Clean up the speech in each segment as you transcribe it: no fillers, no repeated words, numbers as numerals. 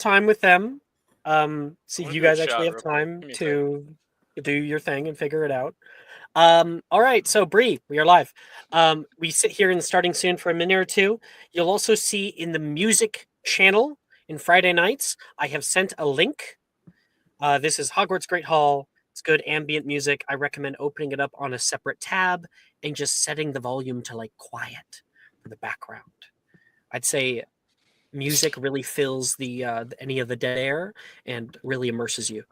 time with them. See I'm if gonna you do a guys actually shot have real quick. time Give me a to do your thing and figure it out. All right, so Bree, we are live. We sit here and starting soon for a minute or two. You'll also see in the music channel in Friday nights, I have sent a link. This is Hogwarts Great Hall. It's good ambient music. I recommend opening it up on a separate tab and just setting the volume to like quiet for the background. I'd say music really fills the any of the dead air and really immerses you.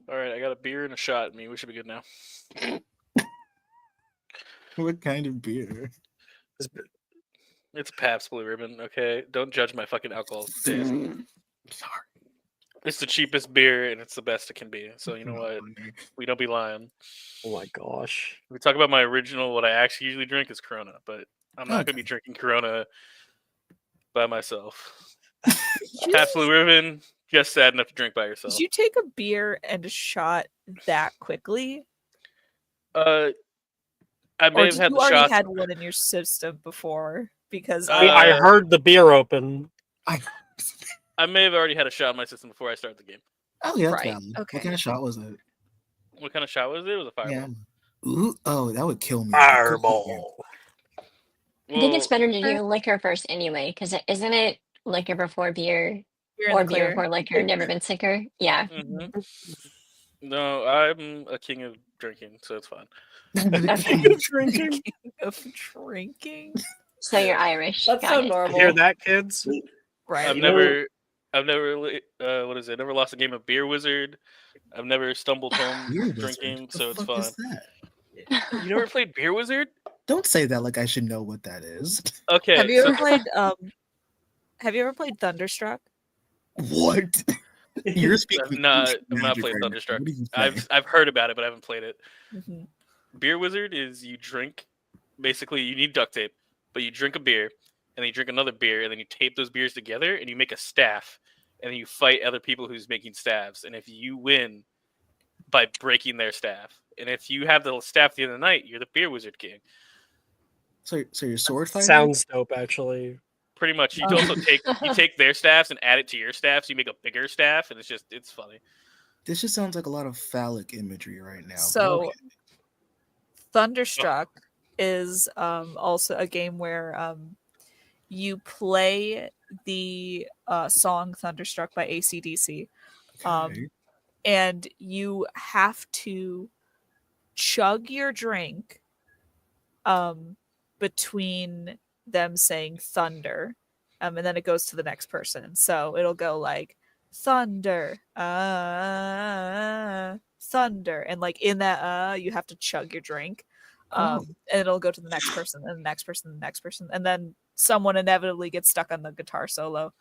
All right, I got a beer and a shot in me. We should be good now. What kind of beer? It's Pabst Blue Ribbon. Okay, don't judge my fucking alcohol taste. Sorry. It's the cheapest beer and it's the best it can be. So you know what? We don't be lying. Oh my gosh. We talk about my original. What I actually usually drink is Corona, but I'm not gonna be drinking Corona by myself. Pabst Blue Ribbon, just sad enough to drink by yourself. Did you take a beer and a shot that quickly? I may Or have did had you the already shots. had one in your system before? Because I heard the beer open. I may have already had a shot in my system before I started the game. Oh yeah, that's Right, valid. okay. What kind of shot was it? What kind of shot was it? It was a fireball. Yeah. Ooh, oh, that would kill me. Fireball. I think it's Well, better to do liquor first anyway, because isn't it liquor before beer Beer in or the beer clear. before liquor? Never been sicker. Yeah. mhm. No, I'm a king of drinking, so it's fine. Drinking. Of drinking. So you're Irish. That's Got so it. normal. Hear that, kids? Right. I've never, what is it? Never lost a game of Beer Wizard. I've never stumbled home Beer Wizard? drinking, What the so it's fuck fine. is that? You never played Beer Wizard? Don't say that like I should know what that is. Okay. Have you so ever played have you ever played Thunderstruck? What? You're speaking. I've not magic played right now. Thunderstruck. What are you saying? I've heard about it, but I haven't played it. Mhm. Beer Wizard is you drink, basically you need duct tape, but you drink a beer, and then you drink another beer, and then you tape those beers together, and you make a staff, and then you fight other people who's making staffs, and if you win by breaking their staff, and if you have the staff at the end of the night, you're the Beer Wizard King. So you're sword fighting? Sounds dope, actually. Pretty much. You also take their staffs and add it to your staff, so you make a bigger staff, and it's funny. This just sounds like a lot of phallic imagery right now. but So okay. Thunderstruck is also a game where you play the song Thunderstruck by AC/DC. Okay. And you have to chug your drink between them saying thunder, and then it goes to the next person. So it'll go like thunder, thunder, and like in that you have to chug your drink, and it'll go to the next person, and the next person, the next person, and then someone inevitably gets stuck on the guitar solo.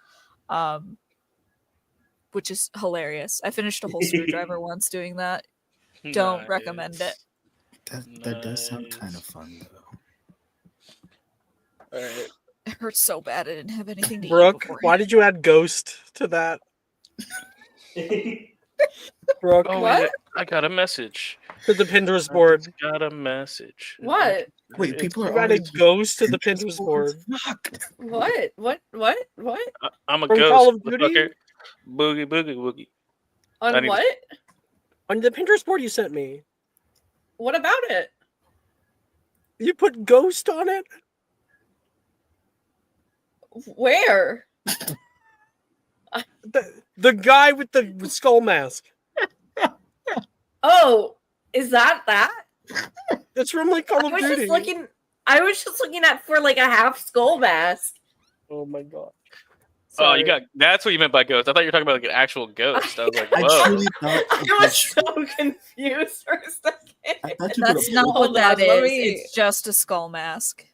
Which is hilarious. I finished a whole screwdriver once doing that. Don't recommend it. That does sound kind of fun though. All right. It hurts so bad I didn't have anything to eat Brooke, before. why did you add Ghost to that? Brooke, Oh, What? wait, I got a message. to the Pinterest board. Got a message. What? Wait, people are You added already Ghost to the Pinterest board. Fuck. What? I'm a From ghost. Call of Duty? motherfucker. Boogie, boogie, woogie. I On need- what? On the Pinterest board you sent me. What about it? You put Ghost on it? Where? The guy with the skull mask. Oh, is that? It's from like Call of I was Duty. just looking at for like a half skull mask. Oh my god. Oh, you Sorry. got. That's what you meant by ghost. I thought you were talking about like an actual ghost. I was like, I whoa. truly thought I was so confused for a second. I thought you put That's a not poll- what that on, let is. me- It's just a skull mask.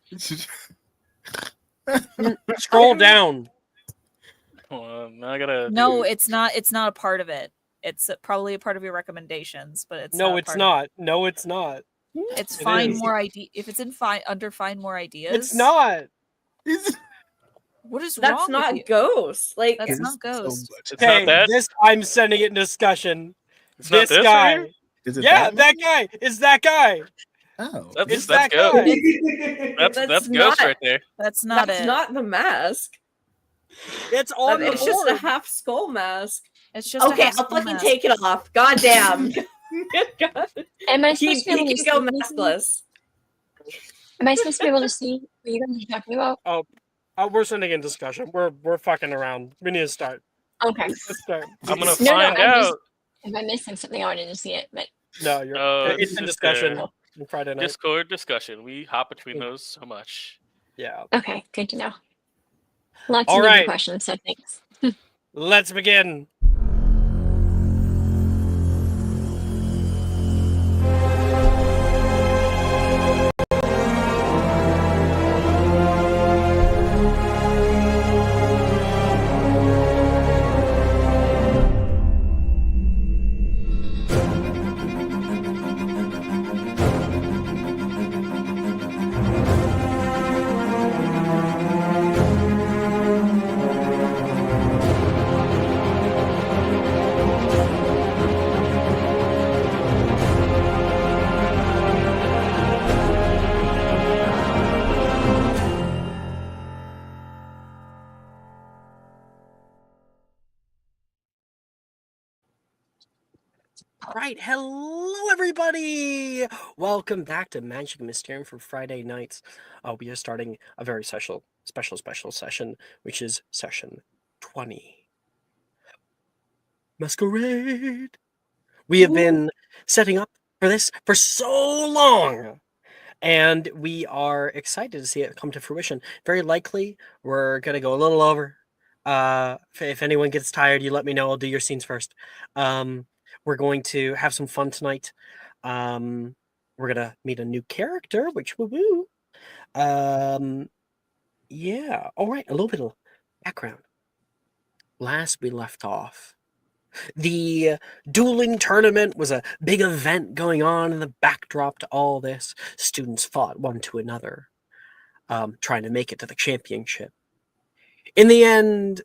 Scroll down. Hold on, now I gotta. No, do- it's not. It's not a part of it. It's probably a part of your recommendations, but it's No, not a it's part of not. No, it's not. it. It's It find is. more idea. If it's in under find more ideas, It's not. What is That's wrong not with you? ghost. Like That's It not is so ghost. much. It's Okay, not that. this I'm sending it in discussion. It's not This this guy. right here? Is it Yeah, that that guy. It's that guy. Oh. That's It's that's that ghost. guy. That's That's ghost not- right there. That's not that's it. not the mask. It's on the It's just a board. half skull mask. It's just a Okay, half I'll skull fucking mask. take it off. God damn. God. Am I He supposed to be able can to go see anything? maskless. Am I supposed to be able to see what you guys are talking about? Oh, we're sending in discussion. We're fucking around. We need to start. Okay. Let's start. I'm gonna No, find I'm just out. if I'm missing something, I wanted to see it. But No, you're. Oh, it's in just discussion. there. On Friday night. Discord discussion. We hop between those so much. Yeah. okay, good to know. Lots All of different right. questions, so thanks. Let's begin. All right, hello everybody. Welcome back to Magic and Mysterium for Friday nights. We are starting a very special session, which is session 20. Masquerade. We have been setting up for this for so long, and we are excited to see it come to fruition. Very likely, we're gonna go a little over. If anyone gets tired, you let me know. I'll do your scenes first. We're going to have some fun tonight. We're gonna meet a new character, which woo. Yeah. All right. A little bit of background. Last we left off, the dueling tournament was a big event going on in the backdrop to all this. Students fought one to another, trying to make it to the championship. In the end,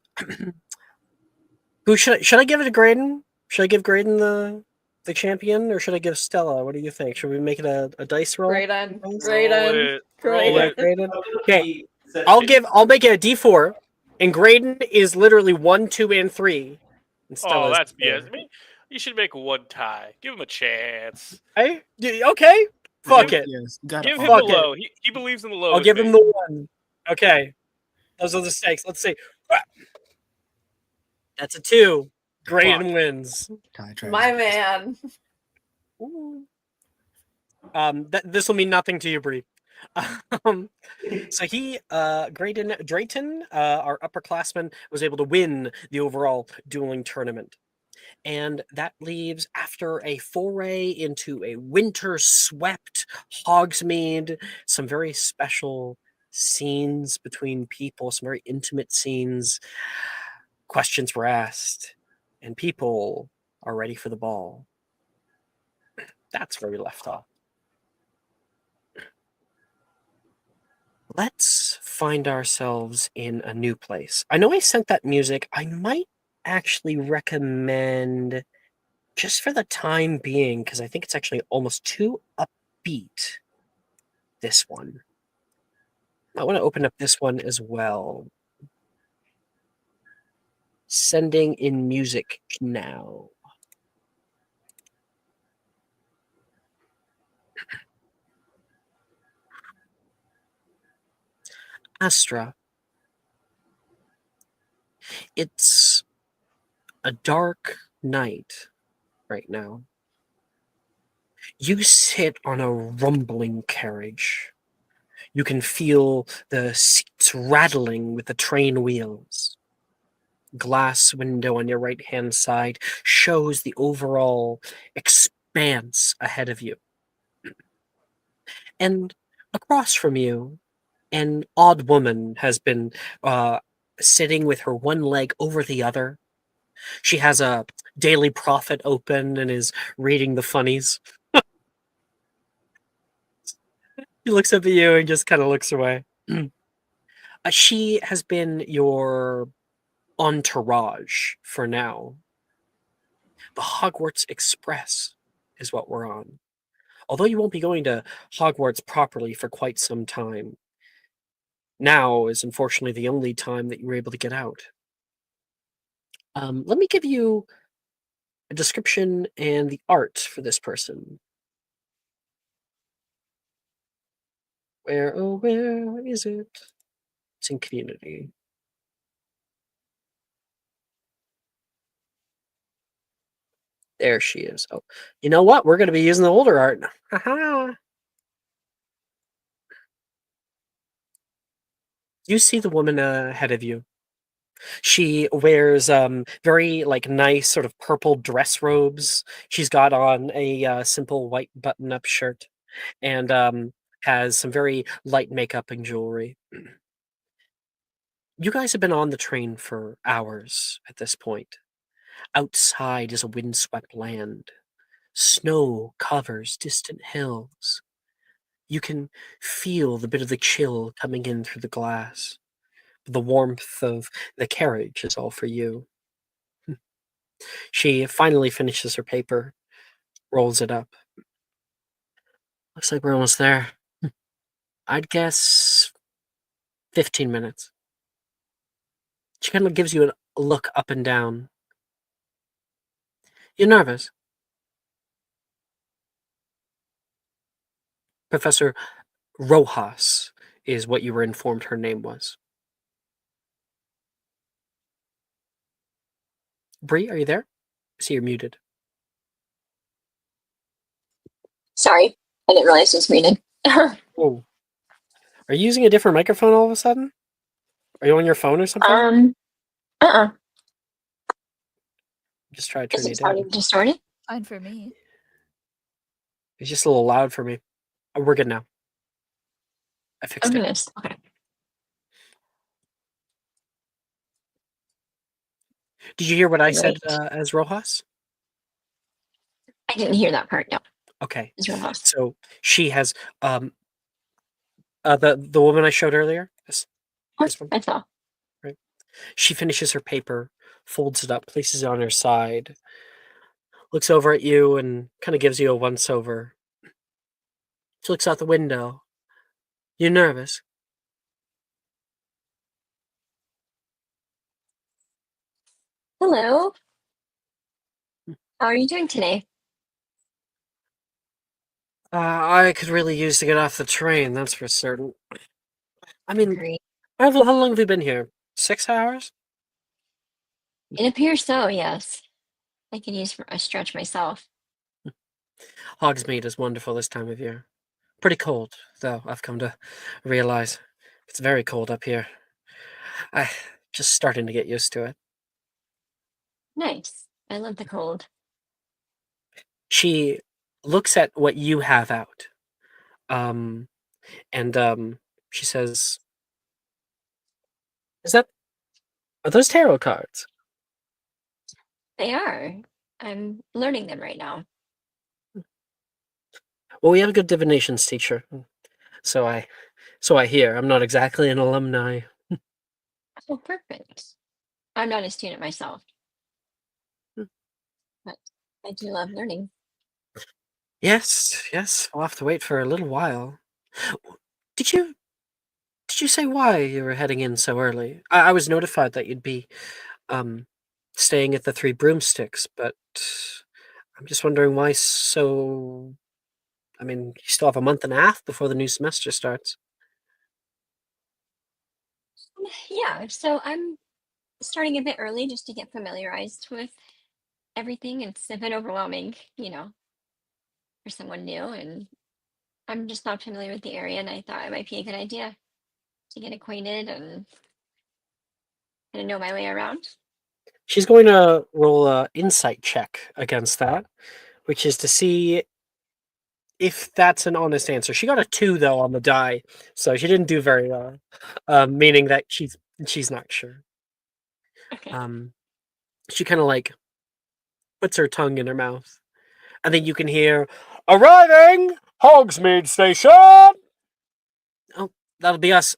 who should I give it to Graydon? Should I give Graydon the champion, or should I give Stella? What do you think? Should we make it a dice roll? Great on. Roll Great on. it. Great Roll on. it. Graydon? Okay, I'll make it a D4, and Graydon is literally 1, 2, and 3. And Oh, Stella's that's 4. BS. I mean, you should make one tie. Give him a chance. Hey, okay, fuck it. Yes, gotta Give him Fuck the it. low. He believes in the low. I'll with give me. him the 1. Okay, those are the stakes. Let's see. That's a 2. Graydon wins. tie trash. My man. Ooh. This will mean nothing to you, Bree. So Drayton, our upperclassman, was able to win the overall dueling tournament. And that leaves, after a foray into a winter-swept Hogsmeade, some very special scenes between people, some very intimate scenes. Questions were asked, and people are ready for the ball. That's where we left off. Let's find ourselves in a new place. I know I sent that music. I might actually recommend, just for the time being, because I think it's actually almost too upbeat, this one. I want to open up this one as well. Sending in music now. Astra. It's a dark night right now. You sit on a rumbling carriage. You can feel the seats rattling with the train wheels. Glass window on your right-hand side shows the overall expanse ahead of you. And across from you, an odd woman has been sitting with her one leg over the other. She has a Daily Prophet open and is reading the funnies. She looks up at you and just kind of looks away. She has been your entourage for now. The Hogwarts Express is what we're on. Although you won't be going to Hogwarts properly for quite some time, now is unfortunately the only time that you were able to get out. Let me give you a description and the art for this person. Where is it? It's in community. There she is. Oh, you know what? We're going to be using the older art. Haha. You see the woman ahead of you. She wears very like nice sort of purple dress robes. She's got on a simple white button-up shirt and has some very light makeup and jewelry. You guys have been on the train for hours at this point. Outside is a windswept land. Snow covers distant hills. You can feel the bit of the chill coming in through the glass. The warmth of the carriage is all for you. She finally finishes her paper, rolls it up. Looks like we're almost there. I'd guess 15 minutes. She kind of gives you a look up and down. You nervous? Professor Rojas is what you were informed her name was. Bree, are you there? I see you're muted. Sorry, I didn't realize it was muted. Whoa. Are you using a different microphone all of a sudden? Are you on your phone or something? Uh-uh. Just try to Is turn you it down. sounding distorted? Fine for me. It's just a little loud for me. Oh, we're good now. I Oh, fixed it. goodness. Okay. Did you hear what I said Great. as Rojas? I didn't hear that part. No, Okay. it's real house. So she has the woman I showed earlier. This one. I saw. Right. She finishes her paper, folds it up, places it on her side, looks over at you, and kind of gives you a once over. She looks out the window. You nervous? Hello. How are you doing today? I could really use to get off the train. That's for certain. I mean, Great. how long have you been here? 6 hours? It appears so. Yes, I could use for a stretch myself. Hogsmeade is wonderful this time of year. Pretty cold, though, I've come to realize. It's very cold up here. I just starting to get used to it. Nice. I love the cold. She looks at what you have out. And she says, are those tarot cards? They are. I'm learning them right now. Well, we have a good divinations teacher. So I hear. I'm not exactly an alumni. Oh, perfect. I'm not a student myself, Hmm. but I do love learning. Yes, we'll have to wait for a little while. Did you say why you were heading in so early? I was notified that you'd be um staying at the Three Broomsticks, but I'm just wondering why so. I mean, you still have a month and a half before the new semester starts. Yeah, so I'm starting a bit early just to get familiarized with everything. It's a bit overwhelming, for someone new, and I'm just not familiar with the area, and I thought it might be a good idea to get acquainted and kind of know my way around. She's going to roll a insight check against that, which is to see if that's an honest answer. She got a 2 though on the die, so she didn't do very well. Meaning that she's not sure. Okay. She kind of like puts her tongue in her mouth, and then you can hear arriving Hogsmeade Station. Oh, that'll be us.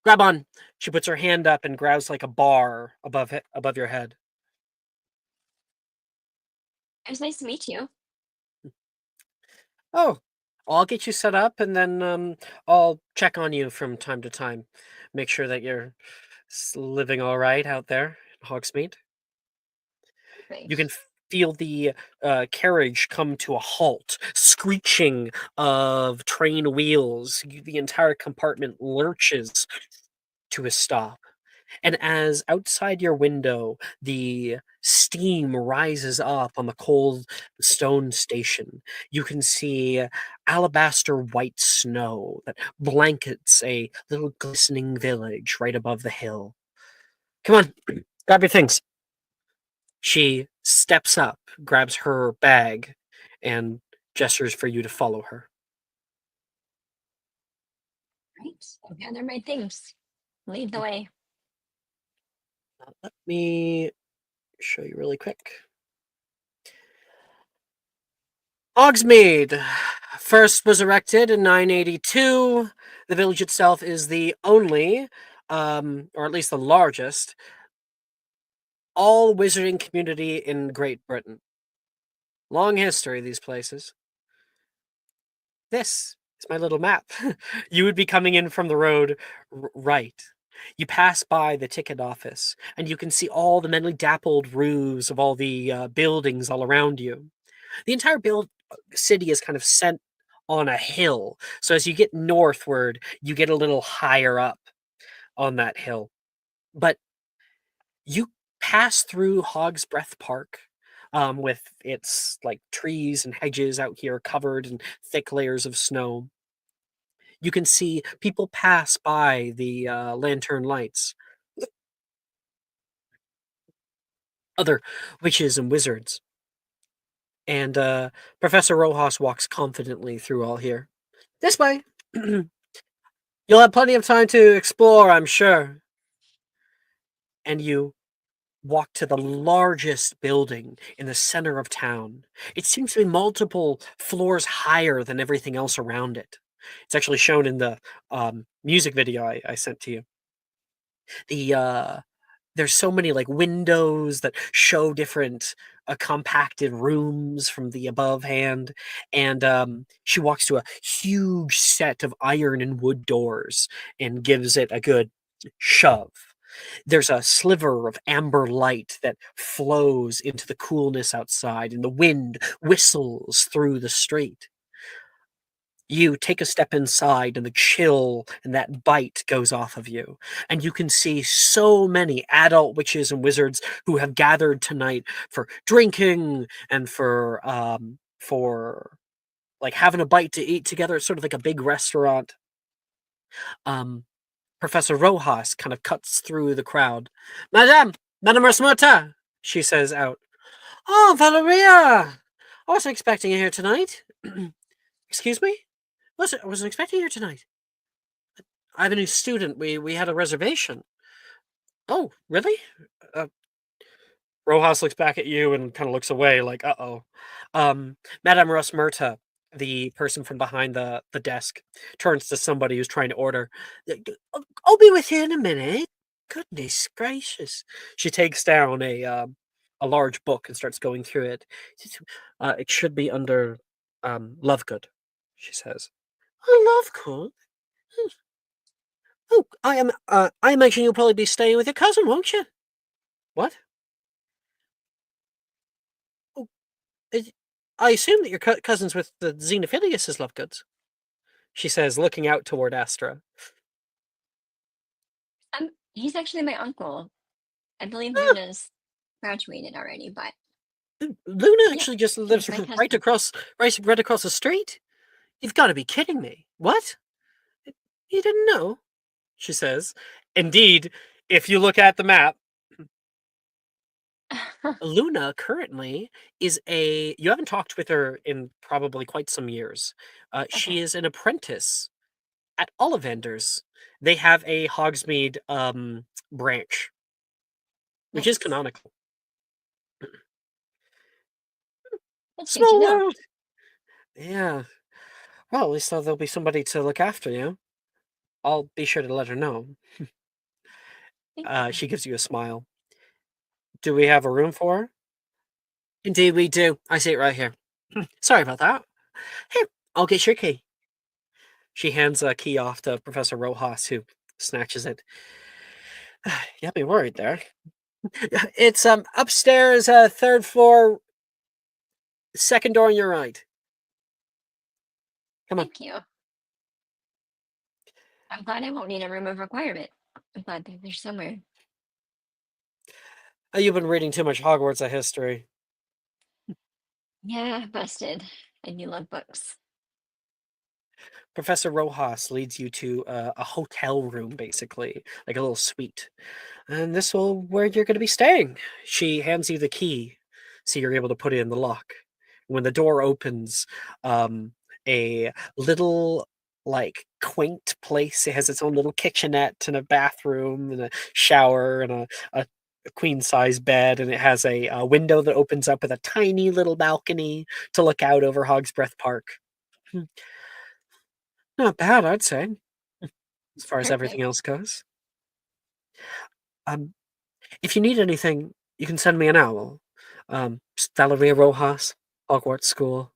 Grab on. She puts her hand up and grabs like a bar above your head. It was nice to meet you. Oh, I'll get you set up, and then I'll check on you from time to time. make sure that you're living all right out there in Hogsmeade. Right. You can feel the carriage come to a halt, screeching of train wheels. The entire compartment lurches to a stop. And as outside your window, the steam rises up on the cold stone station, you can see alabaster white snow that blankets a little glistening village right above the hill. Come on, grab your things. She steps up, grabs her bag, and gestures for you to follow her. Right. I'll gather my things. Lead the way. Let me show you really quick. Hogsmeade first was erected in 982. The village itself is the only, or at least the largest, all wizarding community in Great Britain. Long history, these places. This is my little map. You would be coming in from the road right. You pass by the ticket office, and you can see all the many dappled roofs of all the buildings all around you. The entire city is kind of set on a hill. So as you get northward, you get a little higher up on that hill. But you pass through Hog's Breath Park, with its like trees and hedges out here covered in thick layers of snow. You can see people pass by the lantern lights. Other witches and wizards. And Professor Rojas walks confidently through all here. This way. You'll have plenty of time to explore, I'm sure. And you walk to the largest building in the center of town. It seems to be multiple floors higher than everything else around it. It's actually shown in the music video I sent to you. There's so many like windows that show different compacted rooms from the above hand, and she walks to a huge set of iron and wood doors and gives it a good shove. There's a sliver of amber light that flows into the coolness outside, and the wind whistles through the street. You take a step inside, and the chill and that bite goes off of you. And you can see so many adult witches and wizards who have gathered tonight for drinking and for like having a bite to eat together. It's sort of like a big restaurant. Professor Rojas kind of cuts through the crowd. Madame Rasmuta, she says out. Oh, Valeria! I wasn't expecting you here tonight. Excuse me? I wasn't expecting you tonight. I have a new student. We had a reservation. Oh, really? Rojas looks back at you and kind of looks away, like, uh-oh. Madame Rasmurta, the person from behind the desk, turns to somebody who's trying to order. I'll be with you in a minute. Goodness gracious. She takes down a large book and starts going through it. It should be under Lovegood, she says. Oh, Lovegood? Oh, I imagine you'll probably be staying with your cousin, won't you? What? Oh, I assume that your cousin's with the Xenophilius' Lovegoods, she says, looking out toward Astra. He's actually my uncle. I believe Luna's graduated already, but Luna actually just lives my right across the street. You've got to be kidding me. What? You didn't know? She says. Indeed, if you look at the map, Luna currently is you haven't talked with her in probably quite some years. She is an apprentice at Ollivander's. They have a Hogsmeade branch, which is canonical. That's Small good to know. world. Yeah. Well, at least there'll be somebody to look after you. I'll be sure to let her know. She gives you a smile. Do we have a room for her? Indeed we do. I see it right here. Sorry about that. Here, I'll get your key. She hands a key off to Professor Rojas, who snatches it. You got me worried there. It's upstairs, third floor, second door on your right. Come on. Thank you. I'm glad I won't need a room of requirement. I'm glad that they're somewhere. Oh, you've been reading too much Hogwarts history. Yeah, busted. I do love books. Professor Rojas leads you to a hotel room, basically, like a little suite. And this will where you're going to be staying. She hands you the key, so you're able to put it in the lock. When the door opens, a little like quaint place. It has its own little kitchenette and a bathroom and a shower and a queen size bed, and it has a window that opens up with a tiny little balcony to look out over Hog's Breath Park. Not bad, I'd say, as far as everything Perfect. else goes. Um, if you need anything, you can send me an owl. Valeria Rojas, Hogwarts School.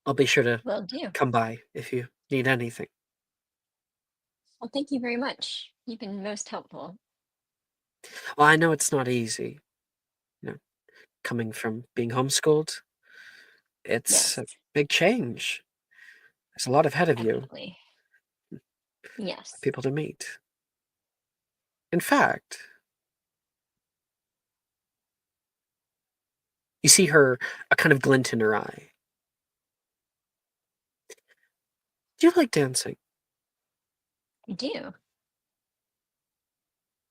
I'll be sure to Will do. come by if you need anything. Well, thank you very much. You've been most helpful. Well, I know it's not easy, coming from being homeschooled. It's Yes, a big change. There's a lot ahead of you, definitely. Yes. people to meet. In fact, you see a kind of glint in her eye. Do you like dancing? I do.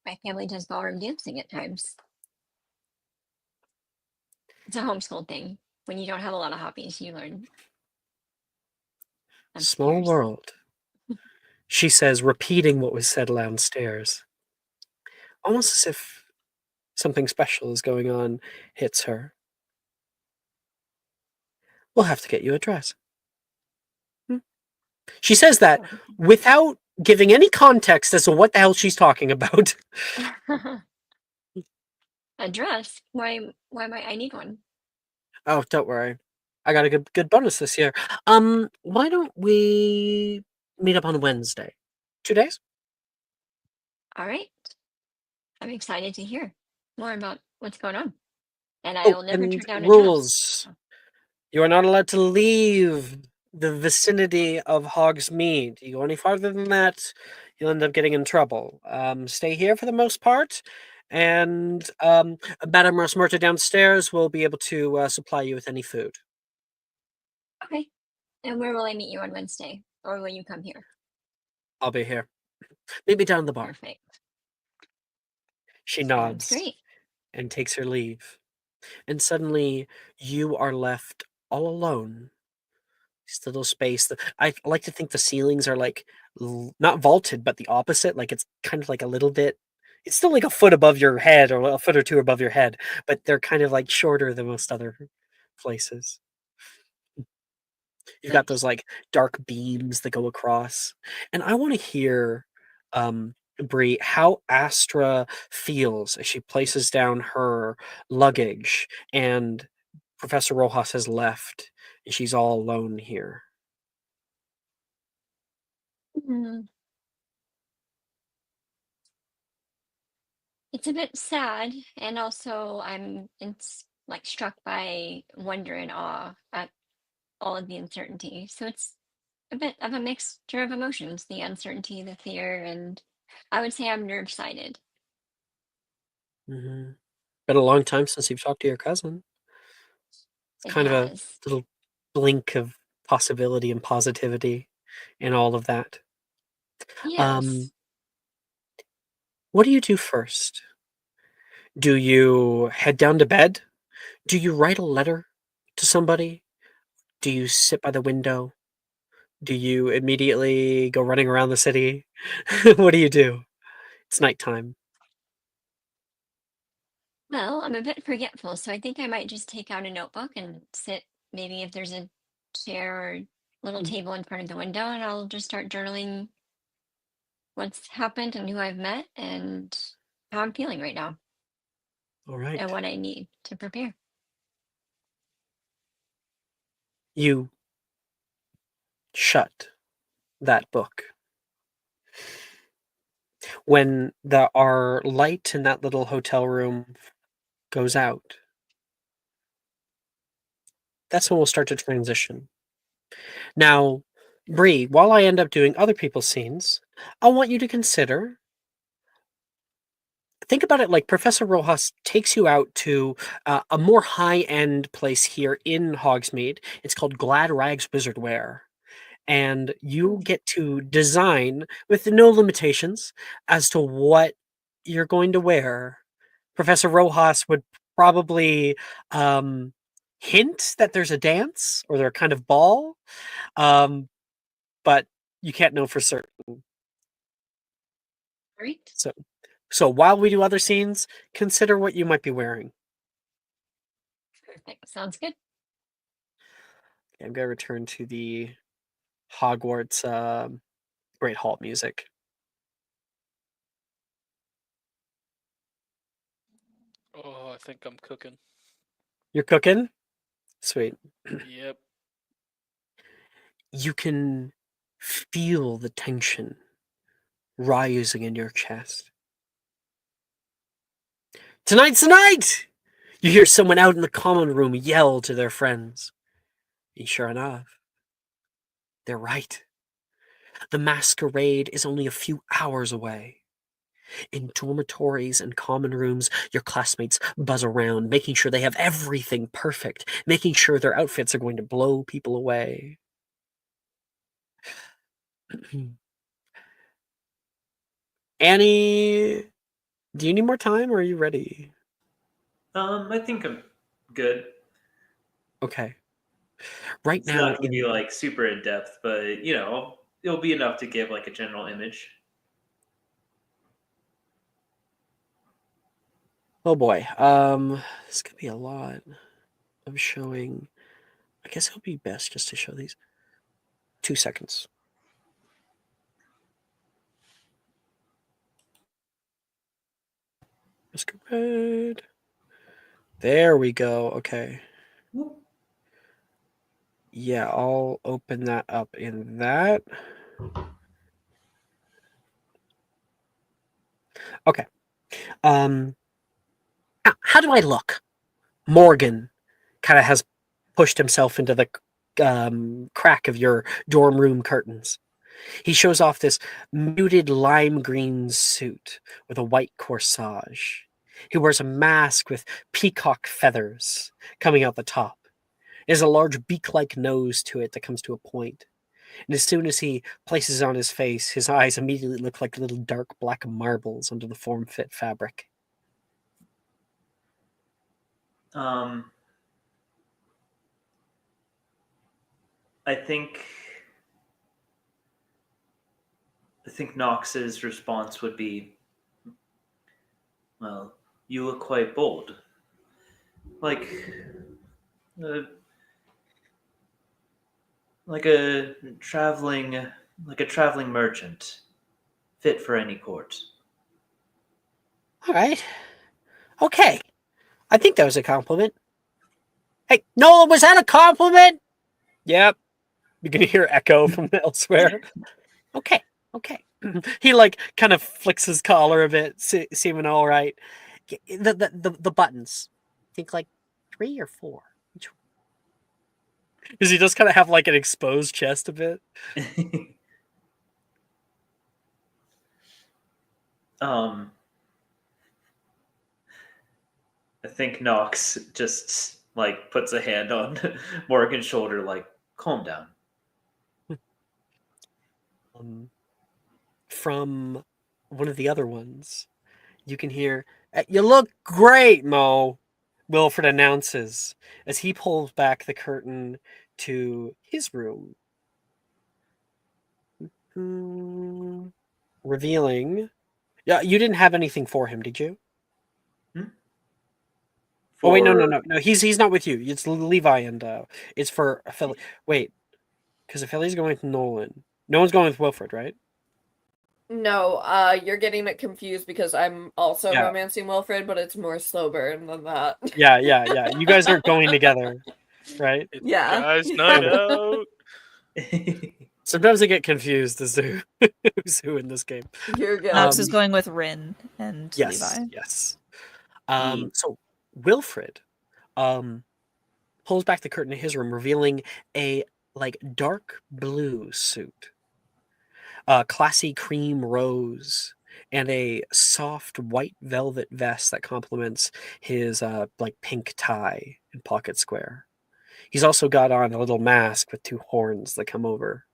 My family does ballroom dancing at times. It's a homeschool thing. When you don't have a lot of hobbies, you learn Small upstairs. world, she says, repeating what was said downstairs. Almost as if something special is going on hits her. We'll have to get you a dress. She says that without giving any context as to what the hell she's talking about. A dress? Why might I need one? Oh, don't worry. I got a good bonus this year. Why don't we meet up on Wednesday? 2 days? All right. I'm excited to hear more about what's going on. And I Oh, will never and turn down a dress. rules. You are not allowed to leave the vicinity of Hogsmeade. You go any farther than that, you'll end up getting in trouble. Stay here for the most part, and Madame Rosmerta downstairs will be able to supply you with any food. Okay. And where will I meet you on Wednesday? Or will you come here? I'll be here. Meet me down in the bar. Perfect. She Sounds nods great. and takes her leave. And suddenly, you are left all alone. This little space. I like to think the ceilings are like not vaulted, but the opposite. Like it's kind of like a little bit. It's still like a foot above your head, or a foot or two above your head, but they're kind of like shorter than most other places. You've got those Nice. like dark beams that go across, and I want to hear, Bree, how Astra feels as she places down her luggage and Professor Rojas has left, and she's all alone here. Mhm. It's a bit sad, and also it's like struck by wonder and awe at all of the uncertainty. So it's a bit of a mixture of emotions, the uncertainty, the fear, and I would say I'm nerve-sided. Mhm. Been a long time since you've talked to your cousin. It's It kind of a has. little blink of possibility and positivity and all of that. Yes. Um, what do you do first? Do you head down to bed? Do you write a letter to somebody? Do you sit by the window? Do you immediately go running around the city? What do you do? It's nighttime. Well, I'm a bit forgetful, so I think I might just take out a notebook and sit, maybe if there's a chair or little Mm, table in front of the window, and I'll just start journaling what's happened and who I've met and how I'm feeling right now all and right. what I need to prepare. You shut that book When our light in that little hotel room goes out, that's when we'll start to transition. Now, Bree, while I end up doing other people's scenes, I want you to consider. Think about it like Professor Rojas takes you out to a more high-end place here in Hogsmeade. It's called Glad Rags Wizard Wear. And you get to design with no limitations as to what you're going to wear. Professor Rojas would probably hint that there's a dance or there kind of ball, but you can't know for certain. Great. So while we do other scenes, consider what you might be wearing. Perfect. Sounds good. Okay, I'm going to return to the Hogwarts Great Hall music. Oh, I think I'm cooking. You're cooking? Sweet. Yep. You can feel the tension rising in your chest. Tonight's the night! You hear someone out in the common room yell to their friends. And sure enough, they're right. The masquerade is only a few hours away. In dormitories and common rooms, your classmates buzz around, making sure they have everything perfect, making sure their outfits are going to blow people away. Annie, do you need more time or are you ready? I think I'm good. Okay. Right It's now, not gonna be like super in depth, but it'll be enough to give like a general image. oh boy, this could be a lot of showing. I guess it would be best just to show these. 2 seconds. Masquerade. There we go. Okay. Whoop. Yeah, I'll open that up in that. Okay. How do I look? Morgan kind of has pushed himself into the crack of your dorm room curtains. He shows off this muted lime green suit with a white corsage. He wears a mask with peacock feathers coming out the top. It has a large beak-like nose to it that comes to a point. And as soon as he places it on his face, his eyes immediately look like little dark black marbles under the form-fit fabric. Um, I think Knox's response would be, "Well, you look quite bold, like uh, like a traveling merchant, fit for any court." All right. Okay. I think that was a compliment. Hey, Nolan, was that a compliment? Yep. You're going to hear echo from elsewhere. Okay. He like kind of flicks his collar a bit, seeming all right. The buttons. Think like 3 or 4. Because he does kind of have like an exposed chest a bit. I think Knox just like puts a hand on Morgan's shoulder, like, calm down. From one of the other ones, you can hear, "You look great, Mo," Wilfred announces as he pulls back the curtain to his room. Revealing. Yeah, you didn't have anything for him, did you? Oh wait, no. He's not with you. It's Levi and it's for Philly. Wait, because Philly's going with Nolan. No one's going with Wilfred, right? No, you're getting it confused because I'm also Yeah. romancing Wilfred, but it's more slow burn than that. Yeah. You guys aren't going together, right? It's Yeah. guys' night out. Sometimes I get confused as to who's who in this game. You're good. Nox is going with Rin and Yes, Levi. yes. Ye- So Wilfred pulls back the curtain in his room, revealing a like dark blue suit, classy cream rose, and a soft white velvet vest that complements his like pink tie and pocket square. He's also got on a little mask with two horns that come over.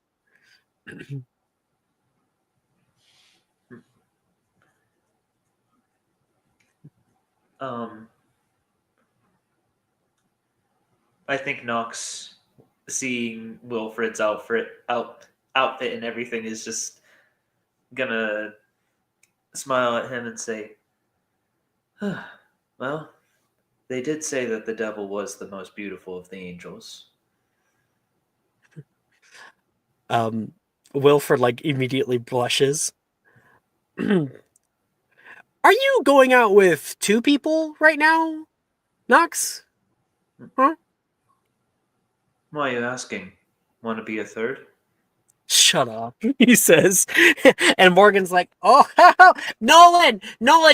Um, I think Nox seeing Wilfred's outfit and everything is just gonna smile at him and say, "Well, they did say that the devil was the most beautiful of the angels." Wilfred like immediately blushes. Are you going out with two people right now, Knox? Huh? Why are you asking? Want to be a third? Shut up, he says. And Morgan's like, oh, Nolan,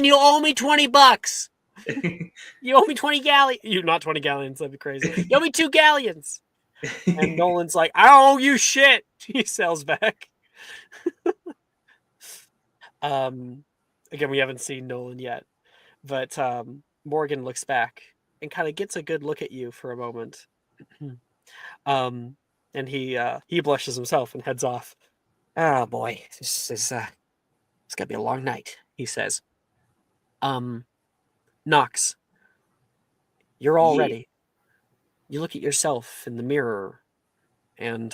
you owe me $20. You owe me 20 galleons. You not 20 galleons, that'd be crazy. You owe me 2 galleons. And Nolan's like, I don't owe you shit. He sells back. Again, we haven't seen Nolan yet, but Morgan looks back and kind of gets a good look at you for a moment. And he blushes himself and heads off. Oh boy, this is it's gonna be a long night, he says. Knox, you're all Yeah. ready. You look at yourself in the mirror and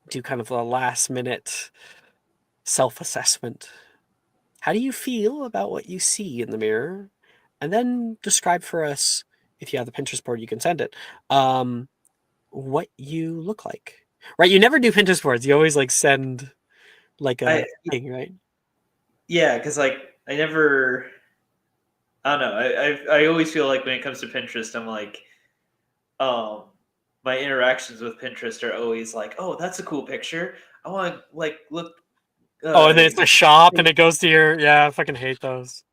do kind of a last minute self-assessment. How do you feel about what you see in the mirror? And then describe for us, if you have the Pinterest board, you can send it. What you look like. Right? You never do Pinterest boards. You always like send like a thing, right? Yeah, because like I never. I don't know. I always feel like when it comes to Pinterest, I'm like, my interactions with Pinterest are always like, oh, that's a cool picture. I want to like look. Oh, and then it's a shop and it goes to your I fucking hate those.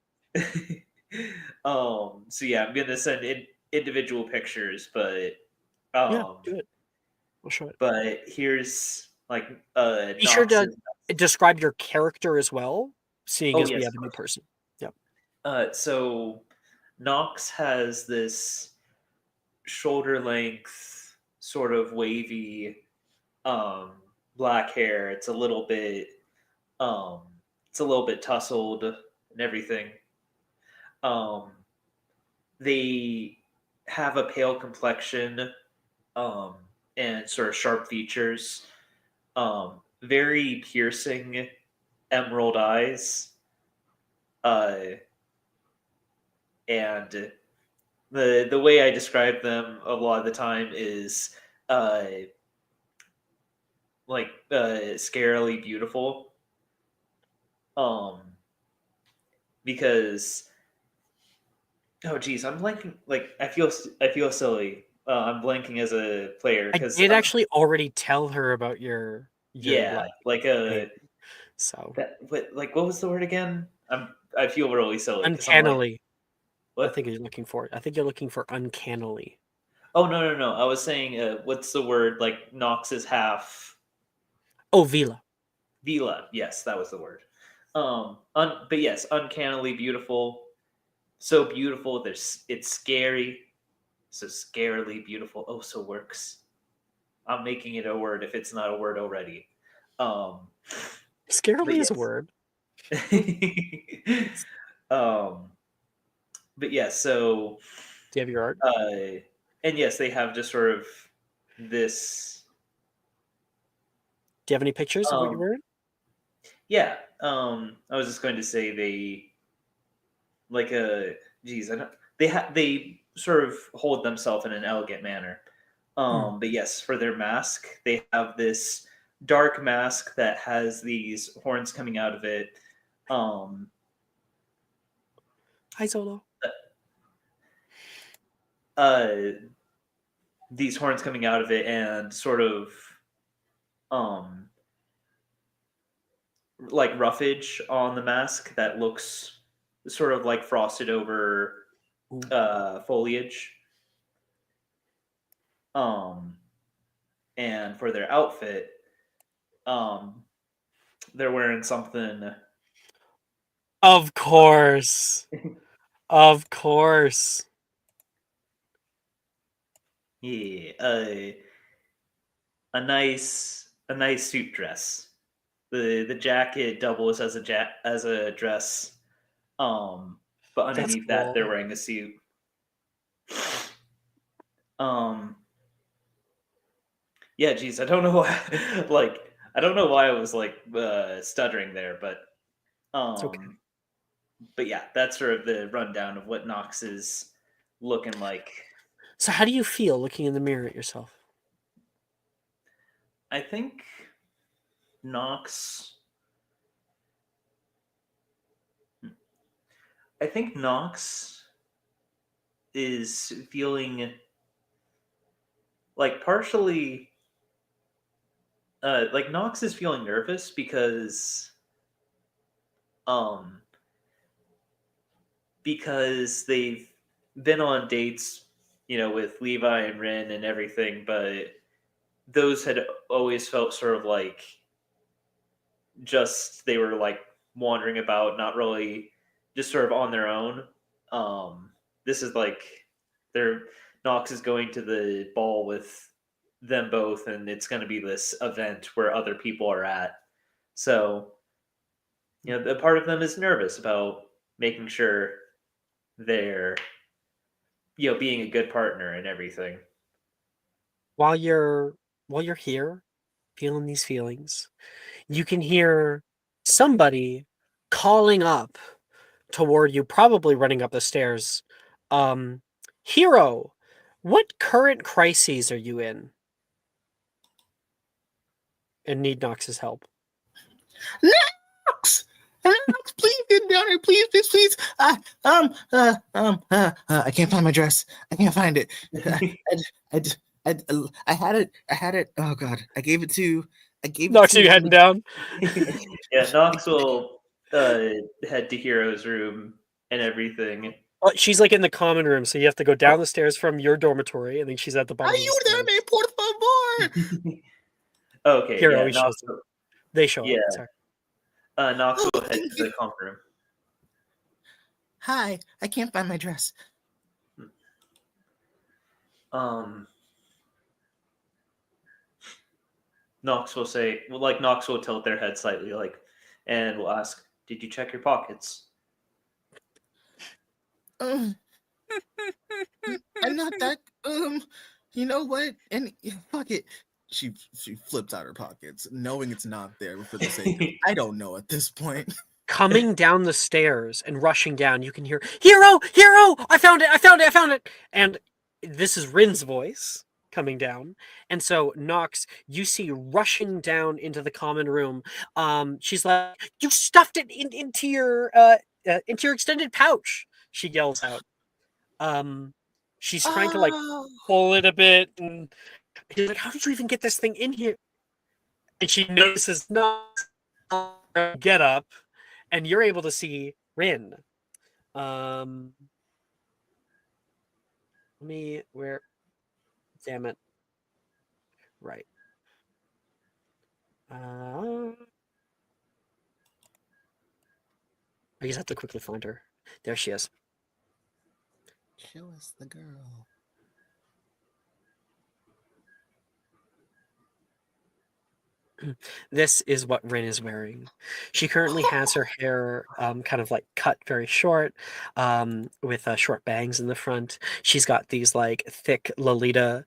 So yeah, I'm gonna send individual pictures, but Yeah, do it. We'll show it. but here's like Be sure to Nox's. describe your character as well, seeing Oh as we yes, have of a new course. person. Yep. So Nox has this shoulder length, sort of wavy, black hair. Um, it's a little bit tousled and everything. Um, they have a pale complexion, um, and sort of sharp features. Very piercing emerald eyes. And the way I describe them a lot of the time is uh, like scarily beautiful. Because geez, I'm blanking. Like I feel silly. I'm blanking as a player I because did actually already tell her about your yeah, like name, so what was the word again? I feel really silly because I'm like, uncannily. I what? think you're looking for. I think you're looking for uncannily. Oh no! I was saying, what's the word? Like Nox is half Oh, Vila. Vila. Yes, that was the word. But yes, uncannily beautiful. So beautiful. It's scary. So scarily beautiful. Oh, so works. I'm making it a word if it's not a word already. But Scarily is a yes. word. um, but yeah. So, Do you have your art? and yes, they have just sort of this. Do you have any pictures of what you're Um, wearing? yeah. I was just going to say they like a geez, I don't, they sort of hold themselves in an elegant manner. But yes, for their mask, they have this dark mask that has these horns coming out of it. Hi, Solo. Uh, these horns coming out of it, and sort of um like roughage on the mask that looks sort of like frosted over foliage. And for their outfit, um they're wearing something. Of course. Of course. Yeah, a nice suit dress. The jacket doubles as as a dress. But That's underneath that they're cool. wearing a suit. Um yeah, geez, I don't know why I don't know why I was stuttering there, It's okay. but yeah, that's sort of the rundown of what Nox is looking like. So how do you feel looking in the mirror at yourself? I think Nox I think Nox is feeling like partially like Nox is feeling nervous um because they've been on dates, with Levi and Rin and everything, but those had always felt sort of like just they were like wandering about, not really just sort of on their own. This is like their Nox is going to the ball with them both, and it's going to be this event where other people are at. So, the part of them is nervous about making sure they're, being a good partner and everything. While you're here feeling these feelings, you can hear somebody calling up toward you, probably running up the stairs. Hero, what current crises are you in and need Nox's help? Nox! Nox, please get down here, please, please, please. I can't find my dress. I can't find it. I had it. I had it. Oh God, I gave it to. Nox, are you heading down? Yeah, Nox will head to Hero's room and everything. Well, she's like in the common room, so you have to go down the stairs from your dormitory, and then she's at the bottom of the stairs. Ayúdame, por favor. Okay, Hero, yeah, he Nox. shows up. They show Yeah. up. Sorry. Nox will head to the common room. Hi, I can't find my dress. Nox will say, Nox will tilt their head slightly, and will ask, "Did you check your pockets?" I'm not that. You know what? And fuck it. She flips out her pockets, knowing it's not there for the sake of, I don't know at this point. Coming down the stairs and rushing down, you can hear, Hero! Hero! I found it! I found it! I found it! And this is Rin's voice coming down. And so, Nox, you see rushing down into the common room. She's like, "You stuffed it into your extended pouch!" She yells out. She's trying to pull it a bit, and he's like, "How did you even get this thing in here?" And she notices Nox get up, and you're able to see Rin. Let me where? Damn it! Right. I just have to quickly find her. There she is. Show us the girl. This is what Rin is wearing. She currently has her hair kind of like cut very short, with short bangs in the front. She's got these like thick Lolita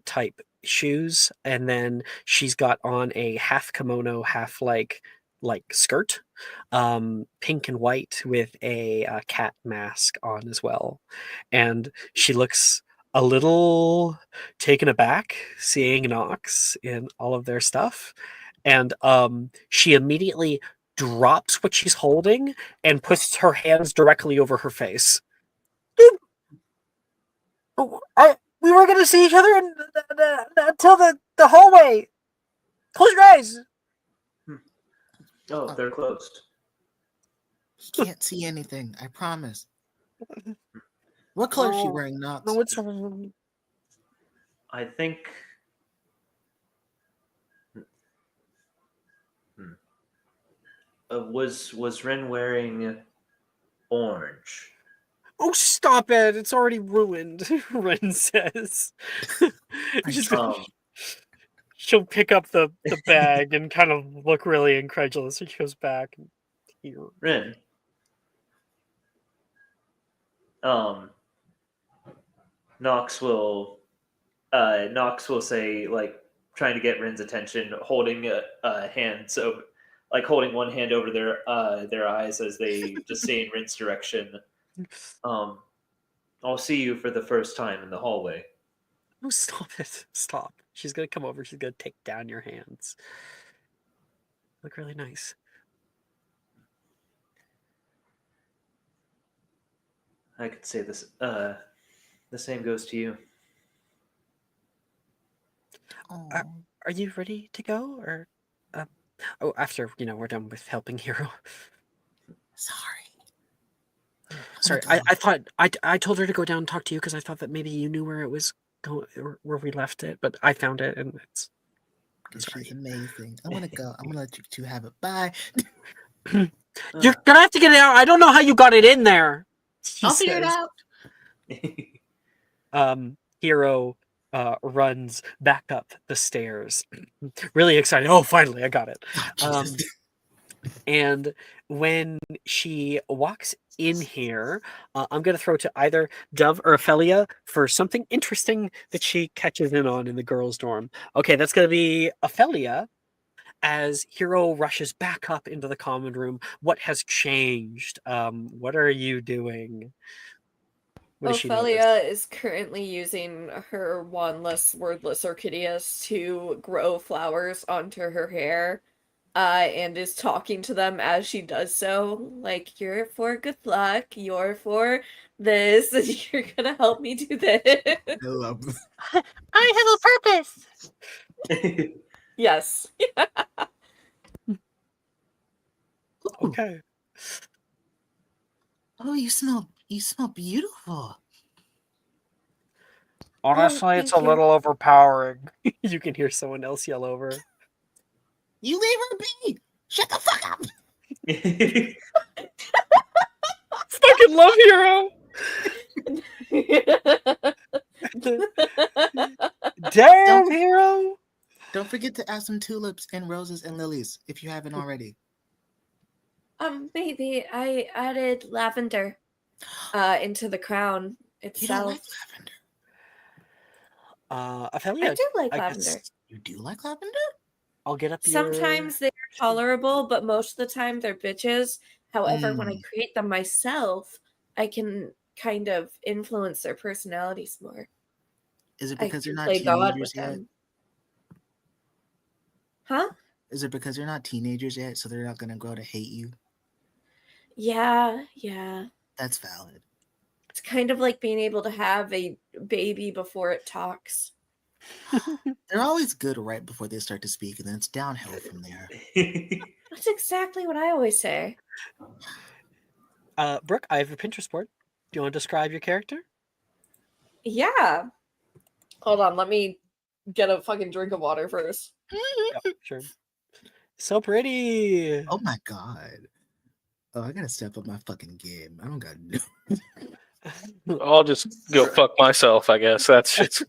type shoes, and then she's got on a half kimono, half like skirt, pink and white with a cat mask on as well. And she looks a little taken aback seeing Nox in all of their stuff, and she immediately drops what she's holding and puts her hands directly over her face. We were going to see each other until the hallway. Close your eyes. Oh, they're closed. You can't see anything. I promise. What color is she Oh, wearing, Nox? No, it's I think. Was Ren wearing orange? Oh, stop it! It's already ruined. Ren says. She's gonna- she'll pick up the bag and kind of look really incredulous. And she goes back. And here. Ren. Nox will say, like, trying to get Ren's attention, holding a hand, so like holding one hand over their eyes as they just stay in Ren's direction. I'll see you for the first time in the hallway. Oh, stop it! Stop. She's gonna come over. She's gonna take down your hands. Look really nice. I could say this. The same goes to you. Are you ready to go, or after we're done with helping Hero? Sorry, I thought I told her to go down and talk to you because I thought that maybe you knew where it was going, or where we left it, but I found it and it's. She's amazing. I'm gonna go. I'm gonna let you two have it. Bye. You're gonna have to get it out. I don't know how you got it in there. I'll figure it out. Hero runs back up the stairs, really excited. Oh, finally, I got it. And when she walks in here, I'm going to throw to either Dove or Ophelia for something interesting that she catches in on in the girls' dorm. Okay, that's going to be Ophelia. As Hero rushes back up into the common room, what has changed? What are you doing? What does she notice? Ophelia is currently using her wandless, wordless Orchideas to grow flowers onto her hair, and is talking to them as she does so. Like, you're for good luck, you're for this, and you're gonna help me do this. I love this. I have a purpose! Yes. Okay. Oh, you smell beautiful. Honestly, it's a thank you. little overpowering. You can hear someone else yell over. You leave her be. Shut the fuck up. Fucking love Hero. Damn, Hero. Don't forget to add some tulips and roses and lilies if you haven't already. Maybe I added lavender into the crown You don't itself. like lavender. Ophelia, I do like I lavender. guess You do like lavender? I'll get up Sometimes they're tolerable, but most of the time they're bitches. However, when I create them myself, I can kind of influence their personalities more. Is it I because can you're not play God teenagers with yet? them. Huh? Is it because you're not teenagers yet, so they're not gonna grow to hate you? Yeah. That's valid. It's kind of like being able to have a baby before it talks. They're always good right before they start to speak, and then it's downhill from there. That's exactly what I always say. Brooke, I have your Pinterest board. Do you want to describe your character? Yeah. Hold on, let me get a fucking drink of water first. Yep, sure. So pretty. Oh my god. Oh, I gotta step up my fucking game. I don't got no. I'll just go fuck myself, I guess. That's shit's.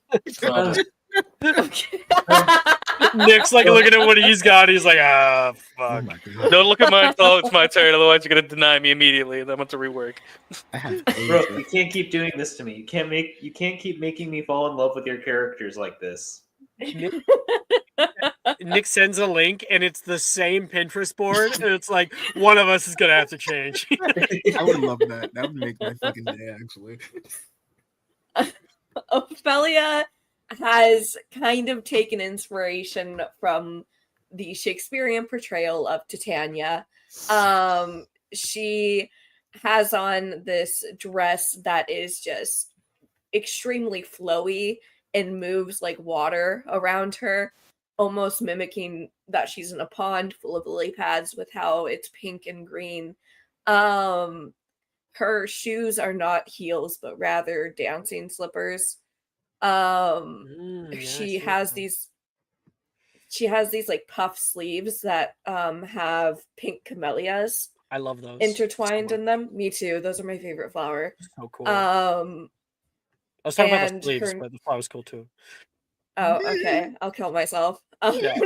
Nick's like looking at what he's got. He's like, Oh fuck. my god. Don't look at mine until it's my turn, otherwise you're gonna deny me immediately, and I'm going to rework. I have Brooke, you can't keep doing this to me. You can't keep making me fall in love with your characters like this. Nick sends a link, and it's the same Pinterest board, and it's like one of us is gonna have to change. I would love that. That would make my fucking day, actually. Ophelia has kind of taken inspiration from the Shakespearean portrayal of Titania. She has on this dress that is just extremely flowy and moves like water around her. almost mimicking that she's in a pond full of lily pads with how it's pink and green. Her shoes are not heels, but rather dancing slippers. Yeah, I She see has that. these like puff sleeves that have pink camellias I love those. intertwined so in them. Me too. Those are my favorite flower. So cool. I Um was talking about the and sleeves, her but the flower's cool too. Oh, okay. I'll kill myself. Yeah.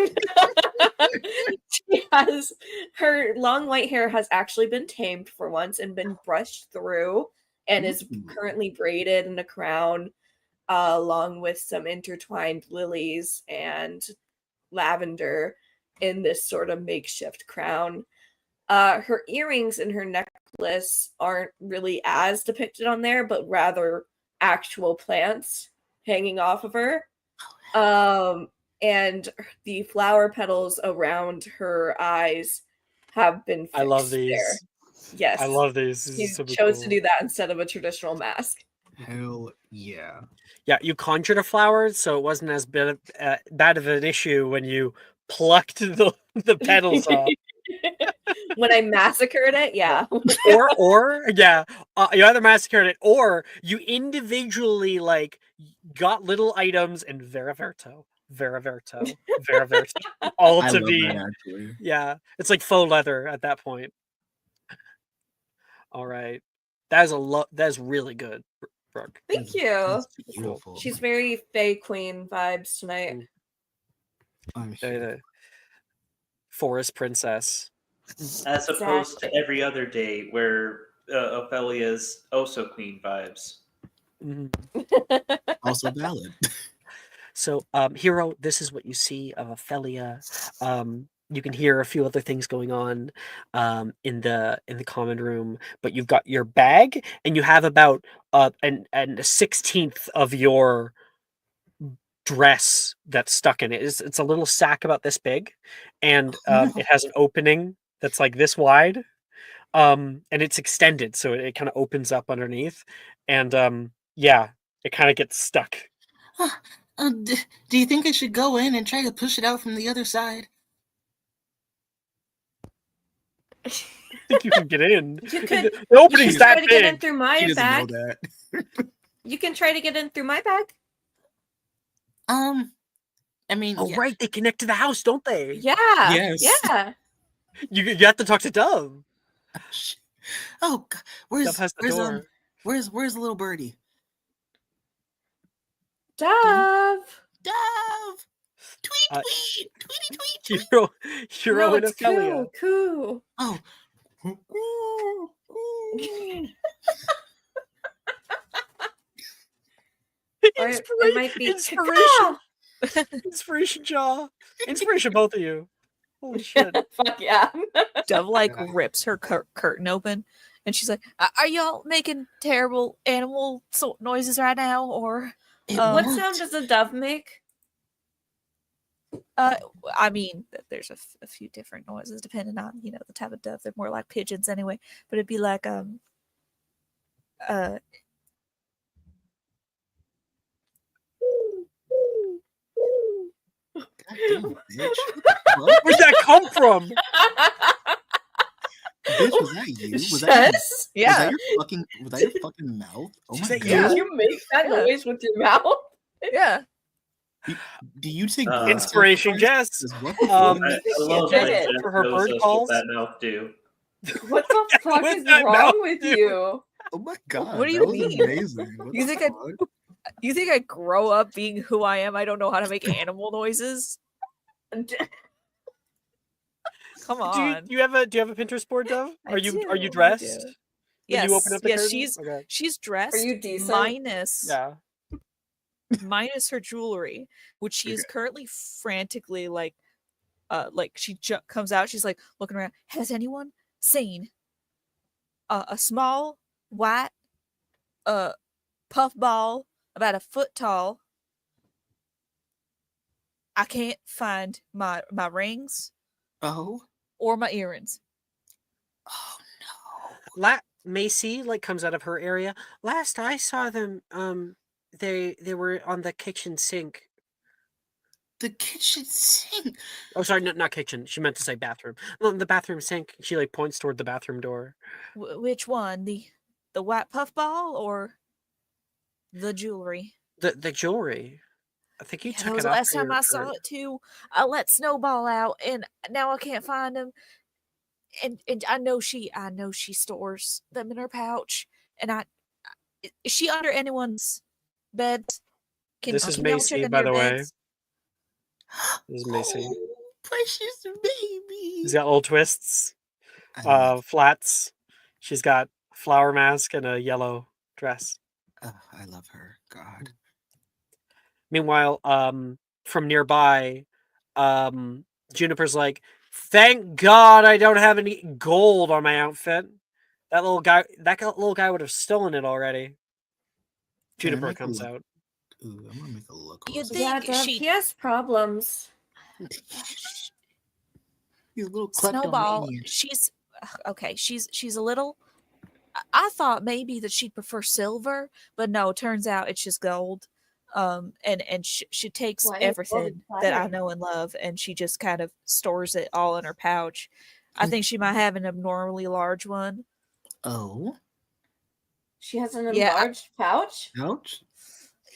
She has her long white hair has actually been tamed for once and been brushed through and is Ooh. currently braided in a crown, along with some intertwined lilies and lavender in this sort of makeshift crown. Her earrings and her necklace aren't really as depicted on there, but rather actual plants hanging off of her. And the flower petals around her eyes have been fixed I love these. there. Yes. I love these. This He is super chose cool. to do that instead of a traditional mask. Hell yeah. Yeah, you conjured a flower, so it wasn't as bad of an issue when you plucked the petals off. When I massacred it, yeah. or yeah, you either massacred it or you individually like got little items and Vera Verto, all I to love be. that actually. Yeah, it's like faux leather at that point. All right, that is that is really good, Brooke. Thank you. That's Cool. beautiful. She's very Fae Queen vibes tonight. Mm. I'm Very here. the forest princess. As opposed to Exactly. every other day where Ophelia's also queen vibes. Mhm. Also valid. So, Hero, this is what you see of Ophelia. You can hear a few other things going on in the common room, but you've got your bag, and you have about and a 16th of your dress that's stuck in it. It's a little sack about this big, and No. it has an opening that's like this wide, and it's extended, so it kind of opens up underneath, and yeah, it kind of gets stuck. Do you think I should go in and try to push it out from the other side? I think you can get in. You could- The opening's You can try that to get in big. through She my doesn't bag. know that. You can try to get in through my bag. I mean, Oh, yeah. right, they connect to the house, don't they? Yeah. Yes. Yeah. You have to talk to Dove. Oh, God. Dove has the door. Where's the little birdie? Dove. Dove. Tweet Uh, tweet tweety tweet tweet. Hero No, and it's Ophelia. Coo. Oh. Or it might be Inspiration. Inspiration jaw. Inspiration, both of you. Holy shit. Fuck yeah. Dove like Yeah. rips her curtain open, and she's like, "Are y'all making terrible animal noises right now, or What worked. sound does a dove make? I mean, there's a few different noises depending on the type of dove. They're more like pigeons anyway, but it'd be like God damn, bitch. What Where'd that come from? bitch, was that you? Was that Yes. yeah. was that your fucking mouth? Oh Is my that god. you? Did you make that Yeah. noise with your mouth? Yeah. Do you take blood Inspiration, sacrifice? Jess. 'Cause what the Um, fuck? I love Check when it. Jeff For her knows bird us calls? what that mouth do. What the fuck What's is that wrong mouth with do? you? Oh my god. What do you that was mean? amazing. What You the think fuck? You think I grow up being who I am? I don't know how to make animal noises. Come on. Do you have a Pinterest board, Dove? I Are you do, I dressed? do. When Yes. you open up the yes, curtain? she's Okay. she's dressed. Are you decent? minus Yeah. minus her jewelry, which she is currently frantically like she comes out. She's like looking around. Has anyone seen a small white puff ball about a foot tall? I can't find my rings Oh. or my earrings. Oh no. Macy like comes out of her area. Last I saw them, they were on the kitchen sink. The kitchen sink. Oh, sorry, not kitchen. She meant to say bathroom. Well, the bathroom sink. She like points toward the bathroom door. Which one? The white puffball or the jewelry? The jewelry. I think you Yeah, that took was it the off. last time I saw it too. I let Snowball out, and now I can't find him. And I know she stores them in her pouch. And is she under anyone's bed? This is can y'all Macy, check by under the way. beds? This is Macy. Oh, precious baby. She's got little twists, I love, flats. She's got a flower mask and a yellow dress. I love her. God. Meanwhile, from nearby, Juniper's like, "Thank God I don't have any gold on my outfit. That little guy would have stolen it already." Can I Juniper make a comes look? out. Ooh, I'm gonna make a look. You'd closer. Yeah, think Dove, she he has problems. You little Snowball, kleptomaniac. she's okay. She's a little. I thought maybe that she'd prefer silver, but no. Turns out it's just gold. And she takes Why is gold everything that I better? know and love, and she just kind of stores it all in her pouch. I think she might have an abnormally large one. Oh, She has an Yeah, enlarged pouch? ouch.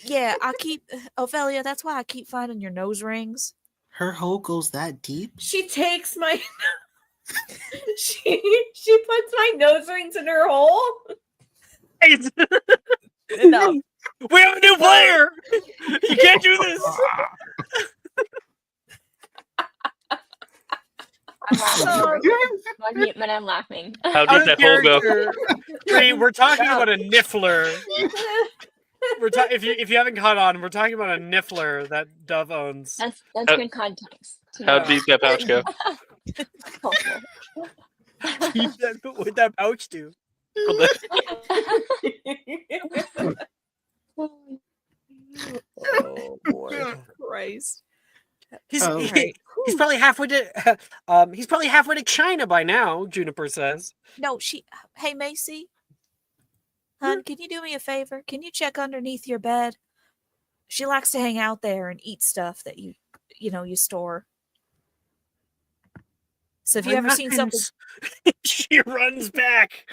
Yeah, I keep Ophelia. That's why I keep finding your nose rings. Her hole goes that deep. She takes my she puts my nose rings in her hole. No, We have a new player. You can't do this. I'm laughing. Oh. I'm on mute, but I'm laughing. How Out did of that hole go? character. Bree, we're talking about a niffler. If you haven't caught on, we're talking about a niffler that Dove owns. That's How- good context. to How know. deep that pouch go? What'd that pouch do? Oh boy. Christ. He's Oh. he's probably halfway to he's probably halfway to China by now, Juniper says. No, Hey, Macy. Hun, can you do me a favor? Can you check underneath your bed? She likes to hang out there and eat stuff that you store. So if you ever seen something, She runs back.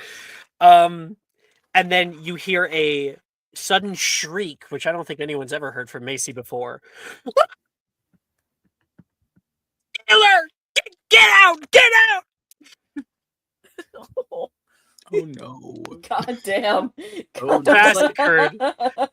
And then you hear a sudden shriek, which I don't think anyone's ever heard from Macy before. Taylor! Get out! Get out! Oh no. God damn. Oh, God massacred.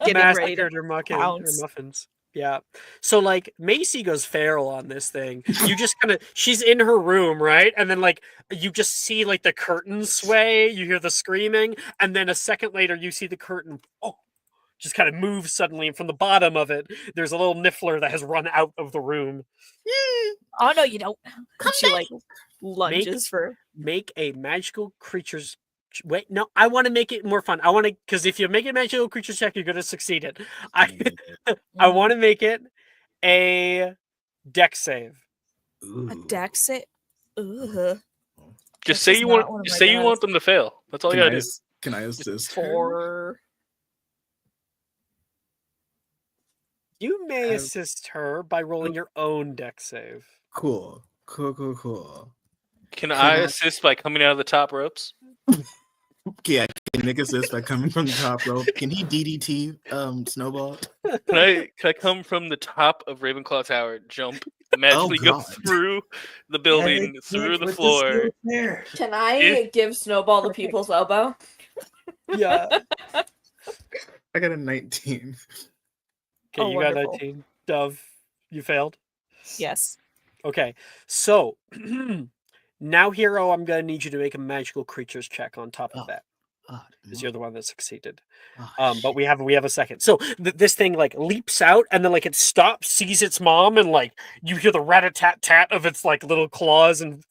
Getting ready to Massacred her pounce. muffins. Yeah. So like Macy goes feral on this thing. You just she's in her room, right? And then like you just see like the curtain sway, you hear the screaming, and then a second later you see the curtain just kind of move suddenly, and from the bottom of it, there's a little niffler that has run out of the room. Oh no, you don't. Come She back. like lunges for. Make a magical creatures. Wait, no, I want to make it more fun. I want to, because if you make a magical creature check, you're going to succeed it. I want to make it a deck save. A deck save. Ugh. Just That's say just you not want. one of Just my say you want guys. them to fail. That's all you gotta do. Can I assist her? 4. You may Um, assist her by rolling your own deck save. Cool. Can I I- assist by coming out of the top ropes? Yeah, can Nick assist by coming from the top rope? Can he DDT Snowball? Can I come from the top of Ravenclaw Tower, jump, magically go God. through the building, through the floor? Can I If- give Snowball the people's elbow? Yeah. I got a 19. Okay, Oh, you got wonderful. 19. Dove, you failed. Yes. Okay, so now, Hero, I'm going to need you to make a magical creatures check on top of Oh, that, Oh, because you're the one that succeeded. oh, But we have a second. So this thing like leaps out, and then like it stops, sees its mom, and like you hear the rat-a-tat-tat of its like little claws and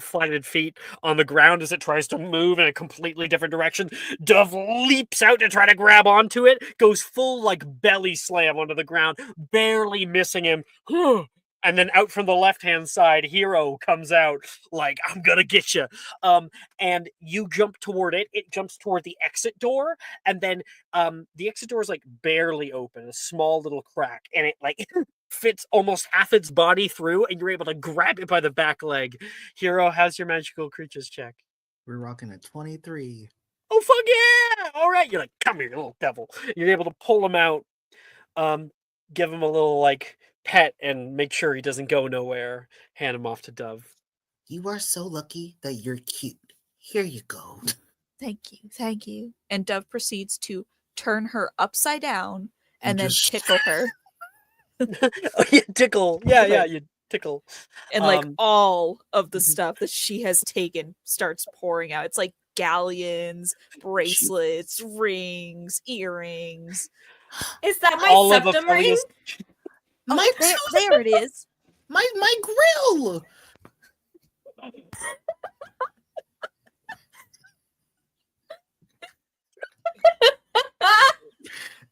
flatted feet on the ground as it tries to move in a completely different direction. Dove leaps out to try to grab onto it, goes full like belly slam onto the ground, barely missing him. And then out from the left-hand side, Hero comes out like, I'm gonna get you. And you jump toward it. It jumps toward the exit door, and then the exit door is like barely open, a small little crack, and it like fits almost half its body through, and you're able to grab it by the back leg. Hero, how's your magical creatures check? We're rocking at 23. Oh, fuck yeah! All right, you're like, come here, you little devil. You're able to pull him out, give him a little, like, pet, and make sure he doesn't go nowhere. Hand him off to Dove. You are so lucky that you're cute. Here you go. Thank you, thank you. And Dove proceeds to turn her upside down and then just- tickle her. Oh, yeah, tickle. Yeah, you tickle. And like all of the mhm. stuff that she has taken starts pouring out. It's like galleons, bracelets, rings, earrings. Is that my All of septum ring? Ophelia's. My There it is. my grill.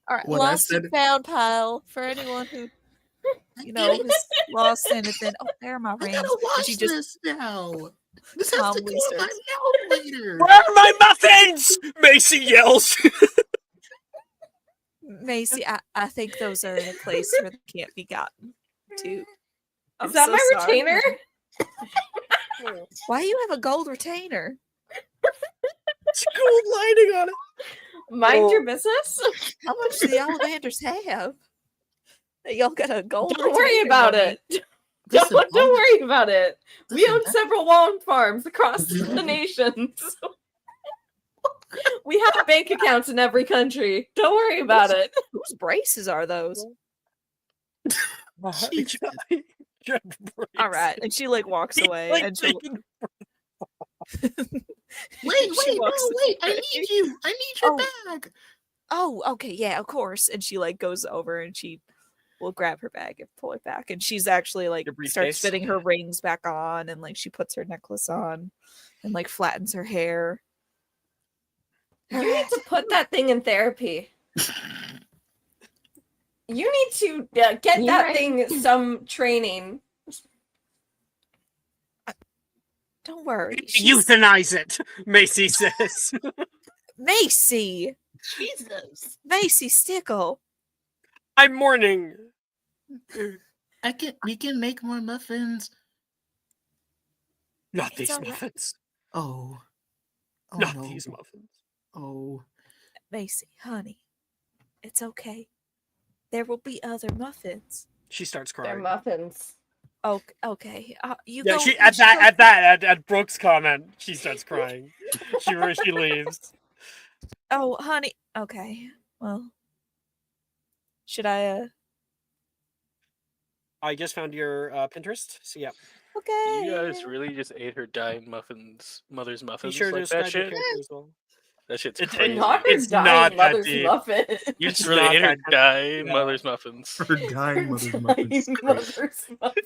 All right, When I lost and said- found pile for anyone who has lost anything. Oh, there are my I rings. gotta And watch she just this now. This has to calmly go in my starts- mouth later. Where are my muffins? Macy yells. Macy, I think those are in a place where they can't be gotten to. I'm Is that so my sorry. retainer? Why do you have a gold retainer? It's gold lining on it. Mind Oh. your business. How much do the Ollivanders have? That y'all got a gold Don't worry retainer about money? it. Listen, Don't worry about it. We listen, own that- several lawn farms across the nation. So we have bank accounts in every country. Don't worry about it. Whose braces are those? Jesus. All right, and she like walks away, Like, and she'll, taking- Wait, She walks wait! I away. need you. I need your Oh. bag. oh, okay, yeah, of course. And she like goes over and she will grab her bag and pull it back, and she's actually like Your starts briefcase? fitting her rings back on, and like she puts her necklace on, and like flattens her hair. You need to put that thing in therapy. You need to get You're that right. thing some training. Don't worry, she's- Euthanize it, Macy says. Macy, Jesus. Macy Stickle. I'm mourning. We can make more muffins. Not It's these all right. muffins. Oh. Oh Not no. these muffins. Oh. Macy, honey, it's okay. There will be other muffins. She starts They're crying. muffins. Okay. You Yeah, go. she you at should go- that at Brooke's comment, she starts crying. She leaves. Oh, honey. Okay. Well, should I? I just found your Pinterest. So yeah, Okay. You guys really just ate her dying mother's be muffins sure to like that describe your shit? character as well. That shit's It's- crazy. Not her It's dying not that mother's deep. muffin. You It's just really not ate her that- dying yeah. mother's muffins. Her dying mother's Dying muffins. mother's muffin.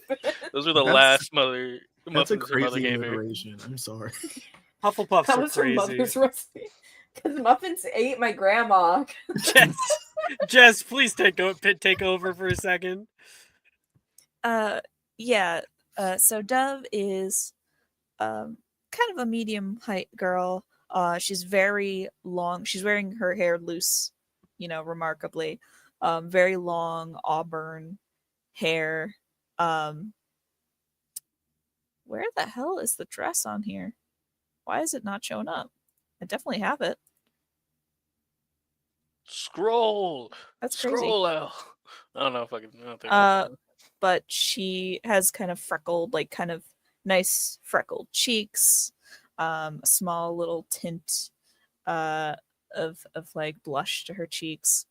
Those were the That's- last That's a muffins her mother crazy gave her. alliteration. I'm sorry. Hufflepuffs That are was her crazy. mother's recipe. Because muffins ate my grandma. Jess, please take over for a second. Yeah. So Dove is kind of a medium height girl. She's very long. She's wearing her hair loose, remarkably. Very long auburn hair. Where the hell is the dress on here? Why is it not showing up? I definitely have it. Scroll. That's crazy. Scroll out. I don't know if I can. I don't think But she has kind of freckled, like kind of nice freckled cheeks, a small little tint of like blush to her cheeks.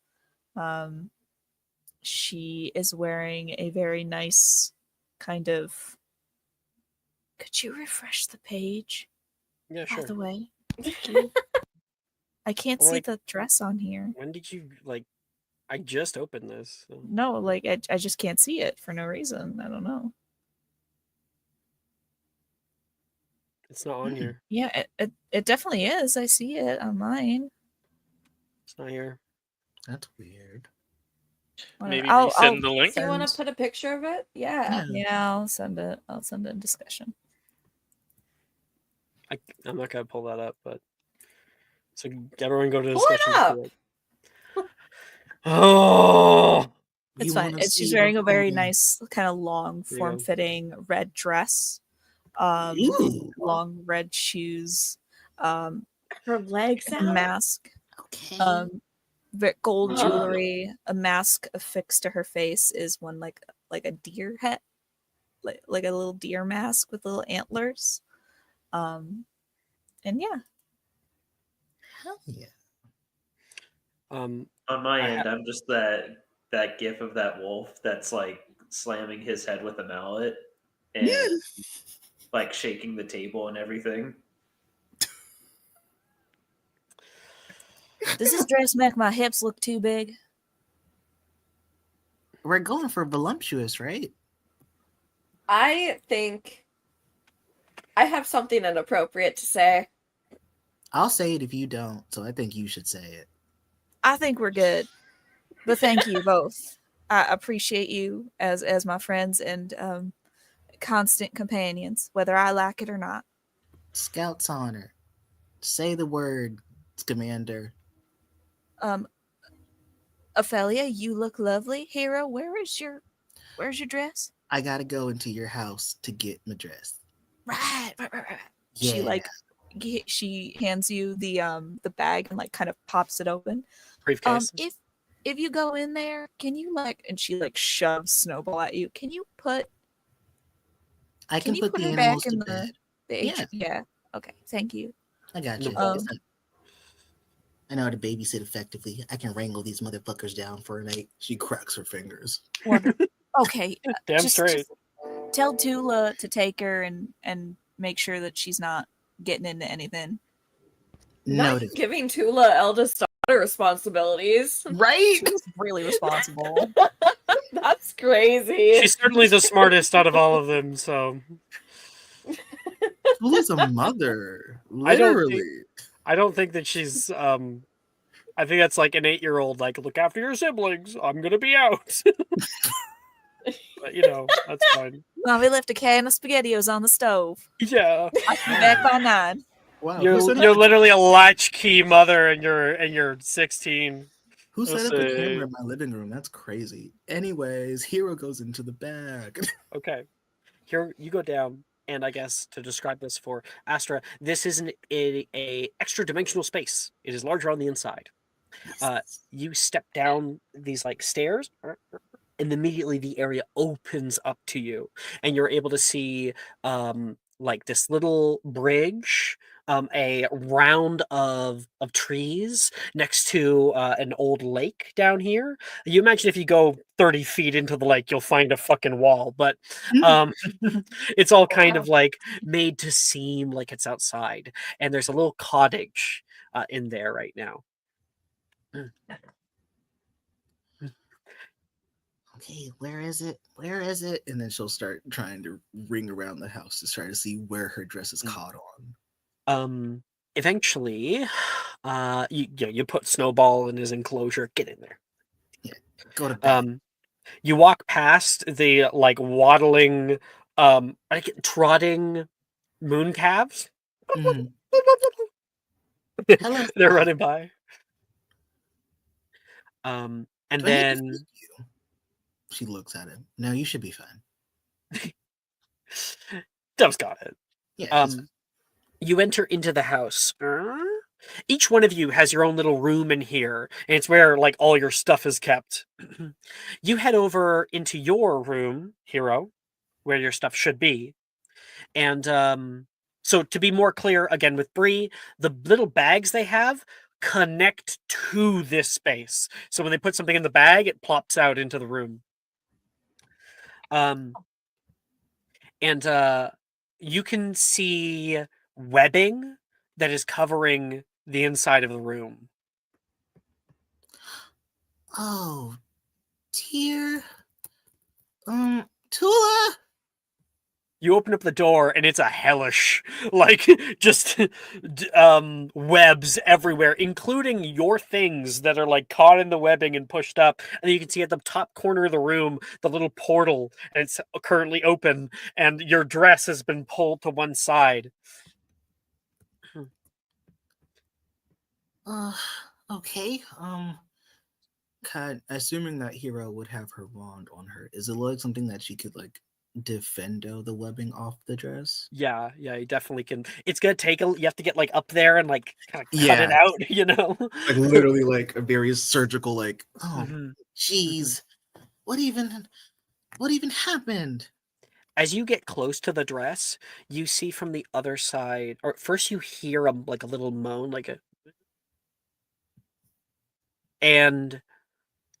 She is wearing a very nice kind of. Could you refresh the page? Yeah, By sure. the way, Thank you. I can't see Like- the dress on here. When did you I just opened this. So. No, like I just can't see it for no reason. I don't know. It's not on here. Yeah, it definitely is. I see it on mine. It's not here. That's weird. Whatever. maybe I'll resend the link. Do you want to Send- put a picture of it? Yeah. Yeah, I'll send it. I'll send it in discussion. I'm not gonna pull that up, but so everyone go to Pull it discussion. up. Oh, It's You fine. wanna She's see the wearing a very photo? nice, kind of long, There you go. form-fitting red dress. Ooh. Long red shoes. Her legs out. Mask. Okay. Gold Oh. jewelry. A mask affixed to her face is one like a deer head, like a little deer mask with little antlers. And yeah. Hell yeah. On my I end, I'm just that gif of that wolf that's like slamming his head with a mallet and like shaking the table and everything. Does this dress make my hips look too big? We're going for voluptuous, right? I think I have something inappropriate to say. I'll say it if you don't, so I think you should say it. I think we're good. But thank you both. I appreciate you as my friends and constant companions, whether I like it or not. Scout's honor. Say the word, Commander. Ophelia, you look lovely. Hero, where's your dress? I gotta go into your house to get my dress. Right. Yeah. She hands you the bag and like kind of pops it open. briefcase. If you go in there, can you and she shoves Snowball at you. Can you put I can you put put the her animals back in to the bed. H? Yeah. Yeah. Okay. Thank you. I got you. No I know how to babysit effectively. I can wrangle these motherfuckers down for a night. She cracks her fingers. Wonderful. Okay. Damn straight. Just tell Tula to take her and make sure that she's not getting into anything. Noted. Not giving Tula eldest daughter responsibilities. Right? She's really responsible. That's crazy. She's certainly the smartest out of all of them. So Tula's a mother. I don't Literally. I don't think that she's. I think that's like an 8-year-old. Like, look after your siblings. I'm gonna be out. But that's fine. Mommy left a can of SpaghettiOs on the stove. Yeah, I'll be back by 9. Wow. you're literally a latchkey mother, and you're 16. Who set Let's up a see. camera in my living room? That's crazy. Anyways, Hero goes into the bag. Okay, here you go down, and I guess to describe this for Astra, this isn't a extra dimensional space. It is larger on the inside. You step down these stairs, and immediately the area opens up to you, and you're able to see this little bridge, a round of trees next to an old lake down here. You imagine if you go 30 feet into the lake, you'll find a fucking wall, but it's all kind of made to seem like it's outside, and there's a little cottage in there right now. Okay, where is it? Where is it? And then she'll start trying to ring around the house to try to see where her dress is caught on. Eventually, you put Snowball in his enclosure. Get in there. Yeah, go to bed. You walk past the waddling, trotting moon calves. Mhm. Hello, They're Sky. running by. And Do I need to then feed you? She looks at him. No, you should be fine. Dub's got it. Yeah. she's fine. You enter into the house. Each one of you has your own little room in here, and it's where all your stuff is kept. You head over into your room, Hero, where your stuff should be. And so to be more clear again with Bree, the little bags they have connect to this space. So when they put something in the bag, it plops out into the room. And you can see webbing that is covering the inside of the room. Oh, dear. Tula. You open up the door and it's a hellish, just webs everywhere, including your things that are caught in the webbing and pushed up. And you can see at the top corner of the room, the little portal, and it's currently open, and your dress has been pulled to one side. Okay. Assuming that Hero would have her wand on her, is it like something that she could like defendo the webbing off the dress? Yeah, you definitely can. It's gonna take you have to get like up there and like kind of cut it Yeah. out, you know. Like literally like a very surgical like, oh Mhm. jeez. What even happened? As you get close to the dress, you see from the other side, or first you hear like a little moan, and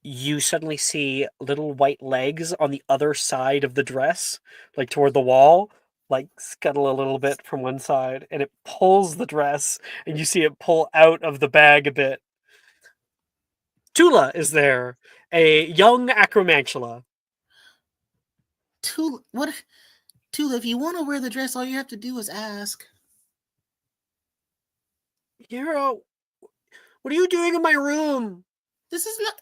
you suddenly see little white legs on the other side of the dress, like toward the wall, like scuttle a little bit from one side, and it pulls the dress, and you see it pull out of the bag a bit. Tula is there, a young acromantula. Tula, if you want to wear the dress, all you have to do is ask. Hero, what are you doing in my room? This is not.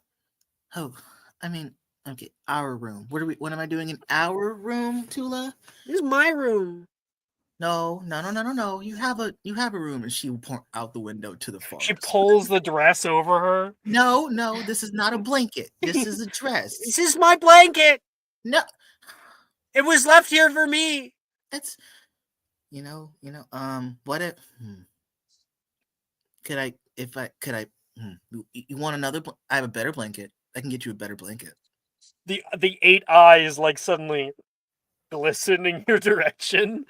Oh, I mean, okay, our room. What am I doing in our room, Tula? This is my room. No. You have a room, and she will point out the window to the forest. She pulls the dress over her. No, this is not a blanket. This is a dress. This is my blanket. No, It was left here for me. that's what if you want another I have a better blanket. I can get you a better blanket. The 8 eyes like suddenly glisten in your direction.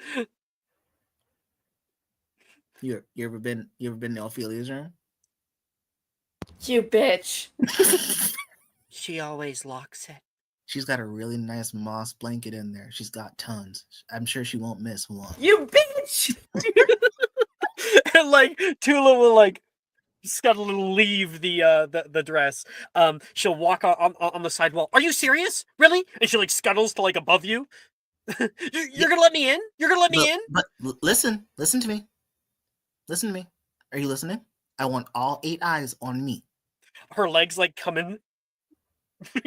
You ever been to Ophelia's room? You bitch. She always locks it. She's got a really nice moss blanket in there. She's got tons. I'm sure she won't miss one. You bitch. And like Tula will like scuttle and leave the dress. She'll walk on the sidewall. Are you serious? Really? And she like scuttles to like above you. You're gonna let me in? You're gonna let me in? But listen to me. Listen to me. Are you listening? I want all 8 eyes on me. Her legs like come in.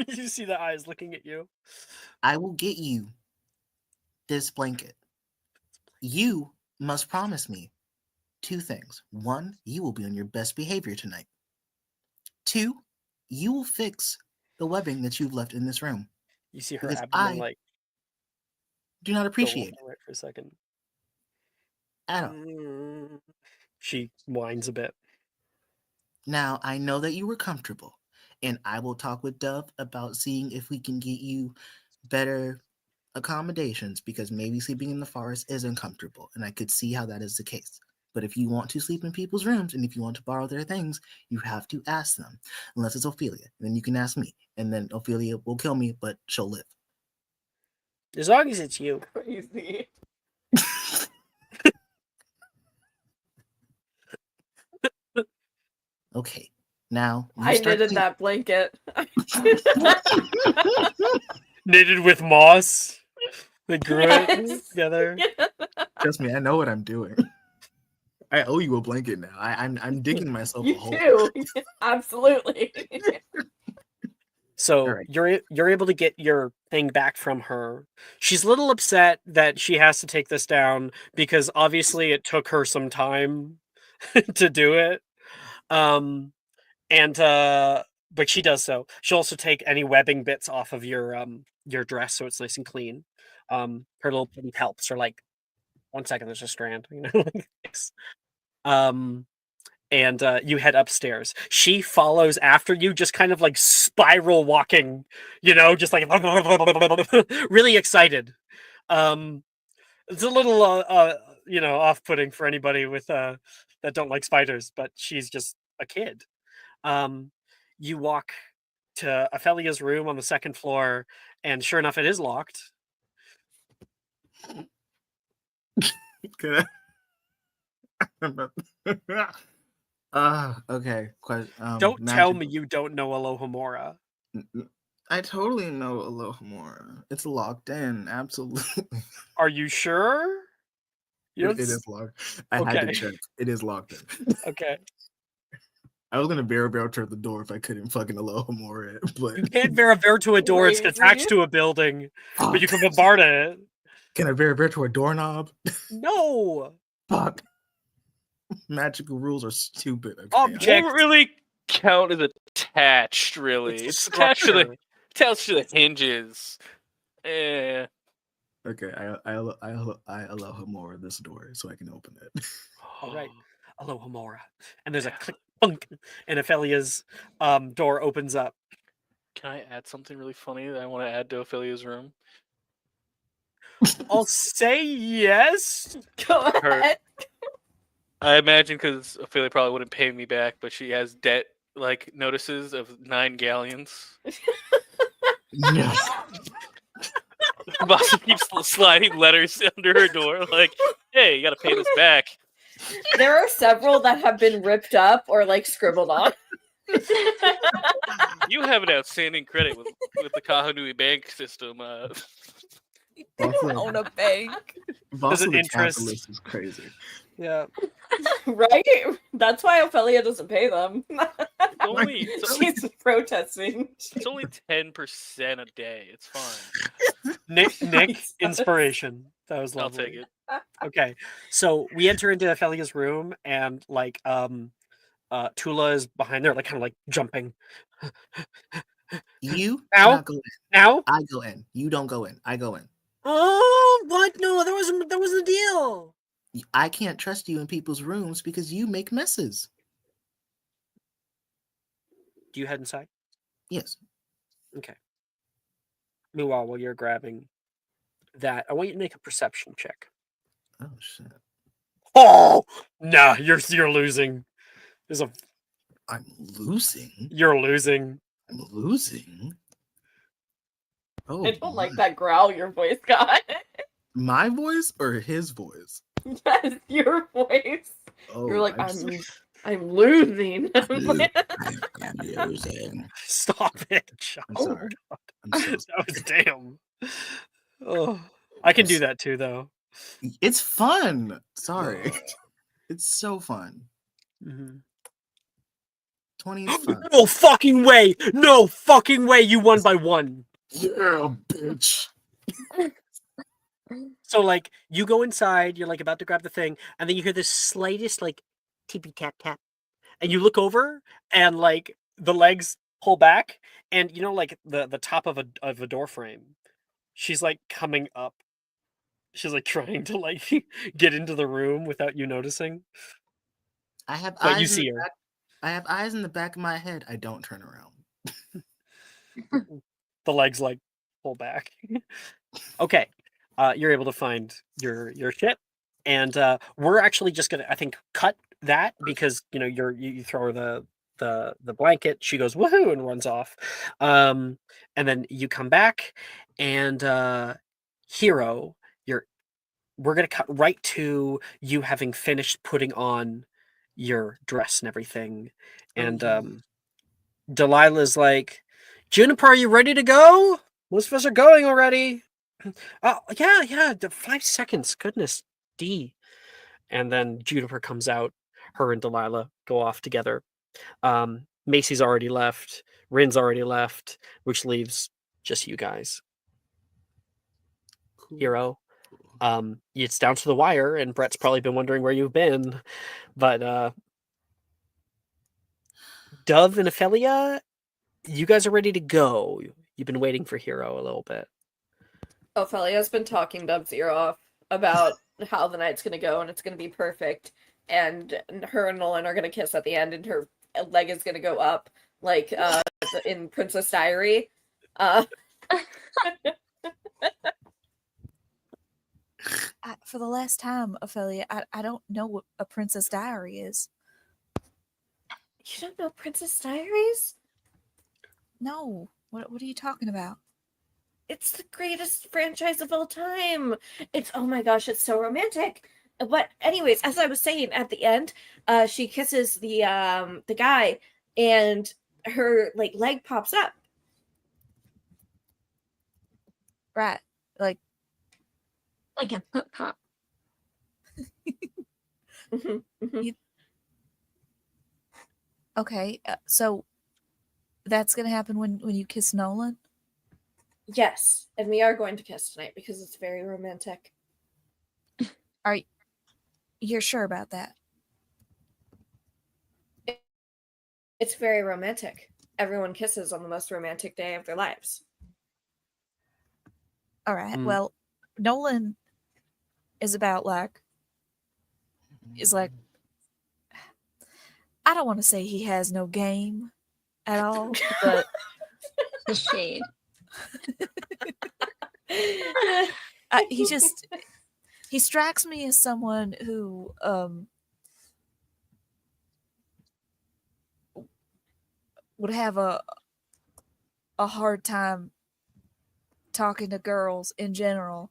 You see the eyes looking at you. I will get you this blanket. You must promise me 2 things. 1, you will be on your best behavior tonight. 2, you will fix the webbing that you've left in this room. You see her Because abdomen like do not go appreciate it. right for a second. I don't. She whines a bit. Now, I know that you were comfortable, and I will talk with Dove about seeing if we can get you better accommodations, because maybe sleeping in the forest is uncomfortable, and I could see how that is the case. But if you want to sleep in people's rooms, and if you want to borrow their things, you have to ask them. Unless it's Ophelia. Then you can ask me, and then Ophelia will kill me, but she'll live. As long as it's you. Crazy. Okay, now I knitted that blanket. Knitted with moss. They grew it Yes. together. Trust me, I know what I'm doing. I owe you a blanket now. I'm digging myself a You hole. do. Absolutely. So Alright. you're able to get your thing back from her. She's a little upset that she has to take this down because obviously it took her some time to do it. But she does so. She'll also take any webbing bits off of your dress so it's nice and clean. Her little pretty helps are like, 1 second, there's a strand, you know. And you head upstairs. She follows after you, just kind of like spiral walking, you know, just like really excited. It's a little off-putting for anybody with that don't like spiders, but she's just a kid. You walk to Ophelia's room on the 2nd floor, and sure enough, it is locked. Could I? Okay. Don't tell me you don't know Alohomora. I totally know Alohomora. It's locked in, absolutely. Are you sure? It is locked. I had to Okay. check. It is locked in. Okay. I was gonna barrel turn the door if I couldn't fucking Alohomora it, but You can't Vera to a door, it's attached Crazy. to a building, but you Fuck. can bombard it. Can I barrel to a doorknob? No! Fuck. Magical rules are stupid. Okay? Object. Well, really, count is attached. Really, It's it's a attached to the structure. attached to the hinges. Eh. Okay, I allow Hamora this door so I can open it. All right. Aloha Mora. And there's a Yeah. click, bunk, and Ophelia's door opens up. Can I add something really funny that I want to add to Ophelia's room? I'll say yes. Go Her- ahead. I imagine because Ophelia probably wouldn't pay me back, but she has debt like notices of 9 galleons. No. Boss keeps sliding letters under her door, like, "Hey, you got to pay this back." There are several that have been ripped up or like scribbled on. You have an outstanding credit with the Kahanui bank system. Also, Own a bank. also an the interest. capitalist is crazy. Yeah. Right? That's why Ophelia doesn't pay them. It's She's protesting. only 10% a day. It's fine. Nick, Jesus. inspiration. That was I'll lovely. take it. Okay, so we enter into Ophelia's room, and like Tula is behind there, like kind of like jumping. You Now? not go in. Now? I go in. You don't go in. I go in. Oh, what? No, that wasn't a deal. I can't trust you in people's rooms because you make messes. Do you head inside? Yes. Okay. Meanwhile, while you're grabbing that, I want you to make a perception check. Oh shit. Oh, nah, you're losing. I'm losing. You're losing. I'm losing. Oh, I don't like that growl your voice got. my voice or his voice? Yes, your voice. Oh, You're like, I'm I'm losing. I'm losing. Stop it, Sean. I'm sorry. I'm so That was damn. Oh, I can do that too, though. It's fun. Sorry. Oh. It's so fun. Mhm. 20 is fun. No fucking way! No fucking way! You won by 1. Yeah, bitch. So like you go inside, you're like about to grab the thing, and then you hear this slightest like tippy tap tap, and you look over, and like the legs pull back, and you know like the top of a door frame. She's like coming up. She's like trying to like get into the room without you noticing. I have But you eyes in see the her. back. I have eyes in the back of my head. I don't turn around. The legs like pull back. Okay, you're able to find your shit, and we're actually just gonna I think cut that because you know you throw her the blanket, she goes woohoo and runs off, and then you come back and Hero, we're gonna cut right to you having finished putting on your dress and everything, and Delilah's like, Juniper, are you ready to go? Most of us are going already. Oh, yeah, 5 seconds. Goodness, D. And then Juniper comes out. Her and Delilah go off together. Macy's already left. Rin's already left, which leaves just you guys. Cool. Hero. It's down to the wire, and Brett's probably been wondering where you've been. But Dove and Ophelia, you guys are ready to go. You've been waiting for Hero a little bit. Ophelia's been talking Dub's ear off about how the night's gonna go and it's gonna be perfect. And her and Nolan are gonna kiss at the end, and her leg is gonna go up like in Princess Diary. For the last time, Ophelia, I don't know what a Princess Diary is. You don't know Princess Diaries? No. What are you talking about? It's the greatest franchise of all time. It's, oh my gosh, it's so romantic. But anyways, as I was saying at the end, she kisses the guy, and her like leg pops up. Right. Like Like a pop pop. Mhm, mhm. okay, so that's gonna happen when you kiss Nolan? Yes, and we are going to kiss tonight because it's very romantic. You're sure about that? It's very romantic. Everyone kisses on the most romantic day of their lives. All right. Mm. Well, Nolan is like, I don't want to say he has no game at all, but The shade. he strikes me as someone who would have a hard time talking to girls in general,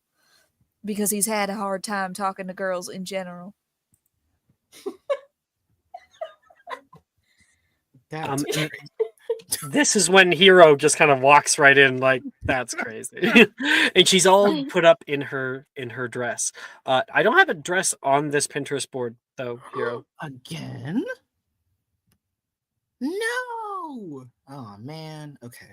because he's had a hard time talking to girls in general. And this is when Hero just kind of walks right in, like, that's crazy. And she's all put up in her dress. I don't have a dress on this Pinterest board though, Hero. Again? No. Oh man. Okay.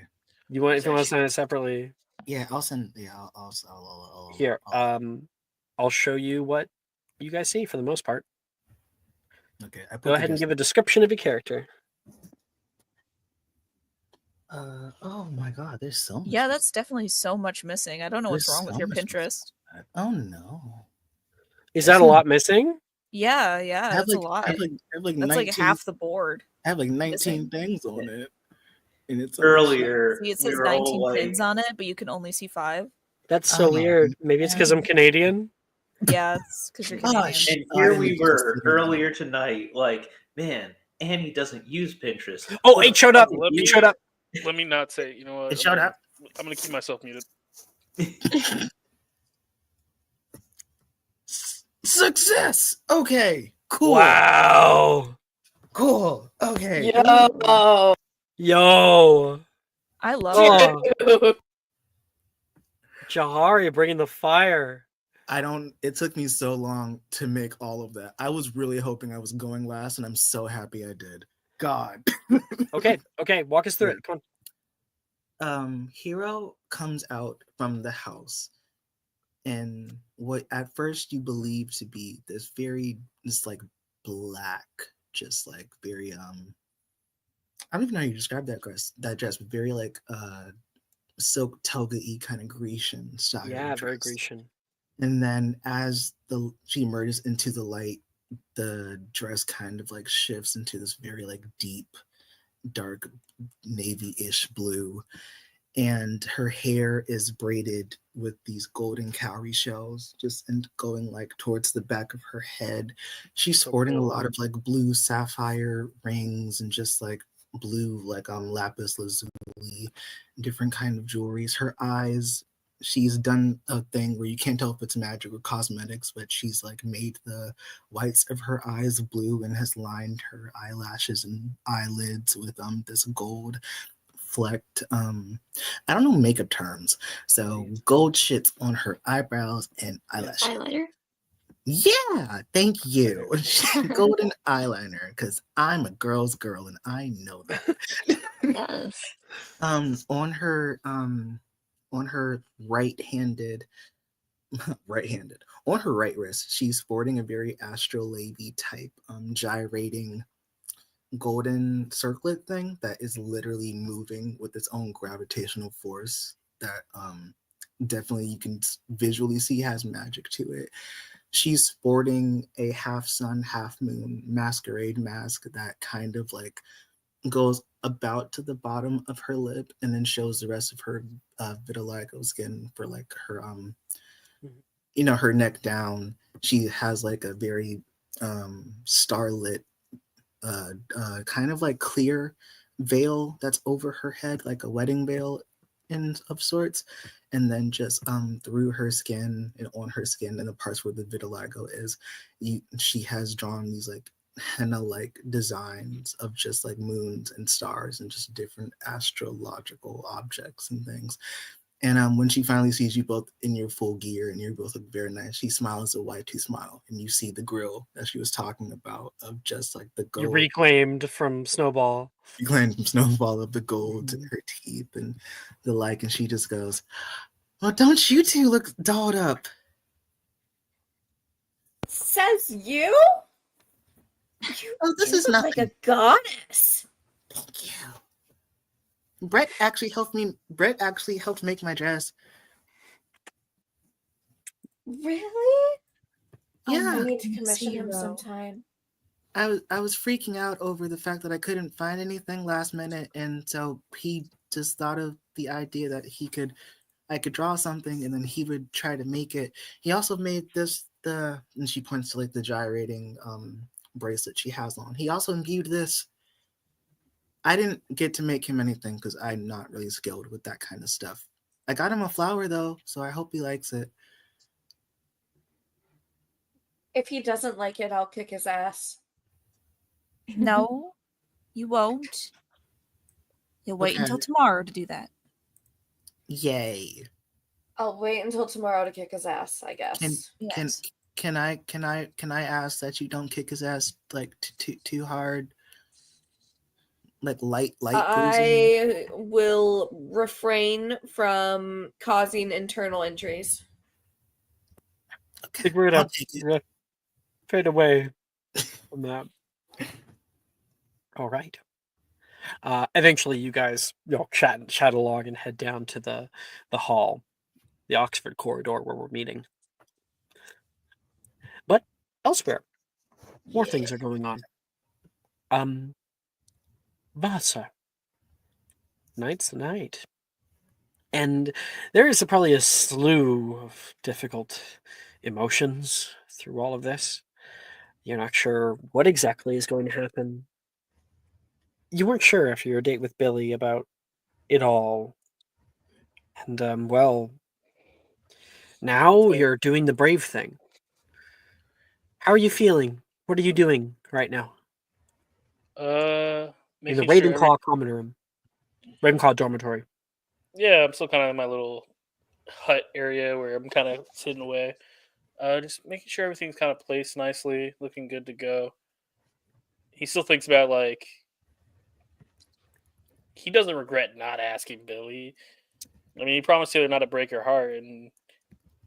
If you want to sign it separately, Yeah, I'll send. Yeah, I'll here. I'll show you what you guys see for the most part. Okay. I put Go ahead and give a description of your character. Oh my God. There's so much. Yeah, that's definitely so much missing. I don't know what's There's wrong with so your much Pinterest. Oh no. Is that a lot missing? Yeah, I have that's a like lot. I have like That's 19, like half the board. I have like 19 missing. things on it, and it's Earlier, See, it we says were all 19 like, pins on it, but you can only see 5. That's so weird. Maybe it's because I'm Canadian. Yeah, it's because you're Oh, Canadian. shit. and here I we didn't were consider that. earlier tonight, like, man, Annie doesn't use Pinterest. Oh, What it the showed up. fuck Let is It me- showed up. Let me not say. You know what? It showed up. I'm gonna keep myself muted. Success. Okay. Cool. Wow. Cool. Okay. Yo. I love Oh, Dude. Jahari bringing the fire. It took me so long to make all of that. I was really hoping I was going last, and I'm so happy I did. God. Okay. Walk us through it. Come on. Hero comes out from the house, and what at first you believe to be this like black, just like very I don't even know how you describe that dress, but very like silk toga-y kind of Grecian style. Yeah, very dress. Grecian. And then as she emerges into the light, the dress kind of like shifts into this very like deep, dark navy-ish blue. And her hair is braided with these golden cowrie shells and going like towards the back of her head. She's sporting a lot of like blue sapphire rings and just like blue like lapis lazuli, different kind of jewelries. Her eyes, she's done a thing where you can't tell if it's magic or cosmetics, but she's like made the whites of her eyes blue and has lined her eyelashes and eyelids with this gold flecked I don't know makeup terms, so gold shits on her eyebrows and eyelashes. Eyeliner? Yeah, thank you. Golden eyeliner, because I'm a girl's girl and I know that. Yes. On her right-handed on her right wrist, she's sporting a very astrolabe type gyrating golden circlet thing that is literally moving with its own gravitational force that definitely you can visually see has magic to it. She's sporting a half sun, half moon masquerade mask that kind of like goes about to the bottom of her lip and then shows the rest of her vitiligo skin for like her her neck down. She has like a very starlit kind of like clear veil that's over her head, like a wedding veil of sorts, and then just through her skin and on her skin and the parts where the vitiligo is, she has drawn these like henna like designs of just like moons and stars and just different astrological objects and things. And when she finally sees you both in your full gear and you're both look very nice, she smiles a Y2 smile, and you see the grill that she was talking about of just like the gold. You reclaimed from Snowball. Reclaimed from Snowball of the gold in her teeth and the like, and she just goes, "Well, don't you two look dolled up?" Says you? Oh, this You is look nothing. like a goddess. Thank you. Brett actually helped me. Brett actually helped make my dress. Really? Yeah. I need to didn't commission see him though. sometime. I was freaking out over the fact that I couldn't find anything last minute, and so he just thought of the idea that I could draw something and then he would try to make it. He also made and she points to like the gyrating bracelet she has on. He also imbued this. I didn't get to make him anything because I'm not really skilled with that kind of stuff. I got him a flower though, so I hope he likes it. If he doesn't like it, I'll kick his ass. No, you won't. You'll wait Okay. until tomorrow to do that. Yay. I'll wait until tomorrow to kick his ass, I guess. Yes. Can I ask that you don't kick his ass like too hard? Like light bruising? I will refrain from causing internal injuries. I Okay, think we're I'll gonna take it. we're gonna fade away from that. All right. Eventually, you guys chat along and head down to the hall, the Oxford corridor where we're meeting. But elsewhere, more things are going on. Vasa. Night's the night. And there is probably a slew of difficult emotions through all of this. You're not sure what exactly is going to happen. You weren't sure after your date with Billy about it all. And, well, now you're doing the brave thing. How are you feeling? What are you doing right now? In the Making sure Ravenclaw common room. Ravenclaw dormitory. Yeah, I'm still kind of in my little hut area where I'm kind of sitting away. Just making sure everything's kind of placed nicely, looking good to go. He still thinks about like he doesn't regret not asking Billy. I mean, he promised her not to break her heart, and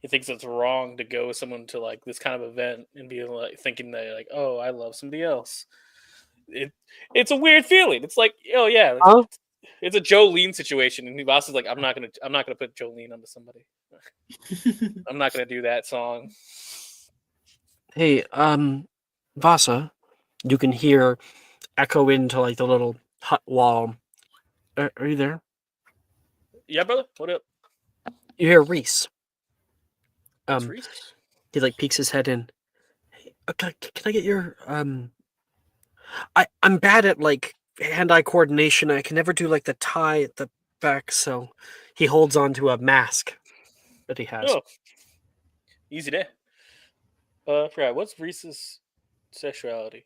he thinks it's wrong to go with someone to like this kind of event and be like thinking that like, oh, I love somebody else. It's a weird feeling. It's like, oh yeah, Huh? it's a Jolene situation, and Voss is like, I'm not gonna put Jolene onto somebody. I'm not gonna do that song. Hey, Vasa, you can hear echo into like the little hut wall. Are you there? Yeah, brother. What up? You hear Reese. It's Reese. He like peeks his head in. Hey, can I get your I'm bad at like hand-eye coordination. I can never do like the tie at the back, so he holds on to a mask that he has. Oh, easy day. Forgot what's Reese's sexuality?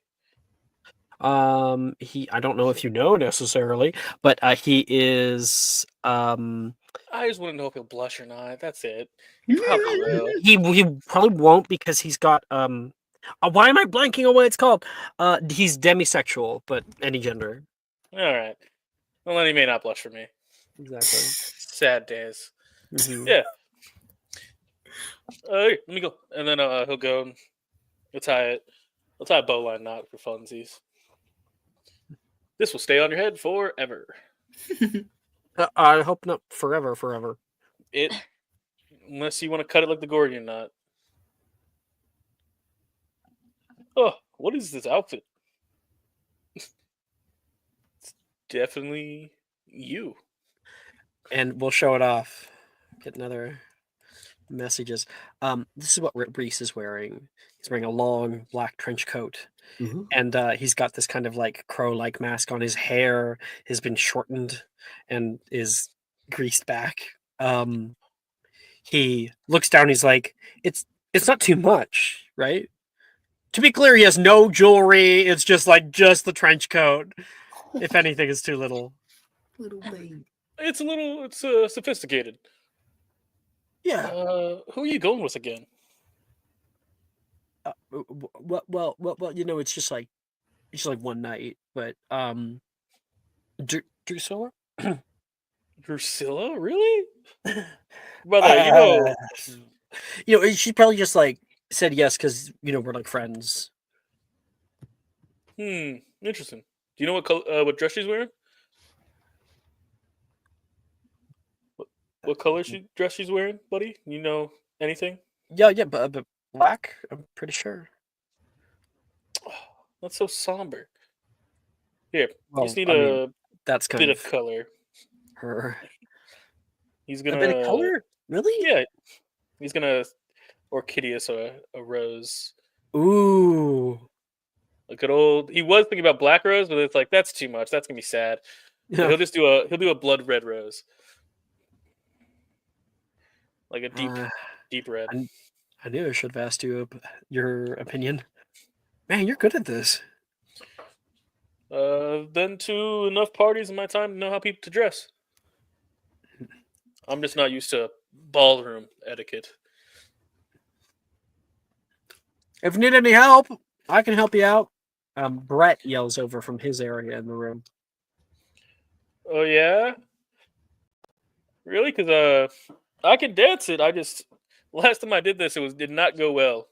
I don't know if you know necessarily, but he is I just want to know if he'll blush or not. That's it. He probably will. he probably won't because he's got why am I blanking on what it's called? He's demisexual, but any gender. All right. Well, then he may not blush for me. Exactly. Sad days. Mhm. Yeah. Hey, let me go, and then he'll go and he'll tie it. He'll tie a bowline knot for funsies. This will stay on your head forever. I hope not forever. It, unless you want to cut it like the Gordian knot. Oh, what is this outfit? It's definitely you. And we'll show it off. Get another messages. This is what Reese is wearing. He's wearing a long black trench coat. Ooh. And he's got this kind of like crow-like mask on. His hair has been shortened and is greased back. He looks down. He's like, "It's not too much, right?" To be clear, he has no jewelry. It's just the trench coat. If anything, is too little. Little baby. It's a little. It's sophisticated. Yeah. Who are you going with again? Well. It's just like one night, but Drusilla. Drusilla, really? Brother, she probably just like said yes because we're like friends. Interesting. Do you know what dress she's wearing? What color dress she's wearing, buddy? You know anything? Yeah, but black. I'm pretty sure. Oh, that's so somber. Here, you Well, just need I mean, a that's kind bit of of color. her. He's A gonna, bit of color, really? yeah, he's gonna orchideus a rose. Ooh. Like an old. He was thinking about black rose, but it's like that's too much. That's gonna be sad. So Yeah. he'll do a blood red rose, like a deep red. I knew I should have asked you your opinion. Man, you're good at this. Been to enough parties in my time to know how people to dress. I'm just not used to ballroom etiquette. If you need any help, I can help you out. Brett yells over from his area in the room. Oh yeah, really? Because I can dance it. Last time I did this, did not go well.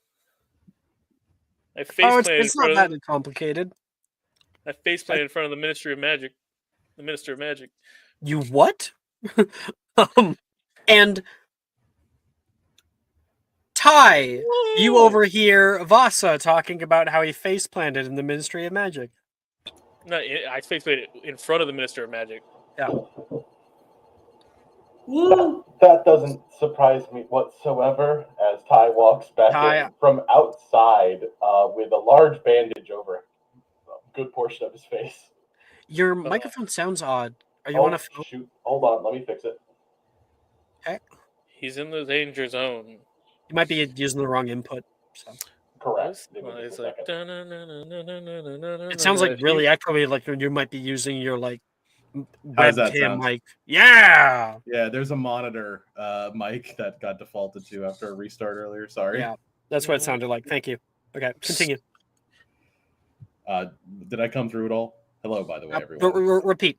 I face planted It's not that complicated. I face planted in front of the Ministry of Magic. The Minister of Magic. You what? And Ty, you overhear Vasa talking about how he face planted in the Ministry of Magic. No, I face planted in front of the Minister of Magic. Yeah. That doesn't surprise me whatsoever, as Ty walks back in from outside with a large bandage over a good portion of his face. Your microphone sounds odd. Are you on a phone? Shoot. Hold on, let me fix it. Okay. He's in the danger zone. You might be using the wrong input. So. Correct. It's like, it sounds like really echoey, like you might be using your like webcam mic. Yeah. Yeah, there's a monitor mic that got defaulted to after a restart earlier. Sorry. Yeah, that's what it sounded like. Thank you. Okay, continue. Did I come through at all? Hello, by the way, everyone. Repeat.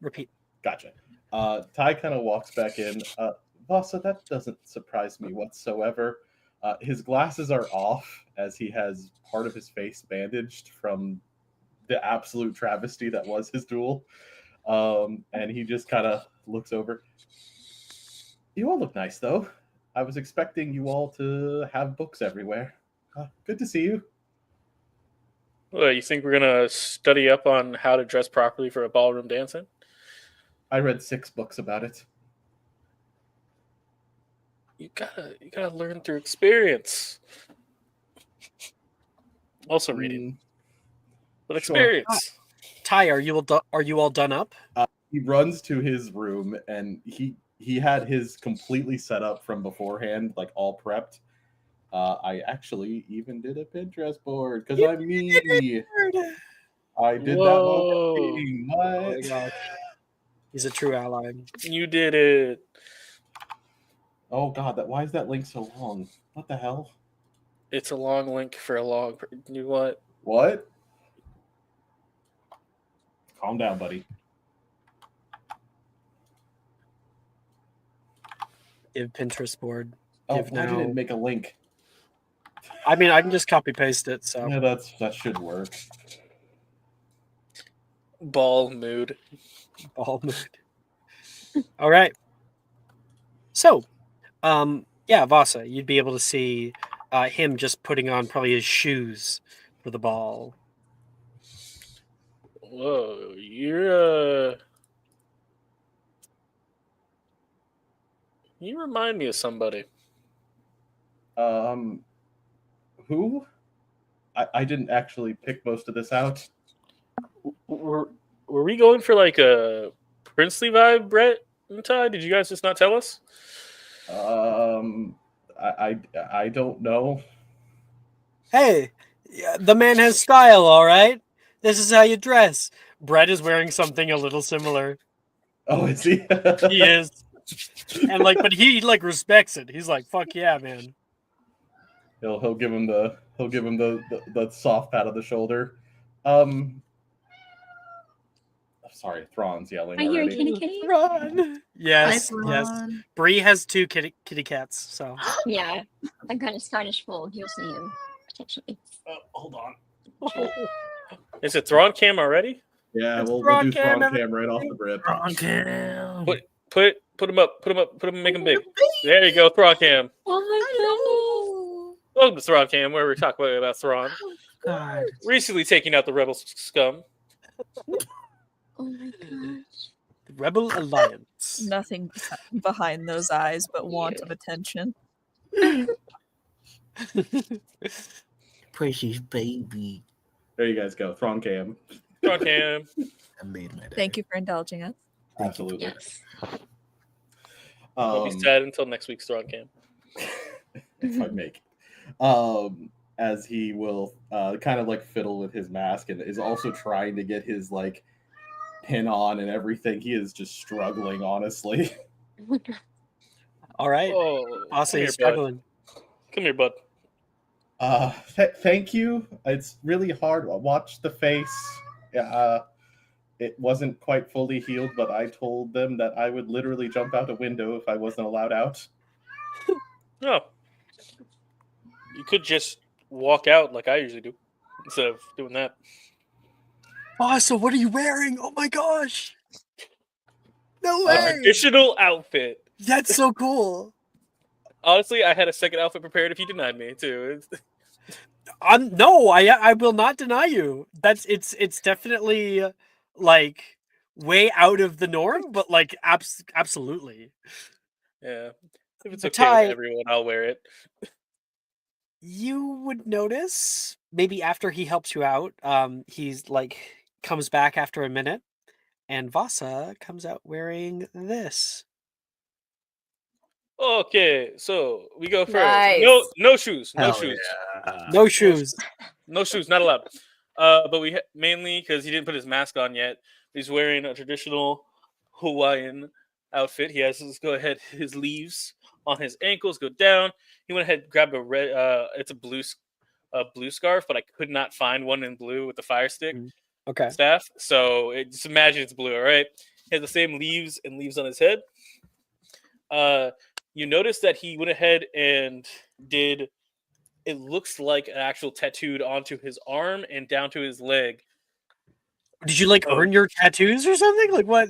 Gotcha. Ty kind of walks back in. Vasa, that doesn't surprise me whatsoever. His glasses are off as he has part of his face bandaged from the absolute travesty that was his duel. And he just kind of looks over. You all look nice, though. I was expecting you all to have books everywhere. Good to see you. Well, you think we're gonna study up on how to dress properly for a ballroom dancing? I read 6 books about it. You gotta learn through experience. Also reading, but experience. Ty, are you all done up? He runs to his room and he had his completely set up from beforehand, like all prepped. I actually even did a Pinterest board because I'm me. I did that while working. What? Oh my gosh. He's a true ally. You did it. Oh god, why is that link so long? What the hell? It's a long link for a long. You what? What? Calm down, buddy. Give Pinterest board. Why did it make a link? I mean, I can just copy paste it. So yeah, that should work. Ball mood. Ball mood. All right. So, yeah, Vasa, you'd be able to see him just putting on probably his shoes for the ball. Whoa, you remind me of somebody. Who? I didn't actually pick most of this out. Were we going for like a princely vibe, Brett and Ty? Did you guys just not tell us? I don't know. Hey, the man has style, all right? This is how you dress. Brett is wearing something a little similar. Oh, is he? He is. And but he respects it. He's like, "Fuck yeah, man." He'll give him the soft pat on the shoulder. Sorry, Thrawn's yelling. I hear already. kitty. Thrawn. Yes, Hi, yes. Thrawn. Bree has 2 kitty cats, so. Yeah, I've got a Scottish fold. You'll see him potentially. Hold on. Is it Thrawn cam already? Yeah, It's we'll Thrawn do Cam, Thrawn Cam right off the rip. Thrawn Cam. Put him up, make him big. There you go, Thrawn Cam. Oh my Hello. Welcome to Thrawn Cam, where we talk about Thrawn. God. Recently taking out the rebel scum. goodness. Oh my gosh. The Rebel Alliance. Nothing behind those eyes but want of attention. Precious baby. There you guys go. Thrawn Cam. Thrawn Cam. I made my day. Thank you for indulging us. Absolutely. Yes. Don't be sad until next week's Thrawn Cam. If I make it. As he will kind of like fiddle with his mask and is also trying to get his like pin on and everything. He is just struggling, honestly. All right. Oh, Also, come he's here, struggling. bud. Come here, bud. Thank you. It's really hard. Watch the face. It wasn't quite fully healed, but I told them that I would literally jump out a window if I wasn't allowed out. No. You could just walk out like I usually do instead of doing that. So what are you wearing? Oh my gosh. No A way. traditional outfit. That's so cool. Honestly, I had a second outfit prepared if you denied me too. No, I will not deny you. It's definitely like way out of the norm, but like absolutely. Yeah. If it's But okay Ty, with everyone, I'll wear it. you would notice maybe after he helps you out, he's like comes back after a minute, and Vasa comes out wearing this. Okay, so we go first. Nice. No shoes. No Hell shoes. yeah. No shoes. No shoes, not allowed. But we mainly because he didn't put his mask on yet. He's wearing a traditional Hawaiian outfit. He has his leaves on his ankles go down. He went ahead and grabbed a red. It's a blue scarf, but I could not find one in blue with the fire stick Okay. staff. So just imagine it's blue. All right. He has the same leaves on his head. You notice that he went ahead and did. It looks like an actual tattooed onto his arm and down to his leg. Did you like earn your tattoos or something? Like what?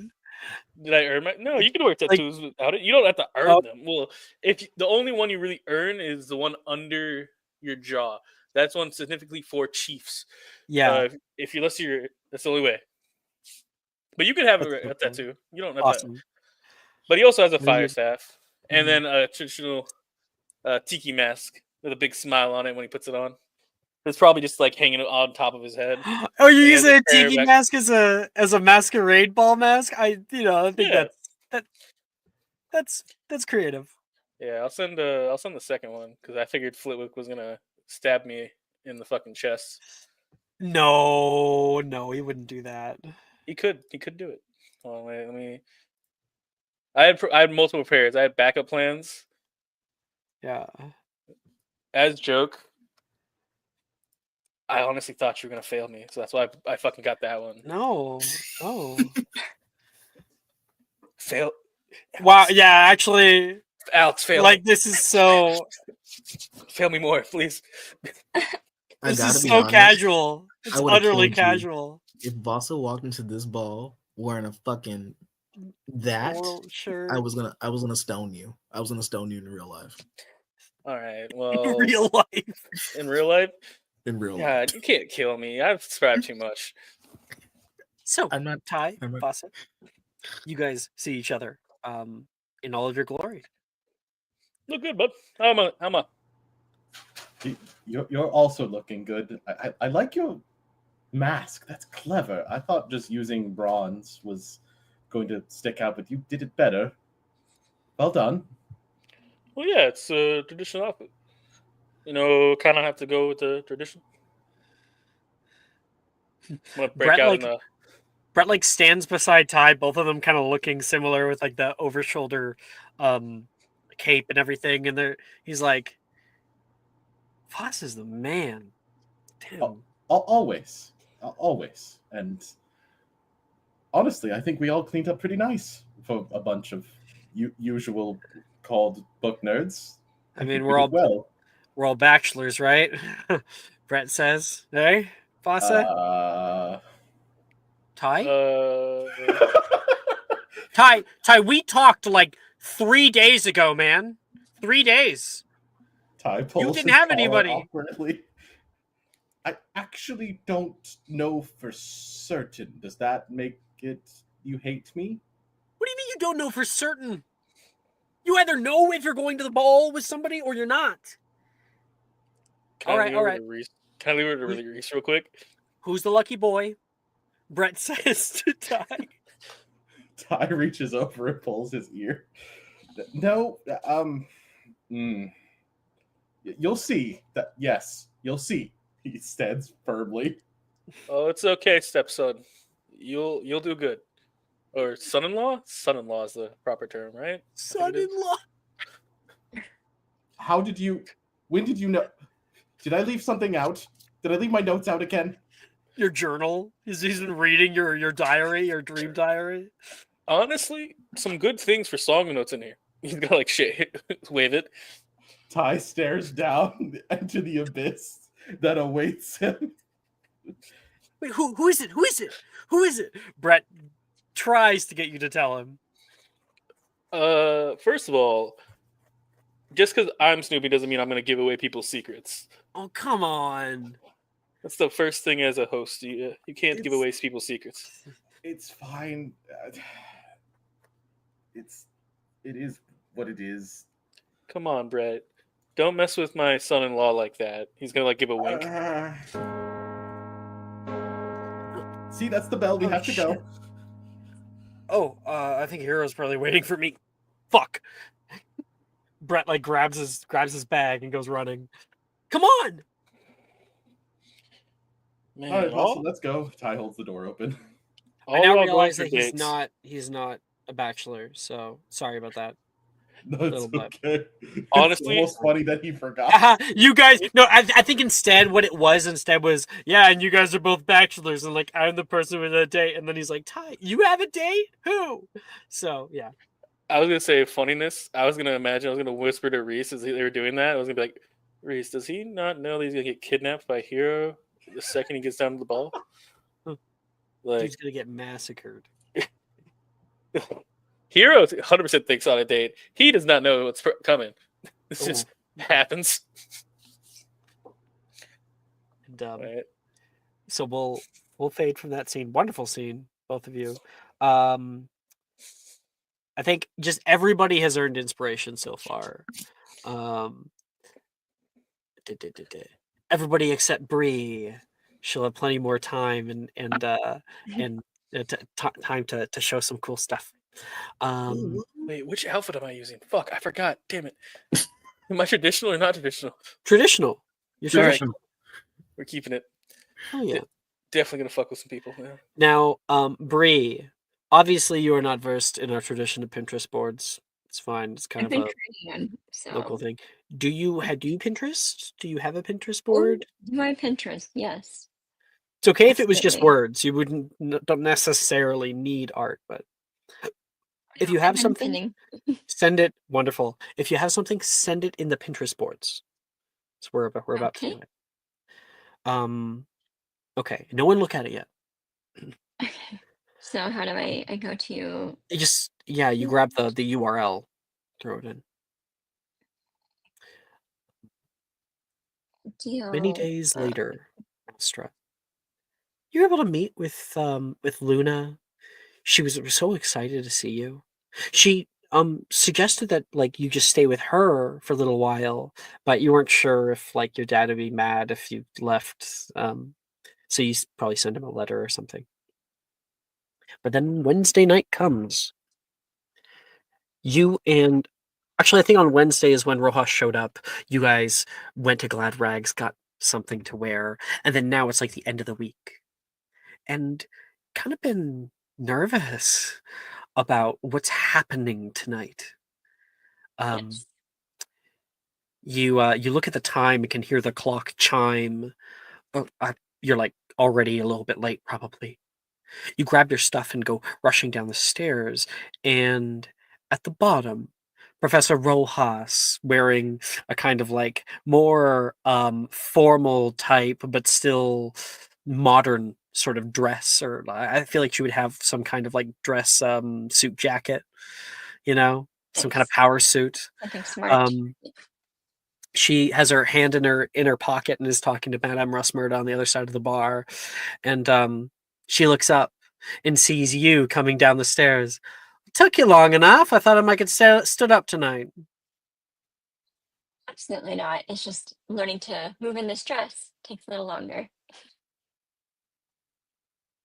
Did I earn my? No, you can wear tattoos without it. You don't have to earn them. Well, the only one you really earn is the one under your jaw. That's one specifically for chiefs. Yeah. If you listen, that's the only way. But you can have a tattoo. You don't have awesome. that. But he also has a fire Weird. staff and then a traditional tiki mask with a big smile on it when he puts it on. It's probably just like hanging on top of his head. Oh, you're And using a his hair tiki back- mask as a masquerade ball mask? I think Yeah. that's creative. Yeah, I'll send the second one because I figured Flitwick was gonna stab me in the fucking chest. No, he wouldn't do that. He could do it. Hold on, wait, let me. I had multiple pairs. I had backup plans. Yeah. As joke, I honestly thought you were gonna fail me, so that's why I fucking got that one. No. Fail. Wow. Yeah. Actually, Alex, fail. like this is so. Fail me more, please. I This gotta is be so honest, casual. It's I would've utterly killed you. casual. If Vasa walked into this ball wearing a fucking that, Floral shirt. I was gonna stone you. I was gonna stone you in real life. All right. Well, Real life. in real life, In real life. God, you can't kill me. I've subscribed too much. So, I'm not. Ty, I'm not- Vasa, you guys see each other in all of your glory. Look good, bud. How am I? You're also looking good. I like your mask. That's clever. I thought just using bronze was going to stick out, but you did it better. Well done. Well, yeah, it's a traditional outfit. Kind of have to go with the tradition. I'm gonna break Brett, out like- in the. Brett like stands beside Ty, both of them kind of looking similar with like the over shoulder cape and everything, and he's like, Voss is the man. Damn. Always. And honestly, I think we all cleaned up pretty nice for a bunch of usual called book nerds. I mean, think we're we all did we're all bachelors, right? Brett says, "Hey, Vasa." Ty? Uh, Ty, we talked like 3 days ago, man. 3 days. Ty pulls didn't his have collar anybody. awkwardly. I actually don't know for certain. Does that make it you hate me? What do you mean you don't know for certain? You either know if you're going to the ball with somebody or you're not. Can I leave all over right. to Reese? Can I leave over to Reese real quick? Who's the lucky boy? Brett says to Ty. Ty reaches over and pulls his ear. No, you'll see. That yes, you'll see. He stands firmly. Oh, it's okay, stepson. You'll do good. Or son-in-law? Son-in-law is the proper term, right? Son-in-law. How did you? When did you know? Did I leave something out? Did I leave my notes out again? Your journal? He's been reading your diary, your dream diary. Honestly, some good things for song notes in here. He's got like shit. Wave it. Ty stares down into the abyss that awaits him. Wait, who is it? Who is it? Who is it? Brett tries to get you to tell him. First of all, just because I'm Snoopy doesn't mean I'm going to give away people's secrets. Oh, come on. That's the first thing as a host. You can't give away people's secrets. It's fine. It is what it is. Come on, Brett. Don't mess with my son-in-law like that. He's gonna like give a wink. See, that's the bell. We have to go. Oh, I think Hero's probably waiting for me. Fuck. Brett like grabs his bag and goes running. Come on. Man, All right, Boston, let's go. Ty holds the door open. I now realize that he's not a bachelor, so sorry about that. No, it's okay. Honestly, it's almost funny that he forgot. You guys, no, I think instead what it was yeah, and you guys are both bachelors, and like I'm the person with a date, and then he's like, Ty, you have a date? Who? So yeah. I was gonna say funniness. I was gonna whisper to Reese as they were doing that. I was gonna be like, Reese, does he not know that he's gonna get kidnapped by Hero the second he gets down to the ball? Like he's gonna get massacred. Hero 100% thinks on a date. He does not know what's coming. This just happens. And, right. So we'll fade from that scene. Wonderful scene, both of you. I think just everybody has earned inspiration so far. Everybody except Bree. She'll have plenty more time and time to show some cool stuff. Wait, which outfit am I using? Fuck, I forgot. Damn it. Am I traditional or not traditional? Traditional. You're traditional. Right. We're keeping it. Oh yeah. Definitely gonna fuck with some people. Yeah. Now, Bree, obviously you are not versed in our tradition of Pinterest boards. It's fine. It's kind of a local thing. Do you Pinterest? Do you have a Pinterest board? My Pinterest, yes. It's okay if it was just words. You don't necessarily need art, but if you have something, send it. Wonderful. If you have something, send it in the Pinterest boards. So we're about to do it. Okay. No one look at it yet. So how do I go to? You grab the URL, throw it in. Many days later, Astra, you're able to meet with Luna. She was so excited to see you. She suggested that like you just stay with her for a little while, but you weren't sure if like your dad would be mad if you left. So you probably send him a letter or something. But then Wednesday night comes. Actually, I think on Wednesday is when Rojas showed up. You guys went to Glad Rags, got something to wear, and then now it's like the end of the week. And kind of been nervous about what's happening tonight. Yes. You look at the time and can hear the clock chime. You're like already a little bit late, probably. You grab your stuff and go rushing down the stairs, and at the bottom, Professor Rojas, wearing a kind of like more formal type, but still modern sort of dress, or I feel like she would have some kind of like dress suit jacket, you know, some kind of Nice. power suit. Something smart. She has her hand in her pocket and is talking to Madame Russmurd on the other side of the bar, and she looks up and sees you coming down the stairs. Took you long enough. I thought I might get stood up tonight. Absolutely not. It's just learning to move in this dress takes a little longer.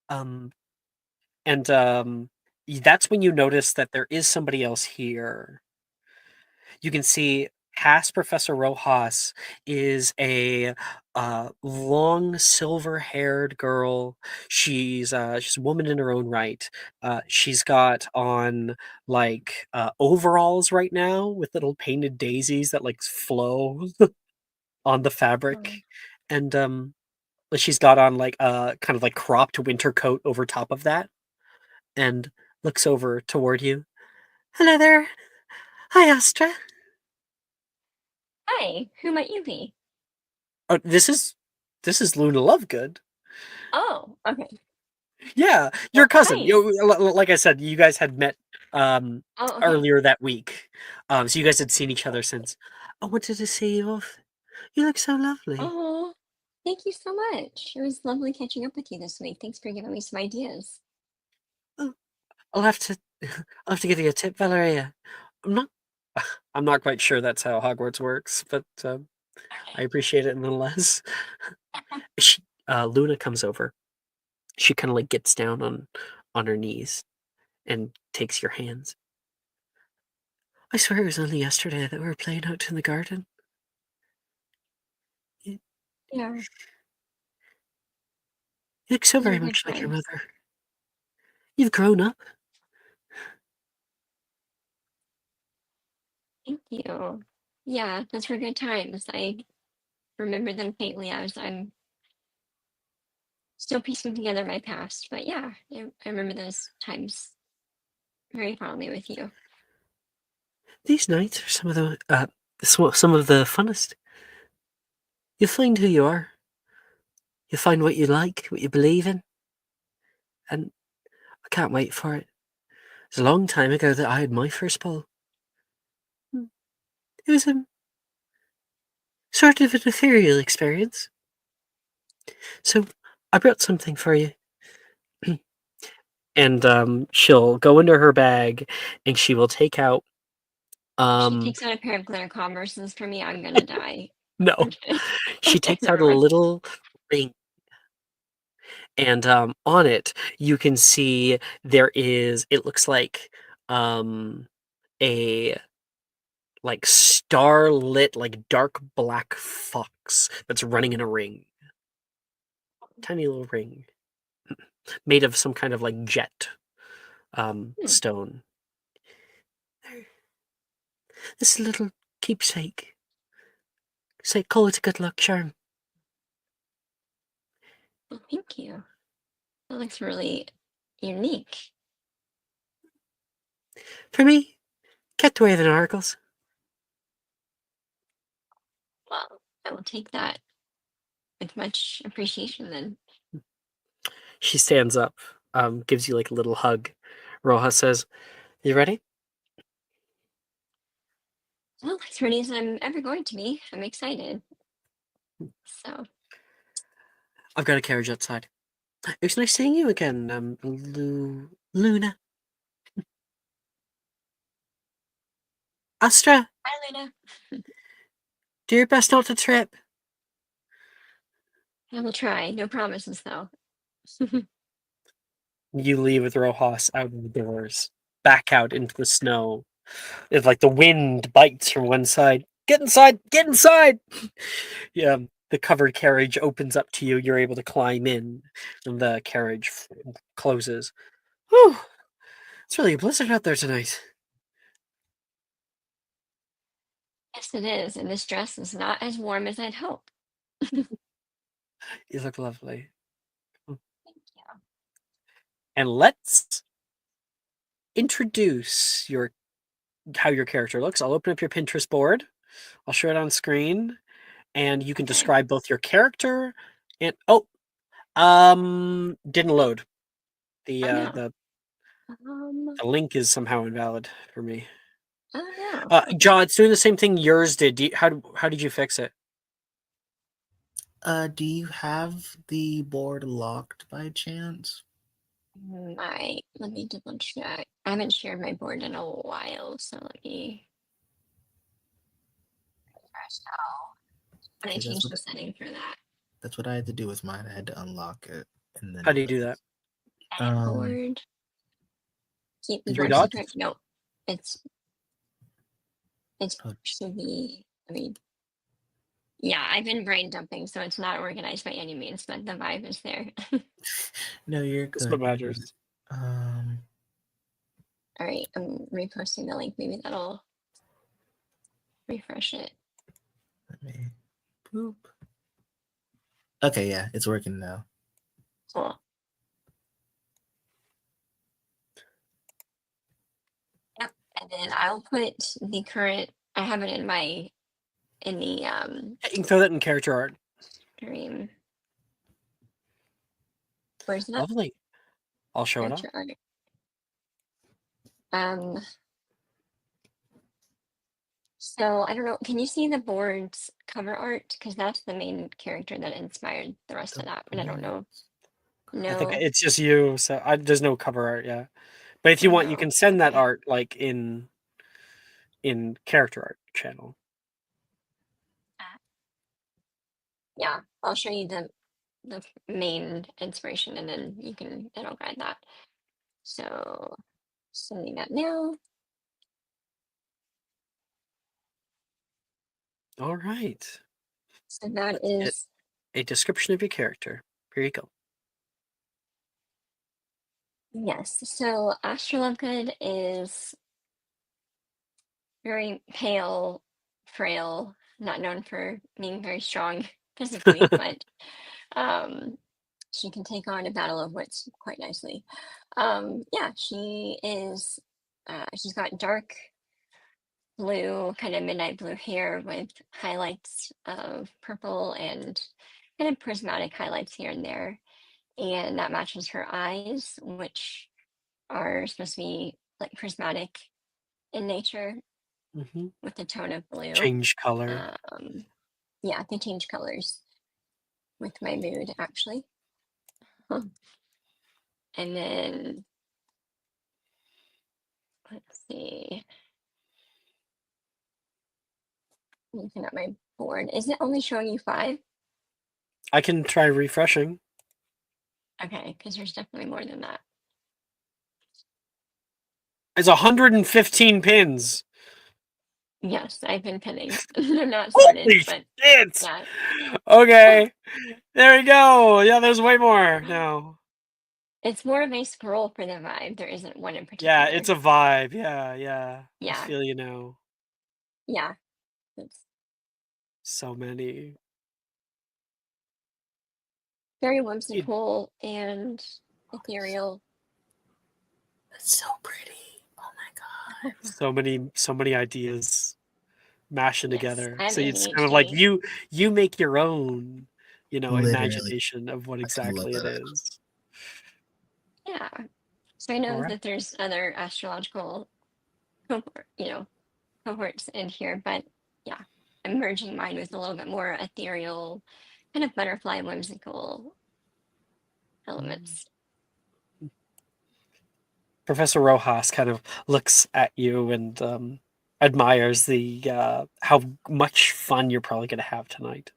Um, and that's when you notice that there is somebody else here. You can see past Professor Rojas is a long silver-haired girl. She's a woman in her own right. She's got on like overalls right now with little painted daisies that like flow on the fabric, and she's got on like a kind of like cropped winter coat over top of that, and looks over toward you. Hello there. Hi, Astra. Hi, who might you be? Oh, this is Luna Lovegood. Oh, okay. Yeah, your Well, cousin. hi. Like I said, you guys had met Oh, okay. earlier that week. So you guys had seen each other since. I wanted to see you off. You look so lovely. Oh, thank you so much. It was lovely catching up with you this week. Thanks for giving me some ideas. Oh, I'll have to give you a tip, Valeria. I'm not quite sure that's how Hogwarts works, but I appreciate it nonetheless. Luna comes over. She kind of like gets down on her knees and takes your hands. I swear it was only yesterday that we were playing out in the garden. You Yeah, look so those were very good much like your times. mother. You've grown up. Thank you. Yeah, those were good times. I remember them faintly as I'm still piecing together my past. But yeah, I remember those times very fondly with you. These nights are some of the funnest. You'll find who you are. You'll find what you like, what you believe in, and I can't wait for it. It was a long time ago that I had my first ball. It was a sort of an ethereal experience. So I brought something for you. And she'll go into her bag and she will take out If she takes out a pair of glitter Converses for me, I'm gonna die. no. She Okay, takes out never a mind. little ring, and on it you can see there is, it looks like a like starlit, like dark black fox that's running in a ring. Tiny little ring made of some kind of like jet stone. This little keepsake. Say, call it a good luck charm. Well, thank you. That looks really unique. For me, kept away the nargles. Well, I will take that with much appreciation then. She stands up, gives you like a little hug. Rojas says, "You ready?" Well, as ready as I'm ever going to be. I'm excited. So, I've got a carriage outside. It was nice seeing you again, Luna. Astra, bye, Luna. do your best not to trip. I will try. No promises, though. You leave with Rojas out of the doors, back out into the snow. It's like the wind bites from one side. Get inside! Get inside! Yeah, the covered carriage opens up to you. You're able to climb in, and the carriage closes. Whew! It's really a blizzard out there tonight. Yes, it is. And this dress is not as warm as I'd hope. You look lovely. Thank you. And let's introduce how your character looks. I'll open up your Pinterest board. I'll show it on screen, and you can Okay. describe both your character and Didn't load. The Oh, no. the link is somehow invalid for me. Oh no. John, it's doing the same thing yours did. How did you fix it? Do you have the board locked by chance? Let me double check. I haven't shared my board in a while, so let me refresh now. And I Okay, changed the setting for that. That's what I had to do with mine. I had to unlock it, and then How do you do that? Edit board. Keep the Three board dots? secret. No, it's Oh. actually. I mean, yeah, I've been brain dumping, so it's not organized by any means, but the vibe is there. No, you're That's good. what matters. All right, I'm reposting the link. Maybe that'll refresh it. Let me boop. Okay, yeah, it's working now. Cool. Yep, and then I'll put the current. I have it in the You can throw that in character art. stream. Where's that? Lovely. I'll show it up. Character art. So I don't know. Can you see the board's cover art? Because that's the main character that inspired the rest of that. But I don't know. I think No. it's just you, so there's no cover art, yeah. But if you want, you No. can send that Okay. art like in character art channel. Yeah, I'll show you the main inspiration, and then it'll guide that. So sending that now. All right. So that That's it. is A description of your character. Here you go. yes. So Astro Lovegood is very pale, frail, not known for being very strong physically, but she can take on a battle of wits quite nicely. Yeah, she is. She's got dark blue, kind of midnight blue hair with highlights of purple and kind of prismatic highlights here and there, and that matches her eyes, which are supposed to be like prismatic in nature Mm-hmm. with the tone of blue. Change color. Yeah, they change colors with my mood actually. And then let's see. Looking at my board. Is it only showing you 5? I can try refreshing. Okay, because there's definitely more than that. It's 115 pins. Yes, I've been pinning. They're not sorted, Holy but shit! yeah. Okay. There we go. Yeah, there's way more now. It's more of a scroll for the vibe. There isn't one in particular. Yeah, it's a vibe. Yeah. I Yeah. feel you now. Yeah. It's So many. very whimsical and ethereal. That's so pretty. Oh my god. So many ideas mashing Yes, together. I have So it's kind of like ADHD. you make your own, Literally. imagination of what I can look exactly it that up. is. Yeah. So I know Alright. that there's other astrological cohorts in here, but yeah, I'm merging mine with a little bit more ethereal, kind of butterfly whimsical elements. Professor Rojas kind of looks at you and admires the how much fun you're probably going to have tonight.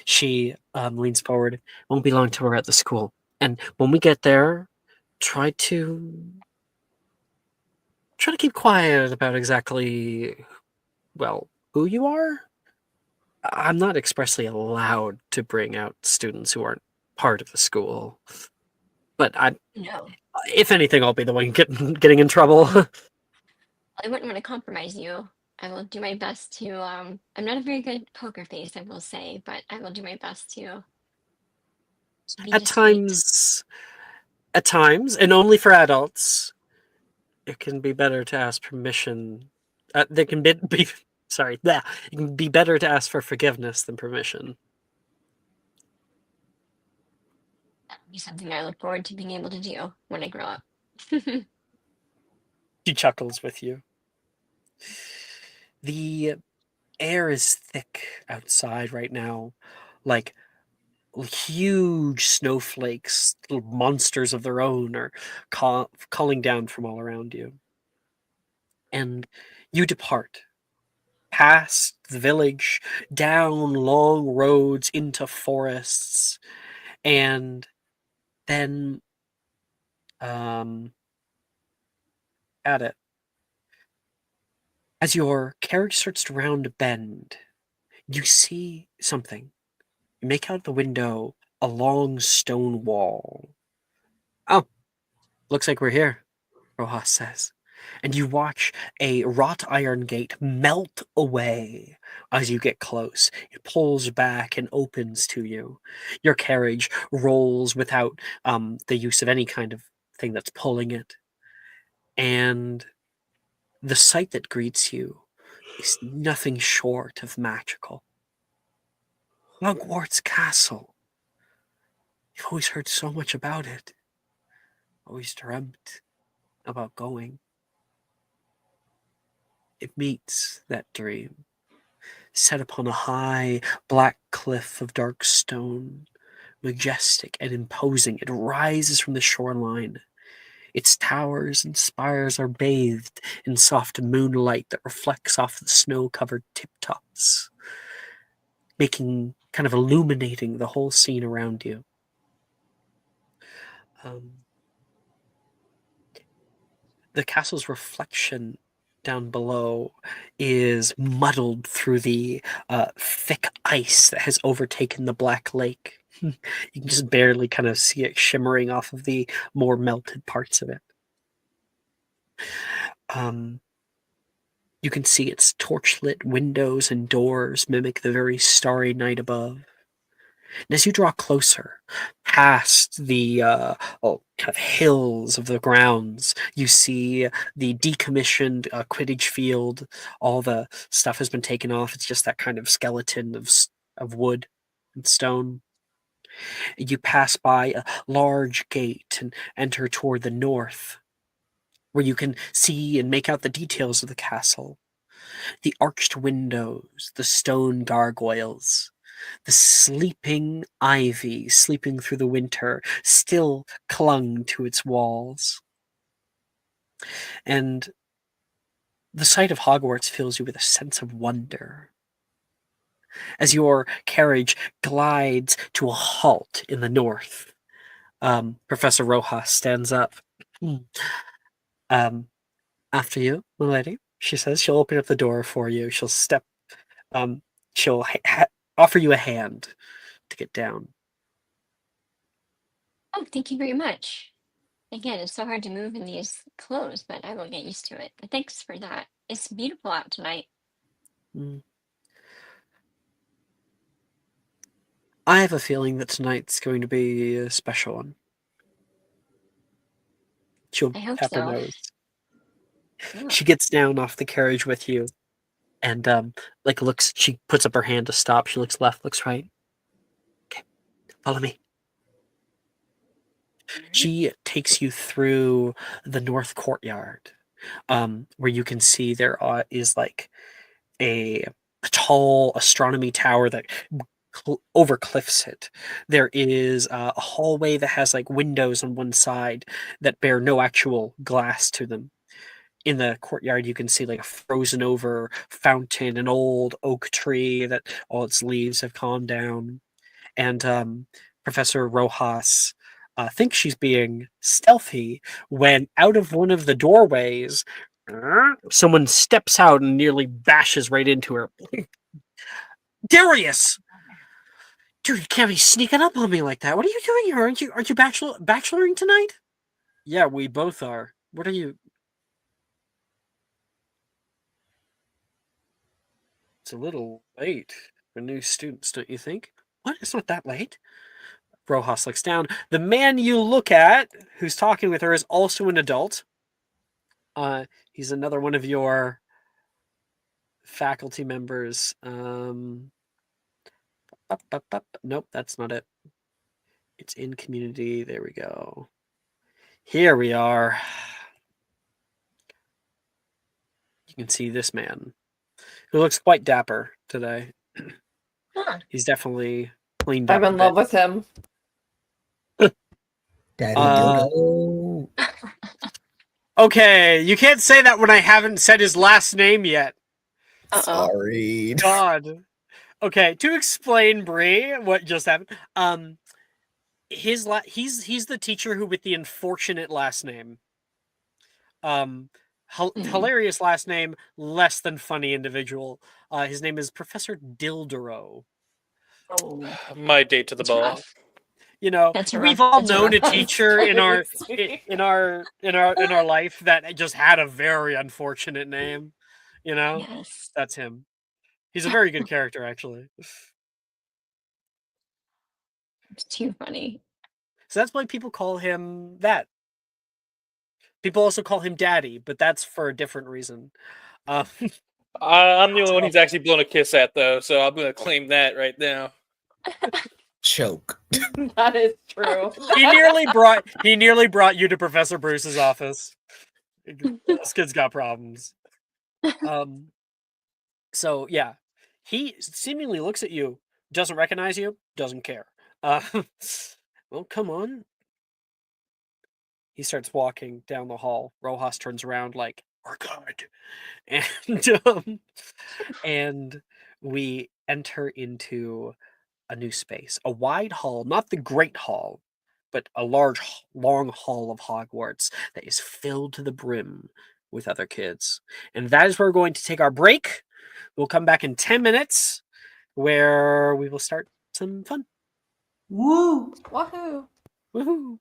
She leans forward. Won't be long till we're at the school, and when we get there, try to keep quiet about exactly who you are. I'm not expressly allowed to bring out students who aren't part of the school, but No, if anything, I'll be the one getting in trouble. I wouldn't want to compromise you. I will do my best to. I'm not a very good poker face, I will say, but I will do my best to be At discreet. times, and only for adults, it can be better to ask permission. They can be sorry. It can be better to ask for forgiveness than permission. That'll be something I look forward to being able to do when I grow up. She chuckles with you. The air is thick outside right now, like huge snowflakes, little monsters of their own, are calling down from all around you. And you depart past the village, down long roads into forests, and then at it. As your carriage starts to round a bend, you see something. You make out the window a long stone wall. Oh, looks like we're here, Rojas says. And you watch a wrought iron gate melt away as you get close. It pulls back and opens to you. Your carriage rolls without the use of any kind of thing that's pulling it. And the sight that greets you is nothing short of magical. Hogwarts Castle. You've always heard so much about it. Always dreamt about going. It meets that dream, set upon a high, black cliff of dark stone, majestic and imposing. It rises from the shoreline. Its towers and spires are bathed in soft moonlight that reflects off the snow-covered tip-tops, kind of illuminating the whole scene around you. The castle's reflection down below is muddled through the thick ice that has overtaken the Black Lake. You can just barely kind of see it shimmering off of the more melted parts of it. You can see its torchlit windows and doors mimic the very starry night above. And as you draw closer, past the kind of hills of the grounds, you see the decommissioned Quidditch field. All the stuff has been taken off. It's just that kind of skeleton of wood and stone. You pass by a large gate and enter toward the north, where you can see and make out the details of the castle. The arched windows, the stone gargoyles, the sleeping ivy, sleeping through the winter, still clung to its walls. And the sight of Hogwarts fills you with a sense of wonder. As your carriage glides to a halt in the north, Professor Rojas stands up. After you, milady, she says. She'll open up the door for you. She'll she'll offer you a hand to get down. Oh, thank you very much. Again, it's so hard to move in these clothes, but I will get used to it. But thanks for that. It's beautiful out tonight. I have a feeling that tonight's going to be a special one. She'll I hope tap her so. nose. Yeah. She gets down off the carriage with you and looks. She puts up her hand to stop. She looks left, looks right. Okay, follow me. She takes you through the north courtyard, where you can see there is like a tall astronomy tower that over cliffs it. There is a hallway that has like windows on one side that bear no actual glass to them. In the courtyard, you can see like a frozen over fountain, an old oak tree that all its leaves have calmed down. And Professor Rojas thinks she's being stealthy when out of one of the doorways, someone steps out and nearly bashes right into her. Darius! Dude, you can't be sneaking up on me like that. What are you doing here? Aren't you bacheloring tonight? Yeah, we both are. What are you? It's a little late for new students, don't you think? What? It's not that late. Rojas looks down. The man you look at, who's talking with her, is also an adult. He's another one of your faculty members. Nope, that's not it. It's in community. There we go. Here we are. You can see this man, who looks quite dapper today. Huh. He's definitely cleaned up I'm a in bit. love with him. Daddy Uh, Dildo. Okay, you can't say that when I haven't said his last name yet. Uh-oh. Sorry. God. Okay, to explain Bree what just happened. He's the teacher who with the unfortunate last name. Hilarious last name, less than funny individual. His name is Professor Dildero. Oh, My date to the that's ball. rough. You know, That's a we've rough- all that's a known a rough one. teacher in our Sweet. in our life that just had a very unfortunate name. You know, Yes. that's him. He's a very good character, actually. It's too funny. So that's why people call him that. People also call him Daddy, but that's for a different reason. I'm the only one he's actually blown a kiss at, though, so I'm gonna claim that right now. Choke. That is true. He nearly brought you to Professor Bruce's office. This kid's got problems. So yeah, he seemingly looks at you, doesn't recognize you, doesn't care. Well, come on. He starts walking down the hall. Rojas turns around like, "We're good," and we enter into a new space, a wide hall, not the Great Hall, but a large, long hall of Hogwarts that is filled to the brim with other kids. And that is where we're going to take our break. We'll come back in 10 minutes where we will start some fun. Woo! Wahoo! Woohoo!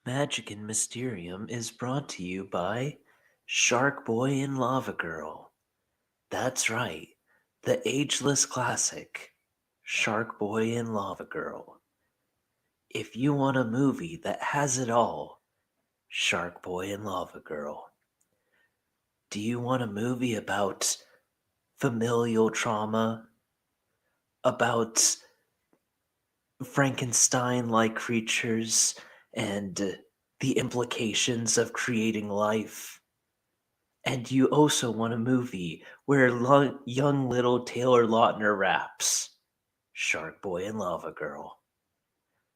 Magic in Mysterium is brought to you by Shark Boy and Lava Girl. That's right, the ageless classic, Shark Boy and Lava Girl. If you want a movie that has it all, Shark Boy and Lava Girl. Do you want a movie about familial trauma? About Frankenstein-like creatures and the implications of creating life? And you also want a movie where young little Taylor Lautner raps, Shark Boy and Lava Girl.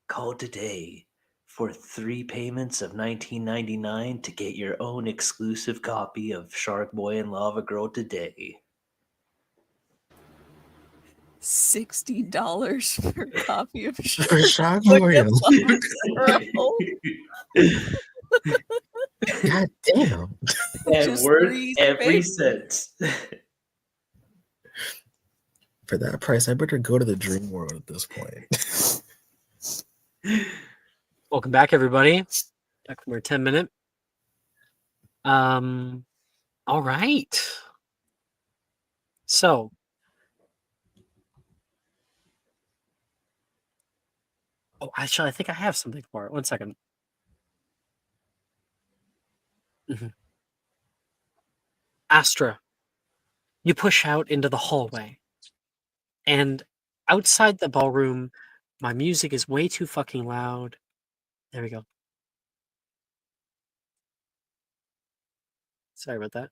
Call today for 3 payments of $19.99 to get your own exclusive copy of Shark Boy and Lava Girl today. $60 for a copy of For Shark Shark Boy Boy and and Lava Girl. God damn. And Just worth 3 every payments. cent. For that price, I better go to the dream world at this point. Welcome back, everybody. Back from our 10-minute. All right. So, actually, I think I have something for it. 1 second. Astra, you push out into the hallway, and outside the ballroom, my music is way too fucking loud. There we go. Sorry about that.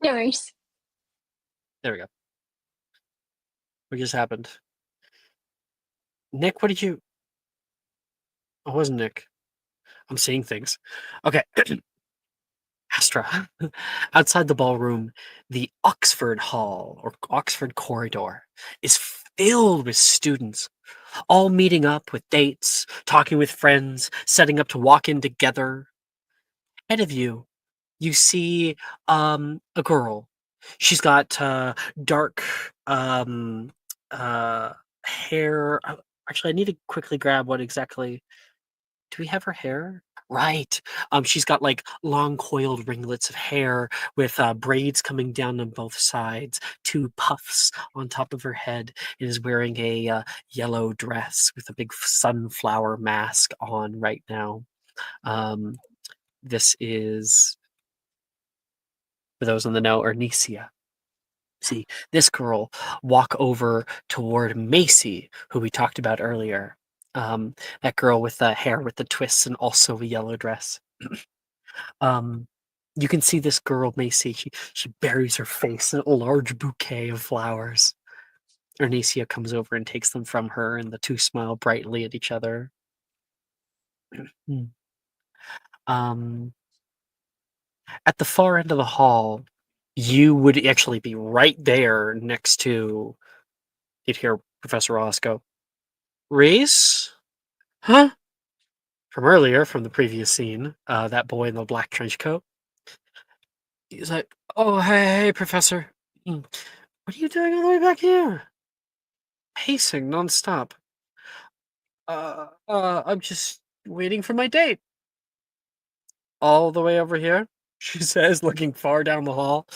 No worries. There we go. What just happened? Nick, what did you... Oh, it wasn't Nick. I'm seeing things. Okay. Astra. Outside the ballroom, the Oxford Hall, or Oxford Corridor, is filled with students, all meeting up with dates, talking with friends, setting up to walk in together. Ahead of you, you see a girl. She's got dark hair. Actually, I need to quickly grab what exactly. Do we have her hair? Right. She's got like long coiled ringlets of hair with braids coming down on both sides, 2 puffs on top of her head, and is wearing a yellow dress with a big sunflower mask on right now. This is, for those in the know, Arnesia. See this girl walk over toward Macy, who we talked about earlier. That girl with the hair with the twists and also a yellow dress. You can see this girl, Macy. She buries her face in a large bouquet of flowers. Arnesia comes over and takes them from her, and the two smile brightly at each other. At the far end of the hall, you would actually be right there next to. You'd hear Professor Ross go, "Reese? Huh?" From earlier, from the previous scene, that boy in the black trench coat. He's like, "Oh, hey, Professor. What are you doing all the way back here? Pacing nonstop." I'm just waiting for my date." "All the way over here," she says, looking far down the hall.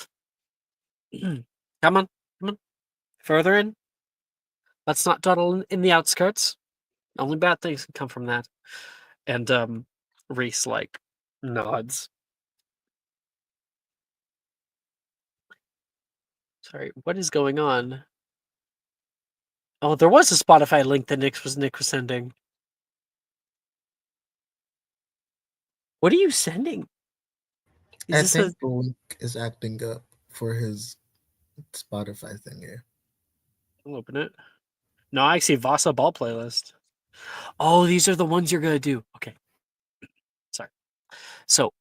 Come on, come on. Further in. Let's not dawdle in the outskirts. Only bad things can come from that. And, Reese, like, nods. Sorry, what is going on? Oh, there was a Spotify link that Nick was sending. What are you sending? I think the link is acting up for his Spotify thing here. I'll open it. No, I see Vasa ball playlist. Oh, these are the ones you're gonna do. Okay. Sorry. So,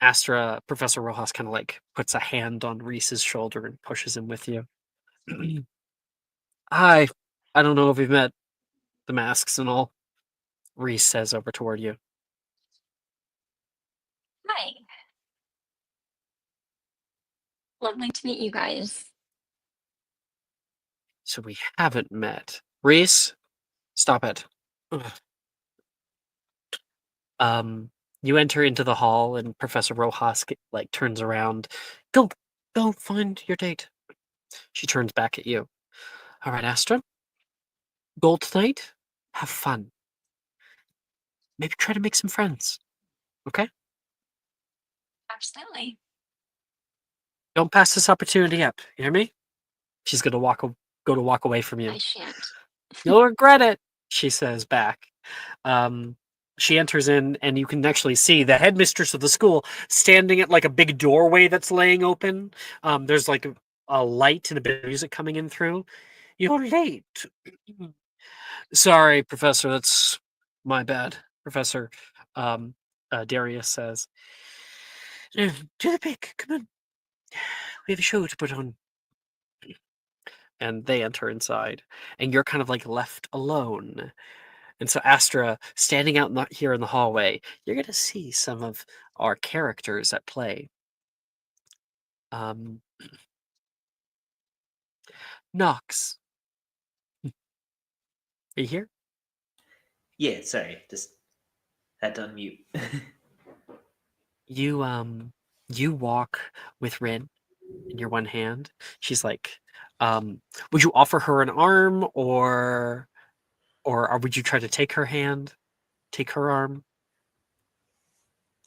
Astra, Professor Rojas kind of like puts a hand on Reese's shoulder and pushes him with you. "Hi. I don't know if we've met. The masks and all." Reese says over toward you. Hi. Lovely to meet you guys. "So we haven't met. Reese, stop it. You enter into the hall, and Professor Rojas turns around. Go find your date. She turns back at you. All right, Astra. Goal tonight. Have fun. Maybe try to make some friends. Okay. Absolutely. Don't pass this opportunity up. You hear me? She's gonna walk away from you. I shan't. You'll regret it, she says back. She enters in, and you can actually see the headmistress of the school standing at like a big doorway that's laying open. There's like a light and a bit of music coming in through. You're late. Sorry, Professor. That's my bad, Professor. Darius says. To the pick. Come on. We have a show to put on. And they enter inside, and you're kind of like left alone. And so, Astra, standing out here in the hallway, you're going to see some of our characters at play. Nox, are you here? Yeah, sorry, just had to unmute. You walk with Rin in your one hand. She's like, would you offer her an arm, or would you try to take her hand, take her arm?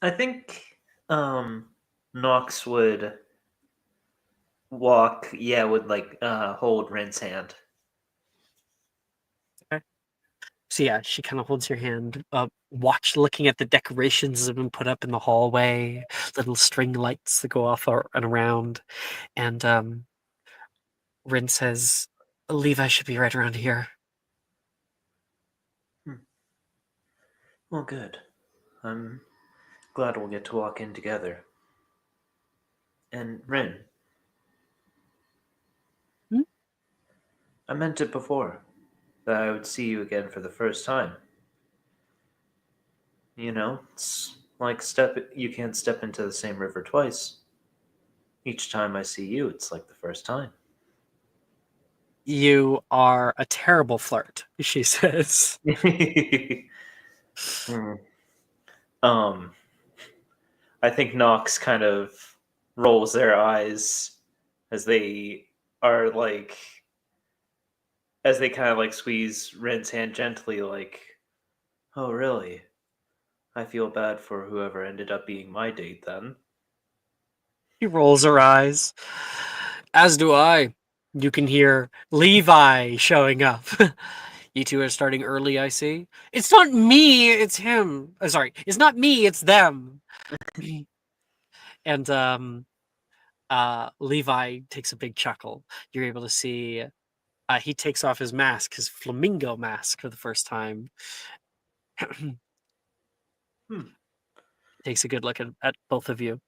I think Nox would walk, would hold Rin's hand. Okay. So yeah, she kind of holds your hand, looking at the decorations that have been put up in the hallway, little string lights that go off and around, and Rin says, Levi should be right around here. Well, good. I'm glad we'll get to walk in together. And Rin. I meant it before, that I would see you again for the first time. You know, it's like you can't step into the same river twice. Each time I see you, it's like the first time. You are a terrible flirt, she says. I think Nox kind of rolls their eyes as they are like, as they kind of like squeeze Ren's hand gently, like, oh, really? I feel bad for whoever ended up being my date then. She rolls her eyes. As do I. You can hear Levi showing up. You two are starting early, I see. It's not me, it's him. Sorry, it's not me, it's them. And Levi takes a big chuckle. You're able to see he takes off his mask, his flamingo mask, for the first time. Takes a good look at both of you.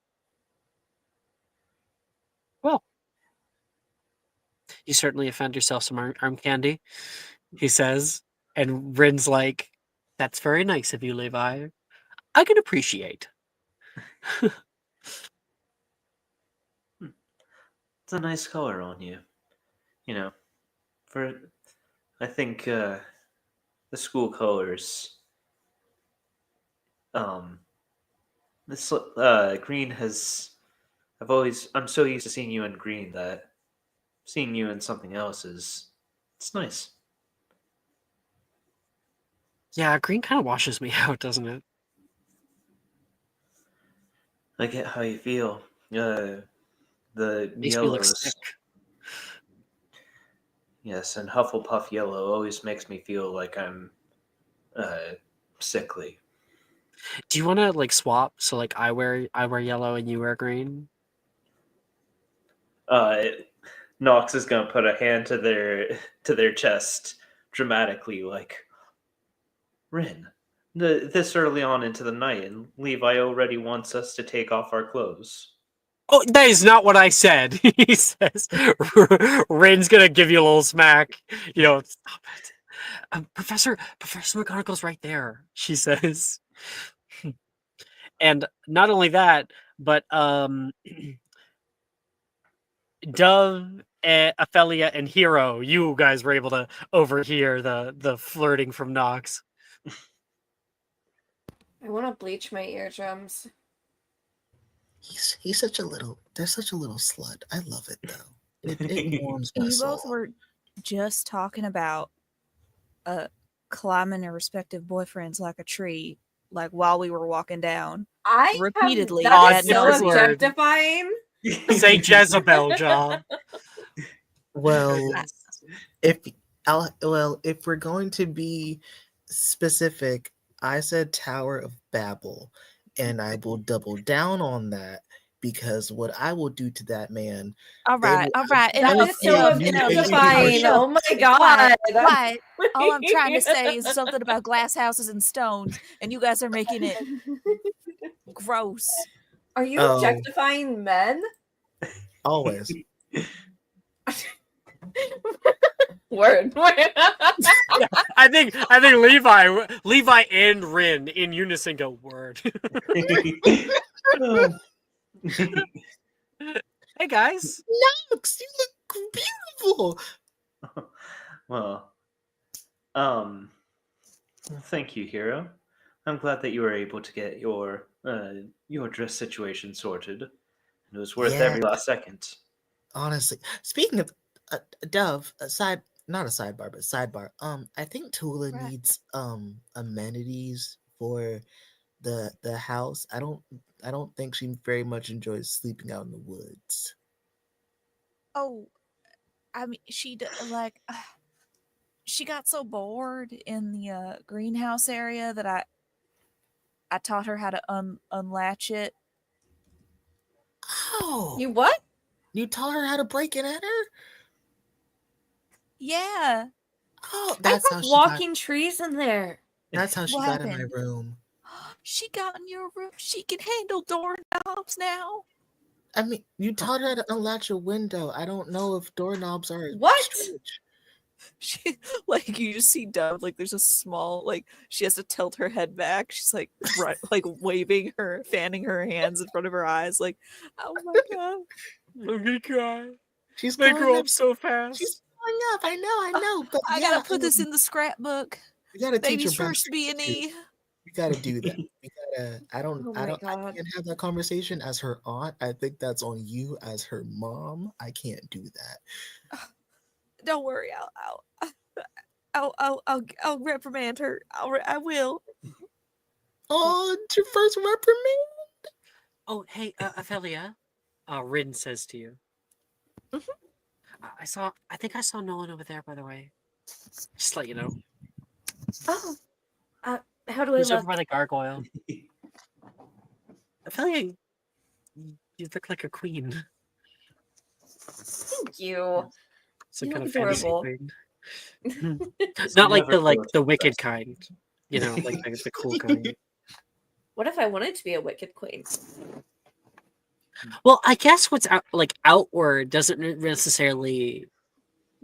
Well, you certainly have found yourself some arm candy, he says. And Rin's like, that's very nice of you, Levi. I can appreciate. It's a nice color on you. You know, I think the school colors, this green I'm so used to seeing you in green that seeing you in something else it's nice. Yeah, green kind of washes me out, doesn't it? I get how you feel. The Makes me look yellows. sick. Yes, and Hufflepuff yellow always makes me feel like I'm sickly. Do you want to like swap? So like I wear yellow and you wear green. Nox is gonna put a hand to their chest dramatically, like, Rin, this early on into the night, and Levi already wants us to take off our clothes. Oh, that is not what I said. He says, Rin's gonna give you a little smack. You know, stop it. Professor McGonagall's right there, she says. And not only that, but Dove, Ophelia, and Hero, you guys were able to overhear the flirting from Nox. I want to bleach my eardrums. He's such a little. They're such a little slut. I love it though. It warms my You soul. both were just talking about climbing their respective boyfriends like a tree, like while we were walking down. Repeatedly, That is God, so different word. objectifying. Say Jezebel, John. Well, Yes. if we're going to be specific, I said Tower of Babel, and I will double down on that because what I will do to that man. All right. That Enough, is so enough, objectifying. enough. Oh my god. Quiet. All I'm trying to say is something about glass houses and stones, and you guys are making it gross. Are you Oh. objectifying men? Always. Word. I think Levi and Rin in unison go word. Hey guys. Nox, you look beautiful. Well, thank you, Hero. I'm glad that you were able to get your dress situation sorted. It was worth every last second. Honestly, speaking of Dove, not a sidebar, but sidebar. I think Tula Right. needs amenities for the house. I don't think she very much enjoys sleeping out in the woods. Oh, I mean, she got so bored in the greenhouse area that I taught her how to unlatch it. Oh, You what? you taught her how to break and enter? Yeah. Oh, I that's how have she walking trees in there. That's how she What got in my happened? room. She got in your room. She can handle doorknobs now. I mean, you taught her how to unlatch a window. I don't know if doorknobs are What? strange. She you just see Dove there's a small she has to tilt her head back. She's waving fanning her hands in front of her eyes oh my god. Let me cry. She's They growing grow up. up so fast. She's growing up. I know. But I gotta put this in the scrapbook. You gotta teach Baby's her better first things, too. B&E. We gotta do that. We gotta. I Oh my I God. can't have that conversation as her aunt. I think that's on you as her mom. I can't do that. Don't worry. I'll reprimand her. I will. Oh, it's your first reprimand. Oh, hey, Ophelia. Rin says to you. I think I saw Nolan over there, by the way. Just to let you know. Oh. How do I He's over look? by the gargoyle. Ophelia, you look like a queen. Thank you. Some You kind look of fantasy adorable. queen. Not like Never the feel wicked kind. You know, like the cool kind. What if I wanted to be a wicked queen? Well, I guess what's outward doesn't necessarily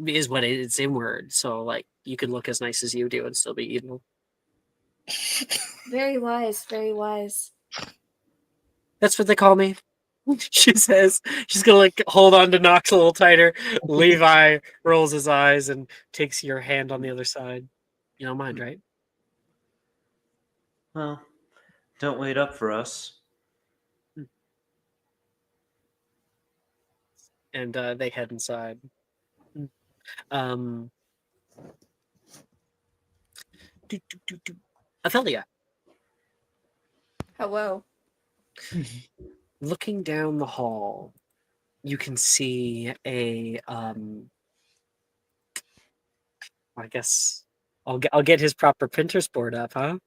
is what it's inward. So you could look as nice as you do and still be evil. Very wise, very wise. That's what they call me. She says she's gonna hold on to Nox a little tighter. Levi rolls his eyes and takes your hand on the other side. You don't mind, right? Well, don't wait up for us. And they head inside. Ophelia. Hello. Looking down the hall, you can see a I guess I'll get his proper Pinterest board up, huh?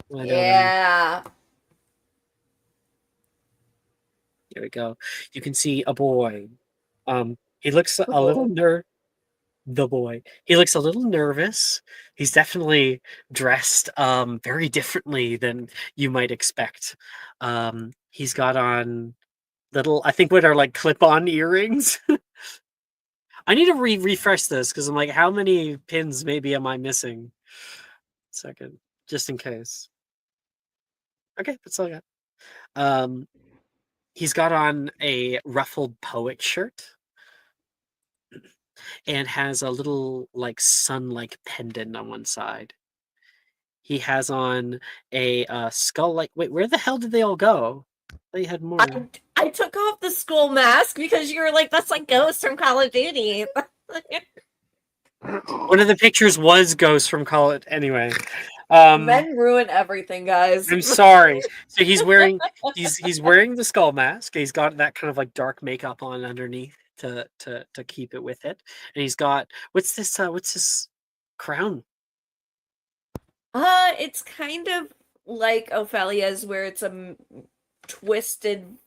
Yeah. Here we go. You can see a boy. He looks a little the boy. He looks a little nervous. He's definitely dressed very differently than you might expect. He's got on little, I think what are clip-on earrings. I need to refresh this because I'm how many pins maybe am I missing? Second, just in case. Okay, that's all I got. He's got on a ruffled poet shirt and has a little sun-like pendant on one side. He has on a skull like. Wait, where the hell did they all go? They had more. I took off the school mask because you were like, that's like Ghost from Call of Duty. One of the pictures was Ghost from Call It anyway. Men ruin everything, guys. I'm sorry. So he's wearing wearing the skull mask. He's got that kind of like dark makeup on underneath to keep it with it. And he's got what's this crown? It's kind of like Ophelia's, where it's a twisted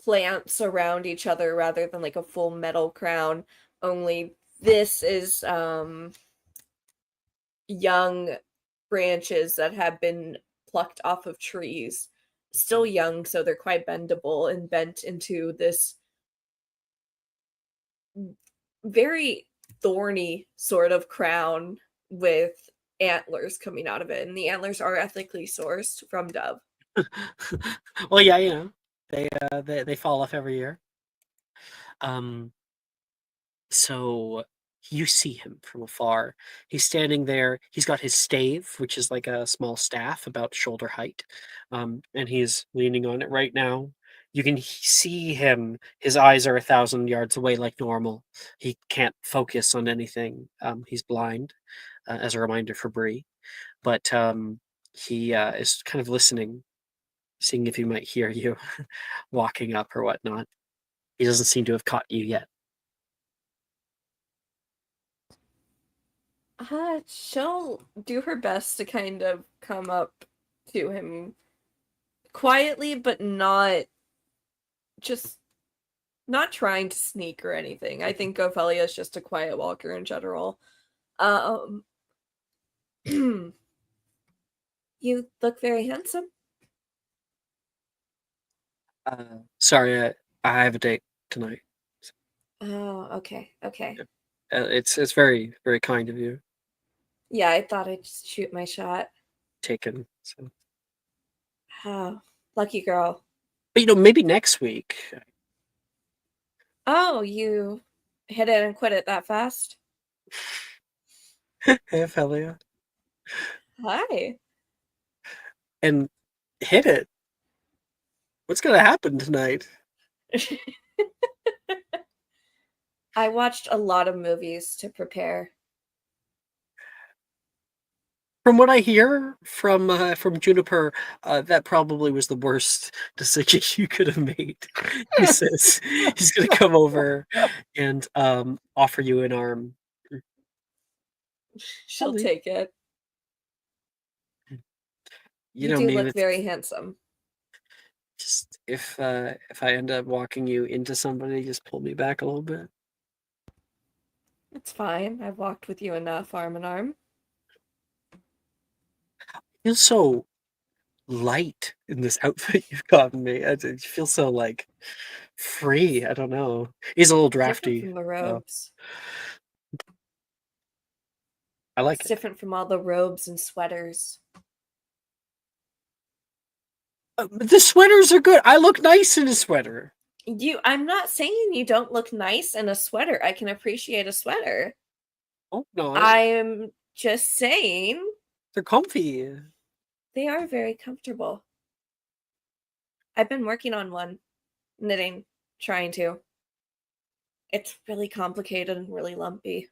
plants around each other rather than like a full metal crown. Only this is young branches that have been plucked off of trees. Still young, so they're quite bendable and bent into this very thorny sort of crown with antlers coming out of it. And the antlers are ethically sourced from dove. Well, yeah, you know, they fall off every year. So you see him from afar. He's standing there. He's got his stave, which is like a small staff about shoulder height, and he's leaning on it right now. You can see him. His eyes are 1,000 yards away, like normal. He can't focus on anything. He's blind, as a reminder for Bree. But he is kind of listening, seeing if he might hear you walking up or whatnot. He doesn't seem to have caught you yet. She'll do her best to kind of come up to him quietly, but not trying to sneak or anything. I think Ophelia is just a quiet walker in general. You look very handsome. Sorry, I have a date tonight. Oh, okay. It's very, very kind of you. Yeah, I thought I'd just shoot my shot. Taken. So. Oh, lucky girl. But maybe next week. Oh, you hit it and quit it that fast? Hey, Ophelia. Hi. And hit it. What's gonna happen tonight? I watched a lot of movies to prepare. From what I hear from Juniper, that probably was the worst decision you could have made. He says he's gonna come over and offer you an arm. She'll take it. You do look very handsome. Just if I end up walking you into somebody, just pull me back a little bit. It's fine. I've walked with you enough, arm in arm. Feel so light in this outfit you've gotten me. I feel so like free. I don't know. He's a little drafty. Different from the robes. I like it's it. Different from all the robes and sweaters. The sweaters are good. I look nice in a sweater. I'm not saying you don't look nice in a sweater. I can appreciate a sweater. Oh no. I'm just saying they're comfy. They are very comfortable. I've been working on one. Knitting. Trying to. It's really complicated and really lumpy.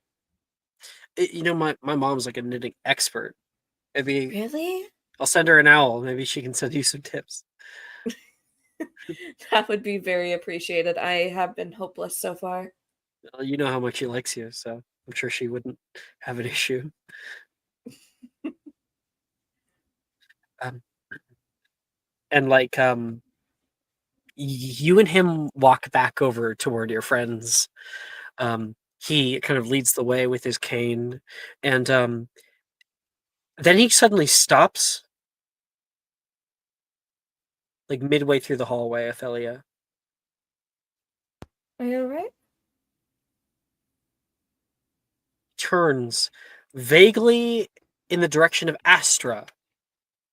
My mom's like a knitting expert. Maybe Really? I'll send her an owl. Maybe she can send you some tips. That would be very appreciated. I have been hopeless so far. Well, you know how much she likes you, so I'm sure she wouldn't have an issue. And like you and him walk back over toward your friends. He kind of leads the way with his cane, and then he suddenly stops, like midway through the hallway. Ophelia, are you alright? Turns vaguely in the direction of Astra,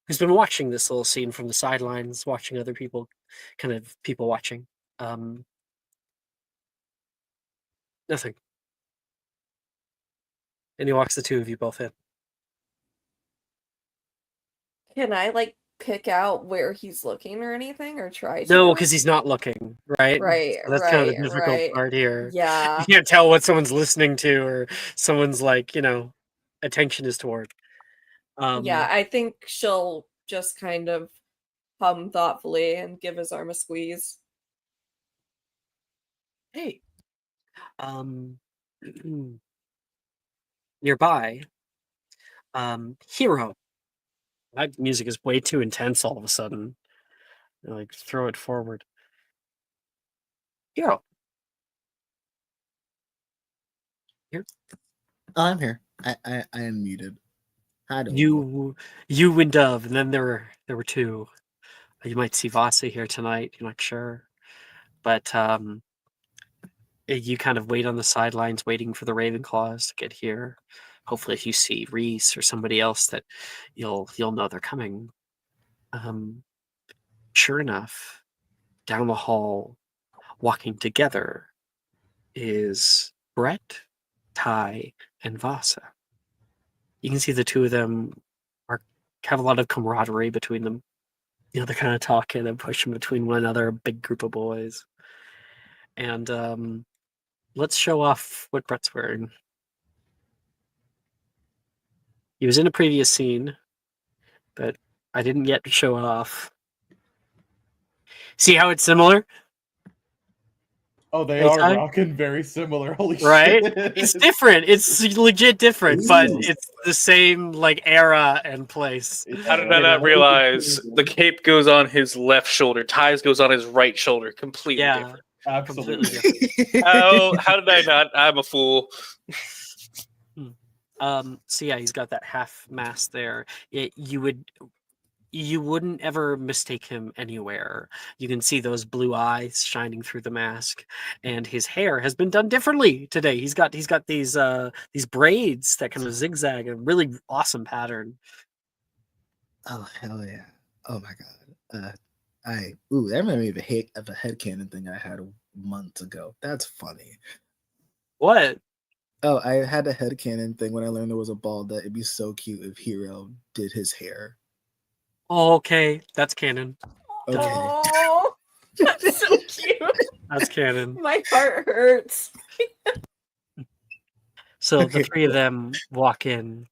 who's been watching this little scene from the sidelines, watching other people, people watching. Nothing. And he walks the two of you both in. Can I like pick out where he's looking or anything, or try to? No, because he's not looking, right? Right, So that's kind of the right, difficult right. part here. Yeah. You can't tell what someone's listening to or someone's attention is toward. Yeah, I think she'll just kind of hum thoughtfully and give his arm a squeeze. Hey. Nearby, Hero. That music is way too intense all of a sudden. Like, throw it forward. Hero. Here. Oh, I'm here. I am muted. I don't know. You and Dove, and then there were two. You might see Vasa here tonight. You're not sure, but you kind of wait on the sidelines, waiting for the Ravenclaws to get here. Hopefully, if you see Reese or somebody else, that you'll know they're coming. Sure enough, down the hall, walking together, is Brett, Ty, and Vasa. You can see the two of them have a lot of camaraderie between them. They're kind of talking and pushing between one another, a big group of boys. And let's show off what Brett's wearing. He was in a previous scene, but I didn't yet show it off. See how it's similar? Oh, they Hey, are Ty? rocking very similar. Holy Right? shit. It's different. It's legit different, but it's the same era and place. How did I not realize the cape goes on his left shoulder, Ty's goes on his right shoulder? Completely different. Absolutely. How did I not? I'm a fool. So yeah, he's got that half mask there. You wouldn't ever mistake him anywhere. You can see those blue eyes shining through the mask, and his hair has been done differently today. He's got these braids that kind of zigzag, a really awesome pattern. Oh hell yeah! Oh my god! That reminded me of a headcanon thing I had months ago. That's funny. What? Oh, I had a headcanon thing when I learned there was a ball that it'd be so cute if Hero did his hair. Oh, okay, that's canon. Okay. Oh, that's so cute. That's canon. My heart hurts. So the three of them walk in,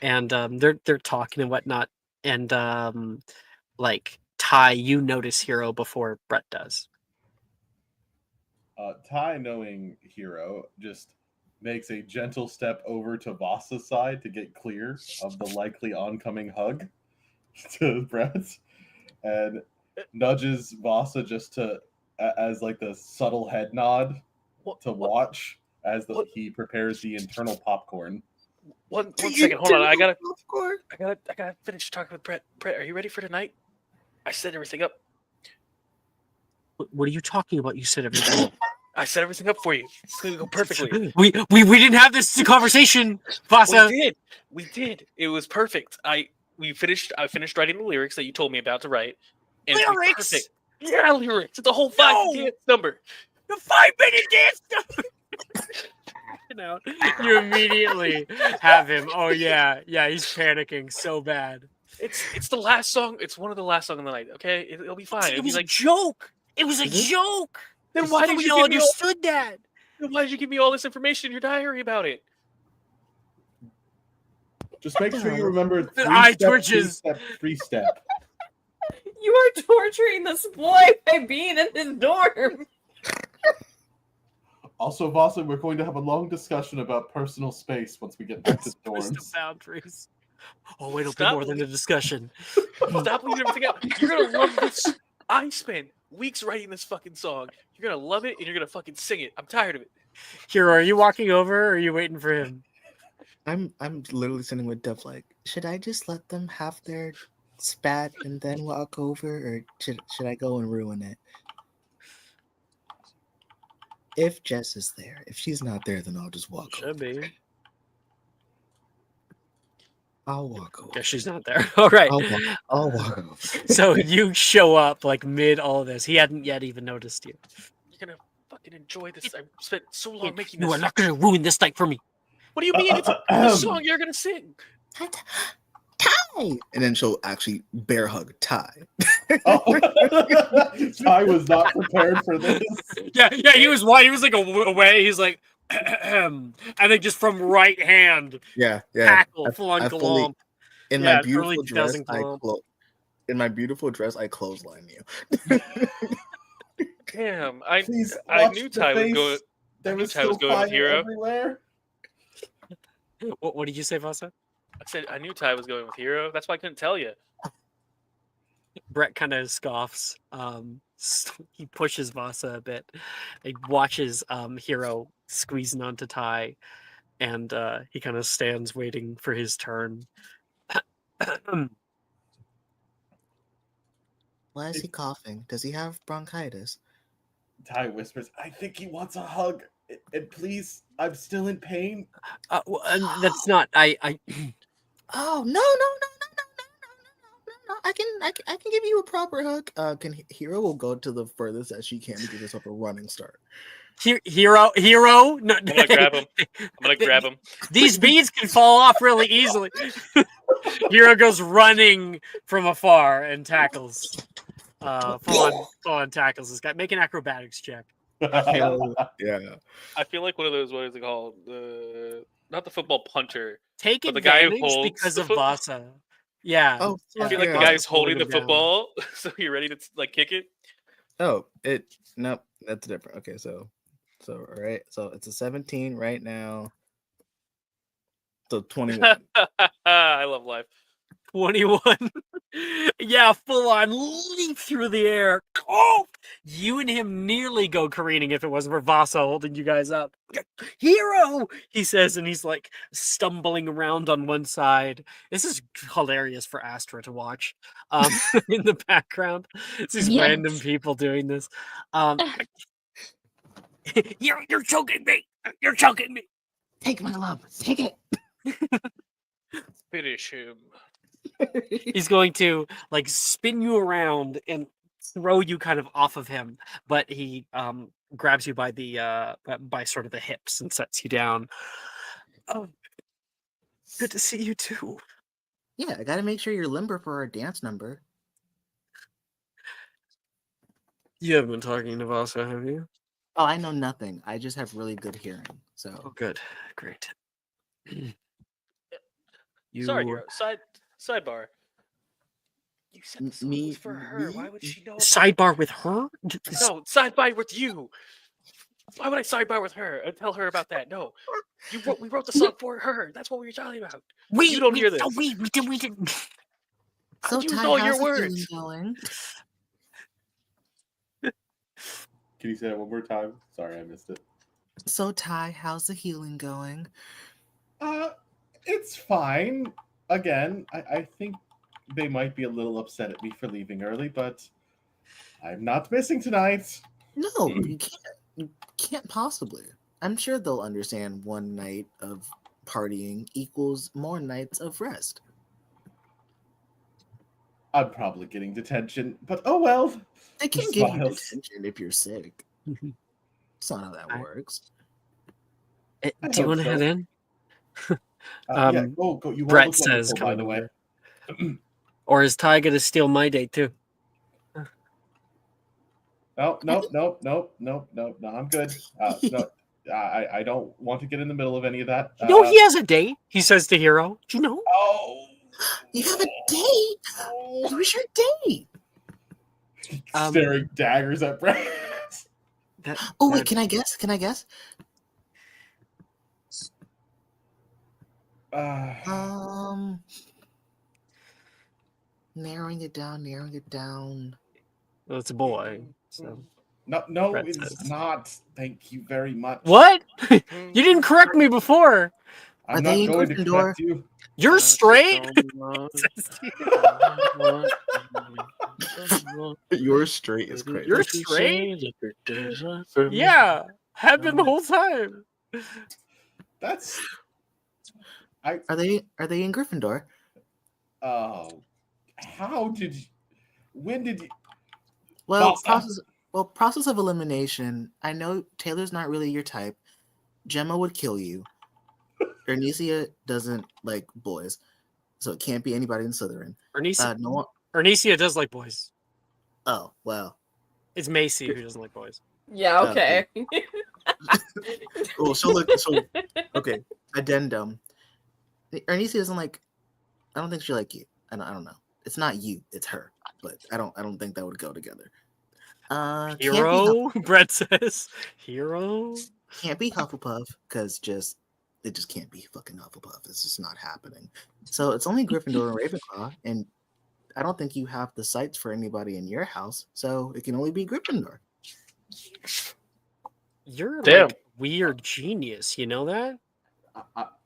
and they're talking and whatnot, and Ty, you notice Hero before Brett does. Ty, knowing Hero, just makes a gentle step over to Vasa's side to get clear of the likely oncoming hug to Brett, and nudges Vasa just as like the subtle head nod to watch as he prepares the internal popcorn. One second, hold on. I gotta finish talking with Brett. Brett, are you ready for tonight? I set everything up. What are you talking about? You said everything. I set everything up for you. It's gonna go perfectly. We didn't have this conversation, Vasa. We did. It was perfect. I finished writing the lyrics that you told me about to write. And lyrics? Perfect. Yeah, lyrics. It's a whole 5-minute dance number. The 5-minute dance number. You immediately have him. Oh yeah, he's panicking so bad. It's the last song. It's one of the last songs of the night. Okay, it'll be fine. It was a joke. It was a joke. Then why did you understood that? Then why did you give me all this information in your diary about it? Just make sure you remember eye twitches. Three step. You are torturing this boy by being in his dorm. Also, Vasa, we're going to have a long discussion about personal space once we get back to the dorms. Boundaries. Oh, it'll be more than a discussion. Stop leaving everything out. You're gonna love this. I spent weeks writing this fucking song. You're gonna love it, and you're gonna fucking sing it. I'm tired of it. Hero, are you walking over, or are you waiting for him? I'm literally sitting with Duff like, should I just let them have their spat and then walk over, or should I go and ruin it? If Jess is there. If she's not there, then I'll just walk over. Should be. I'll walk over. Guess she's not there. All right. I'll walk over. So you show up mid all this. He hadn't yet even noticed you. You're gonna fucking enjoy this. I spent so long making this. You are not gonna ruin this night for me. What do you mean? It's a song you're gonna sing. Ty, and then she'll actually bear hug Ty. Oh, Ty was not prepared for this. Yeah, he was white. He was like away. He's like, and then just from right hand, Yeah. tackle, full on I fully glomp. in Yeah, my beautiful early dress. 2000 glomp. In my beautiful dress, I clothesline you. Damn, Please I watch knew the Ty was face. going. There I knew was Ty was still going with fire Hero. everywhere. What did you say, Vasa? I said I knew Ty was going with Hero. That's why I couldn't tell you. Brett kind of scoffs. He pushes Vasa a bit. He watches Hero squeezing onto Ty, and he kind of stands waiting for his turn. Why is he coughing? Does he have bronchitis? Ty whispers, "I think he wants a hug. And please, I'm still in pain." That's not. I. Oh no! I can give you a proper hug. Hero will go to the furthest that she can to give herself a running start. Hero. No, I'm gonna grab him. These beads can fall off really easily. Hero goes running from afar and tackles. Full on tackles this guy. Make an acrobatics check. Hell yeah. I feel like one of those, what is it called? Not the football punter. Take But the guy who advantage holds because the of foot- Vasa. Yeah. Oh, I feel like the yeah. guy who's holding the Holding him down. football, so you're ready to like kick it. Oh, nope, that's different. Okay, so all right. So it's a 17 right now. So 21. I love life. 21. Yeah, full on leap through the air. Oh, you and him nearly go careening if it wasn't for Vasa holding you guys up. Hero, he says, and he's like stumbling around on one side. This is hilarious for Astra to watch. In the background, it's these Yes. random people doing this. You're choking me. You're choking me. Take my love. Take it. Finish him. He's going to like spin you around and throw you kind of off of him, but he grabs you by the by sort of the hips and sets you down. Oh, good to see you too. Yeah, I gotta make sure you're limber for our dance number. You haven't been talking to Vasa, have you? Oh, I know nothing. I just have really good hearing. Oh, So good, great. You... Sorry, Hero. Sidebar. You said the song Me- was for her. me? Why would she know? Sidebar with her? No, sidebar with you. Why would I sidebar with her and tell her about that? No, we wrote the song for her. That's what we were talking about. You don't hear this. We didn't. So Use Ty, all how's your the healing words. going? Can you say that one more time? Sorry, I missed it. So Ty, how's the healing going? It's fine. Again, I think they might be a little upset at me for leaving early, but I'm not missing tonight. No, you can't. You can't possibly. I'm sure they'll understand one night of partying equals more nights of rest. I'm probably getting detention, but oh well. They He can't give you smiles. detention if you're sick. That's not how that works. Do I you hope want to so. head in? Yeah, go. You all Brett look says, wonderful, by the coming way. Or is Ty going to steal my date too? No, I'm good. No, I don't want to get in the middle of any of that. You know he has a date, he says to Hero. Do you know? Oh, You have a date? Who's your date? Staring daggers at Brett. Oh wait, can I guess? Narrowing it down. Well, it's a boy. So No, Brett it's says. not. Thank you very much. What? You didn't correct me before. I'm Are not they in going to Gryffindor? correct you. You're straight. You're straight is crazy. You're straight. Yeah, have been the whole time. That's. Are they in Gryffindor? Oh, how did you? When did you? Well, Vasa. process of elimination. I know Taylor's not really your type. Gemma would kill you. Ernisia doesn't like boys. So it can't be anybody in Slytherin. Ernisia, No one. Ernisia does like boys. Oh well. It's Macy who doesn't like boys. Yeah, okay. Cool. So look. So okay. Addendum. Ernisia doesn't like. I don't think she like you. I don't know. It's not you. It's her. But I don't think that would go together. Hero, Brett says. Hero. Can't be Hufflepuff because it just can't be fucking Hufflepuff. It's just not happening. So it's only Gryffindor and Ravenclaw, and I don't think you have the sights for anybody in your house, so it can only be Gryffindor. You're Damn. like weird genius. You know that?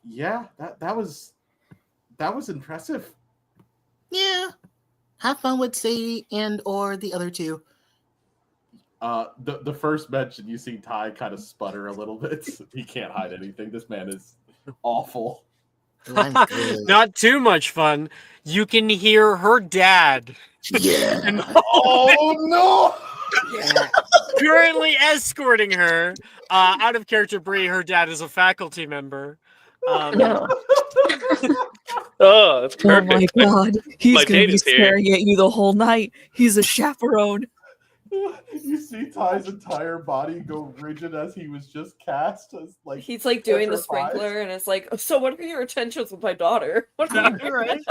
Yeah, that was impressive. Yeah. Have fun with Sadie and or the other two. The first mention, you see Ty kind of sputter a little bit. He can't hide anything. This man is awful. Not too much fun. You can hear her dad. Yeah. Oh no! Yeah. Currently escorting her out of character. Bree, her dad is a faculty member. No. Oh, that's perfect. Oh my god. He's My gonna date be is here. staring at you the whole night. He's a chaperone. You see Ty's entire body go rigid as he was just cast. As, like, He's like doing the petrified. sprinkler, and it's like, so what are your intentions with my daughter? What are you doing?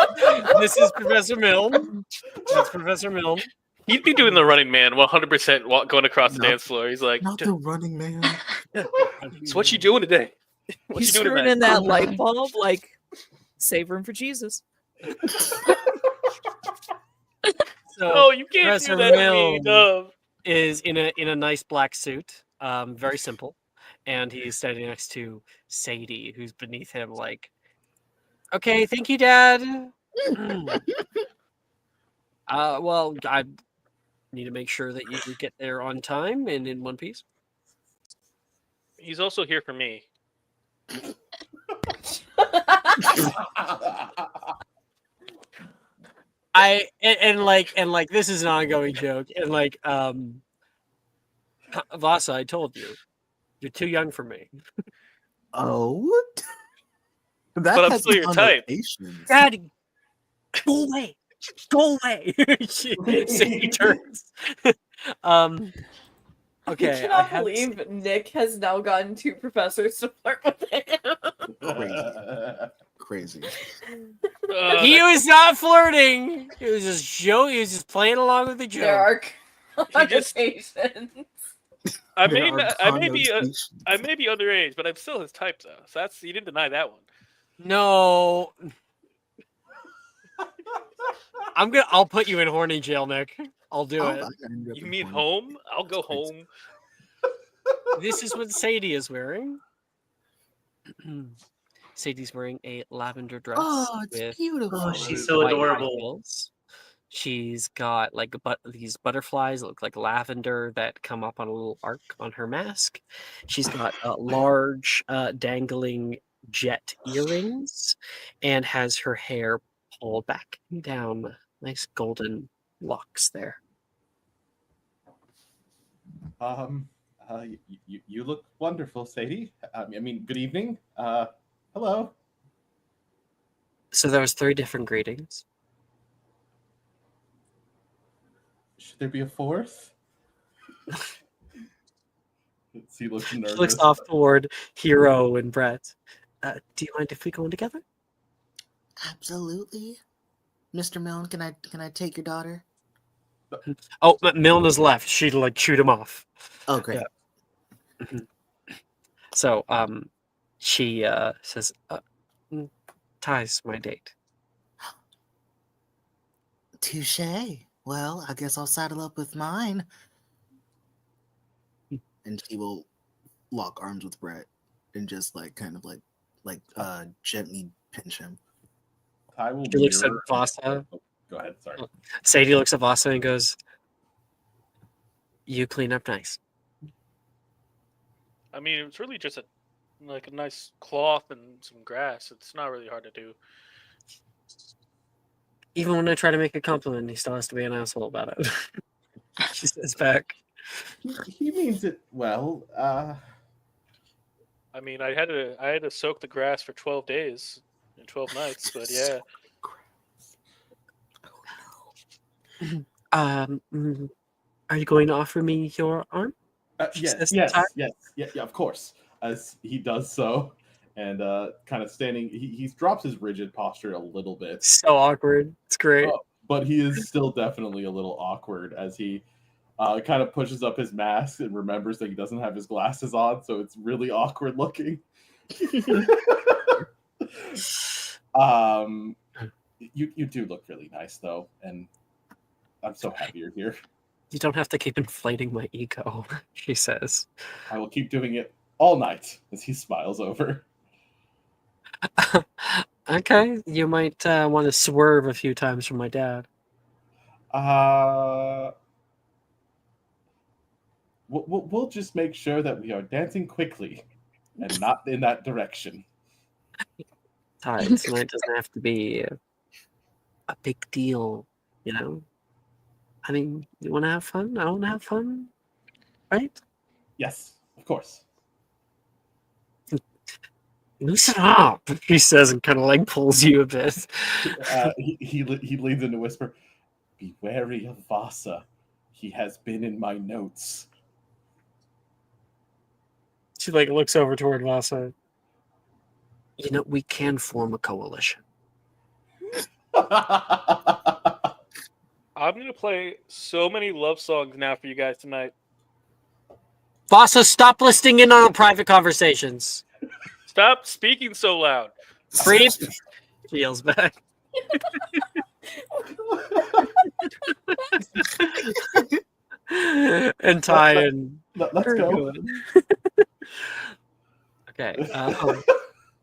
This is Professor Milne. That's Professor Milne. He'd be doing the running man 100% going across the No. dance floor. He's like, Not the running man. so what you doing today? What He's you doing turning tonight? that light bulb like save room for Jesus. So Oh, you can't Professor do that to me, Milne Dove. is in a nice black suit, very simple, and he's standing next to Sadie, who's beneath him. Like, okay, thank you, Dad. Well, I need to make sure that you get there on time and in one piece. He's also here for me. And like this is an ongoing joke, and like Vasa, I told you, you're too young for me. Oh. That But I'm has still your type. connotations. Daddy, go away, go away. Sadie turns. Okay, I cannot believe Nick has now gotten two professors to flirt with him. Crazy. He was not flirting. He was just He was just playing along with the joke. There are He just- connotations. I There may are not, connotations. I may be underage, but I'm still his type though. So that's you didn't deny that one. No. I'll put you in horny jail, Nick. I'll do it. You mean home? I'll go home. This is what Sadie is wearing. Sadie's wearing a lavender dress. Oh, it's with beautiful. Oh, she's so white high adorable. heels. She's got like these butterflies that look like lavender that come up on a little arc on her mask. She's got large dangling jet earrings and has her hair pulled back and down. Nice golden locks there. You look wonderful, Sadie. I mean, good evening. Hello. So there was 3 different greetings. Should there be a fourth? He looks nervous. She looks off toward Hero and Brett. Do you mind if we go in together? Absolutely. Mr. Milne, can I take your daughter? Oh, Milne is left. She'd like shoot him off. Oh, great. Yeah. So, she says, Ty's my date. Touche. Well, I guess I'll saddle up with mine. And she will lock arms with Brett and just like kind of like gently pinch him. Ty will She looks at mirror- Vasa. Oh, go ahead, sorry. Sadie looks at Vasa and goes, you clean up nice. I mean, it's really just a nice cloth and some grass. It's not really hard to do. Even when I try to make a compliment, he still has to be an asshole about it. She says back. He means it well. I mean, I had to soak the grass for 12 days and 12 nights, but yeah. Are you going to offer me your arm? She Yes, says to yes, Ty. yes, yeah, of course. As he does so, and kind of standing, he drops his rigid posture a little bit, So awkward. It's great. but he is still definitely a little awkward as he kind of pushes up his mask and remembers that he doesn't have his glasses on, so it's really awkward looking. You do look really nice though, and I'm so happy you're here. You don't have to keep inflating my ego, she says. I will keep doing it all night as he smiles over. Okay, you might want to swerve a few times from my dad. We'll just make sure that we are dancing quickly and not in that direction. Ty, tonight doesn't have to be a big deal, you know? I mean, you want to have fun? I want to have fun, right? Yes, of course. Loosen up, he says, and kind of like pulls you a bit. He leans in to whisper, "Be wary of Vasa. He has been in my notes." She like looks over toward Vasa. You know, we can form a coalition. I'm gonna play so many love songs now for you guys tonight. Vasa, stop listening in on private conversations. Stop speaking so loud. Breathe. She yells back. And Ty and let's go. Okay.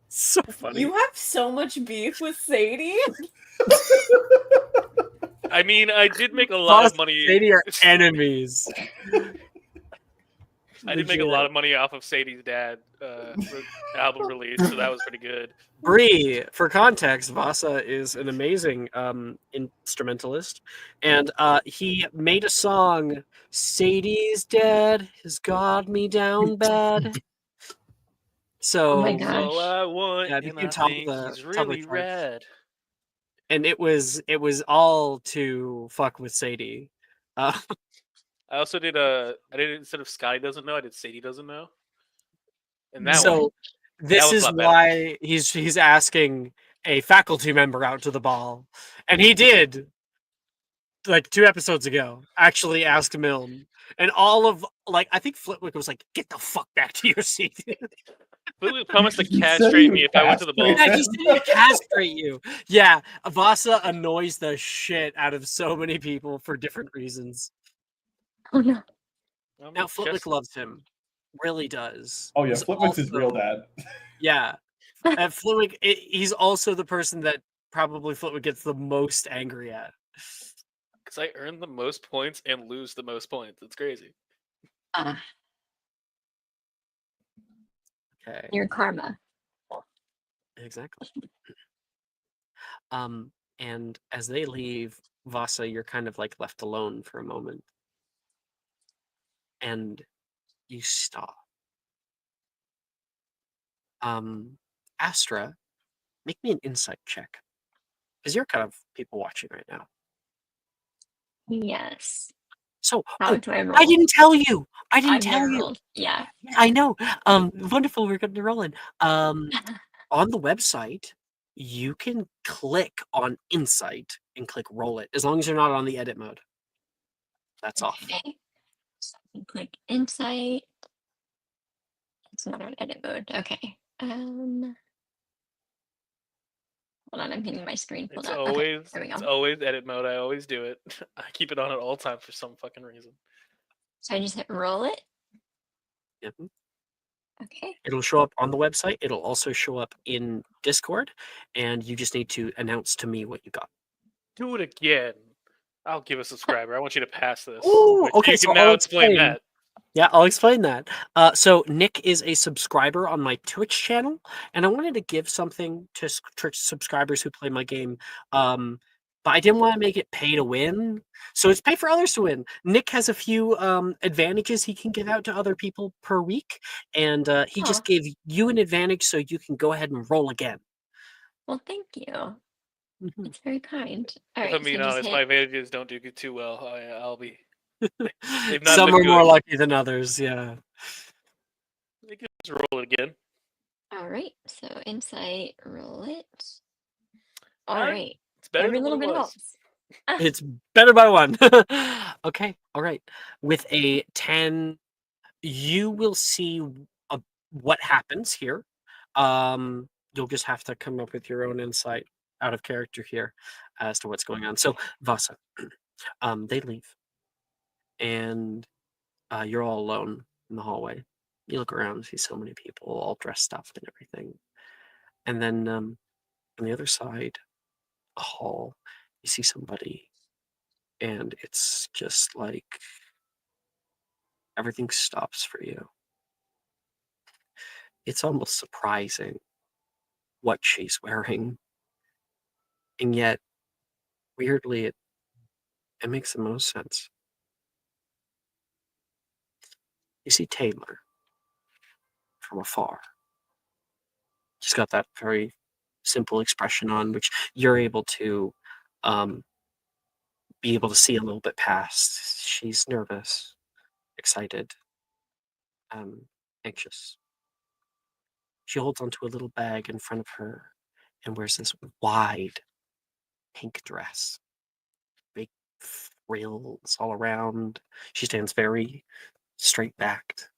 So funny. You have so much beef with Sadie. I mean, I did make a lot of money. Sadie are enemies. I did make a lot of money off of Sadie's dad album release, so that was pretty good. Bree, for context, Vasa is an amazing instrumentalist, and he made a song, "Sadie's Dad Has Got Me Down Bad." So, Oh my gosh. All I want, yeah, and you I top think the he's top of the really charts. rad. And it was all to fuck with Sadie. I also did I did instead of Scotty doesn't know, I did Sadie doesn't know. And that one, this was a is lot better. why he's asking a faculty member out to the ball, and he did like 2 episodes ago. Actually, asked Milne, and all of like I think Flitwick was like, "Get the fuck back to your seat." Literally promised to He said castrate he me would if I went to the ball. castrate Yeah, he said he'd castrate you. Yeah, Vasa annoys the shit out of so many people for different reasons. Oh no. Now Flitwick loves him, really does. Oh yeah, He's Flitwick's his real also- dad. Yeah, and Flitwick, he's also the person that probably Flitwick gets the most angry at. Because I earn the most points and lose the most points. It's crazy. Okay, Your karma. exactly. And as they leave, Vasa, you're kind of like left alone for a moment, and you stop. Astra, make me an insight check, because you're kind of people watching right now. Yes. So, How do I roll? I didn't tell you. I didn't I've tell never you. rolled. Yeah. I know. Wonderful. We're going to roll in. On the website, you can click on Insight and click Roll It, as long as you're not on the edit mode. That's off. Okay. So I can click Insight. It's not on edit mode. Okay. Hold on, I'm getting my screen pulled It's up. always Okay, there we it's go. always edit mode. I always do it. I keep it on at all times for some fucking reason. So I just hit roll it. Yep. Okay. It'll show up on the website. It'll also show up in Discord, and you just need to announce to me what you got. Do it again. I'll give a subscriber. I want you to pass this. Ooh, Which okay, you so can now I'll explain explain. that. Yeah, I'll explain that. So Nick is a subscriber on my Twitch channel, and I wanted to give something to Twitch subscribers who play my game. But I didn't want to make it pay to win, so it's pay for others to win. Nick has a few advantages he can give out to other people per week, and he just gave you an advantage so you can go ahead and roll again. Well, thank you. It's very kind. All If right, I'm being so just honest, my hit. advantages don't do too well. I'll be. They've not Some been are more good. lucky than others. Yeah. You can just roll it again. All right, so insight, roll it. All Uh, right, It's better every than what little it bit was. helps. Ah, It's better by one. Okay. All right. With a 10, you will see what happens here. You'll just have to come up with your own insight out of character here as to what's going on. So, Vasa, they leave, and you're all alone in the hallway. You look around and see so many people all dressed up and everything. And then on the other side, a hall, you see somebody, and it's just like everything stops for you. It's almost surprising what she's wearing, and yet weirdly it makes the most sense. You see Taylor from afar. She's got that very simple expression on, which you're able to um, be able to see a little bit past. She's nervous, excited, anxious. She holds onto a little bag in front of her and wears this wide pink dress, big frills all around. She stands very straight backed.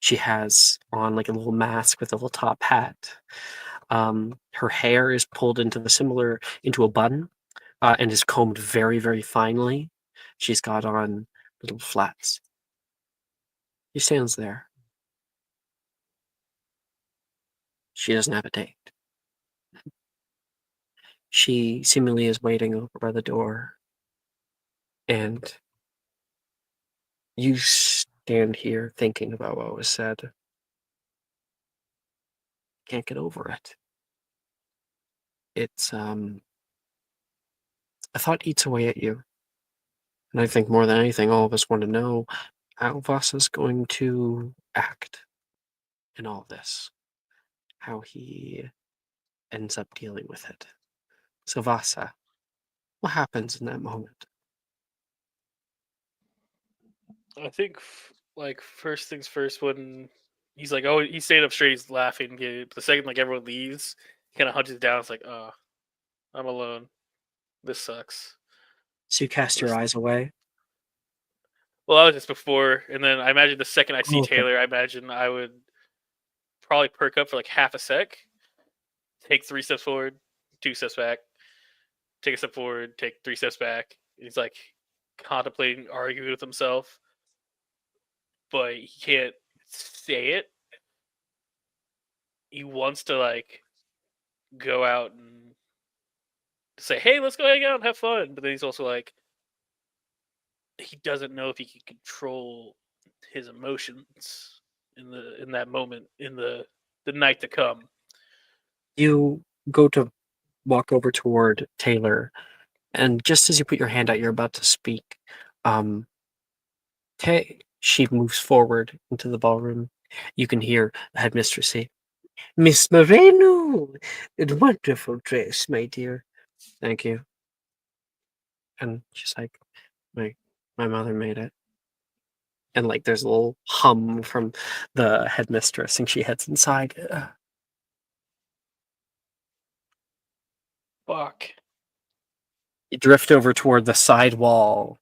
She has on like a little mask with a little top hat. Her hair is pulled into a bun, and is combed very, very finely. She's got on little flats. She stands there. She doesn't have a date. She seemingly is waiting over by the door, and you stand here thinking about what was said. Can't get over it. It's a thought eats away at you. And I think more than anything, all of us want to know how Vasa's going to act in all this, how he ends up dealing with it. So, Vasa, what happens in that moment? I think like first things first when he's like, oh, he stayed up straight, he's laughing. But the second like everyone leaves, he kind of hunches down. It's like, oh, I'm alone. This sucks. So, you cast your eyes away. Well, that was just before, and then I imagine the second I see Oh, okay. Taylor, I imagine I would probably perk up for like half a sec, take 3 steps forward, 2 steps back, take a step forward, take 3 steps back. He's like contemplating, arguing with himself, but he can't say it. He wants to like go out and say, "Hey, let's go hang out and have fun," but then he's also like, he doesn't know if he can control his emotions in that moment in the night to come. You go to walk over toward Taylor, and just as you put your hand out, you're about to speak. Um, she moves forward into the ballroom. You can hear the headmistress say, "Miss Moreno, a wonderful dress, my dear. Thank you." And she's like, "My my mother made it." And like there's a little hum from the headmistress, and she heads inside. Fuck. You drift over toward the side wall,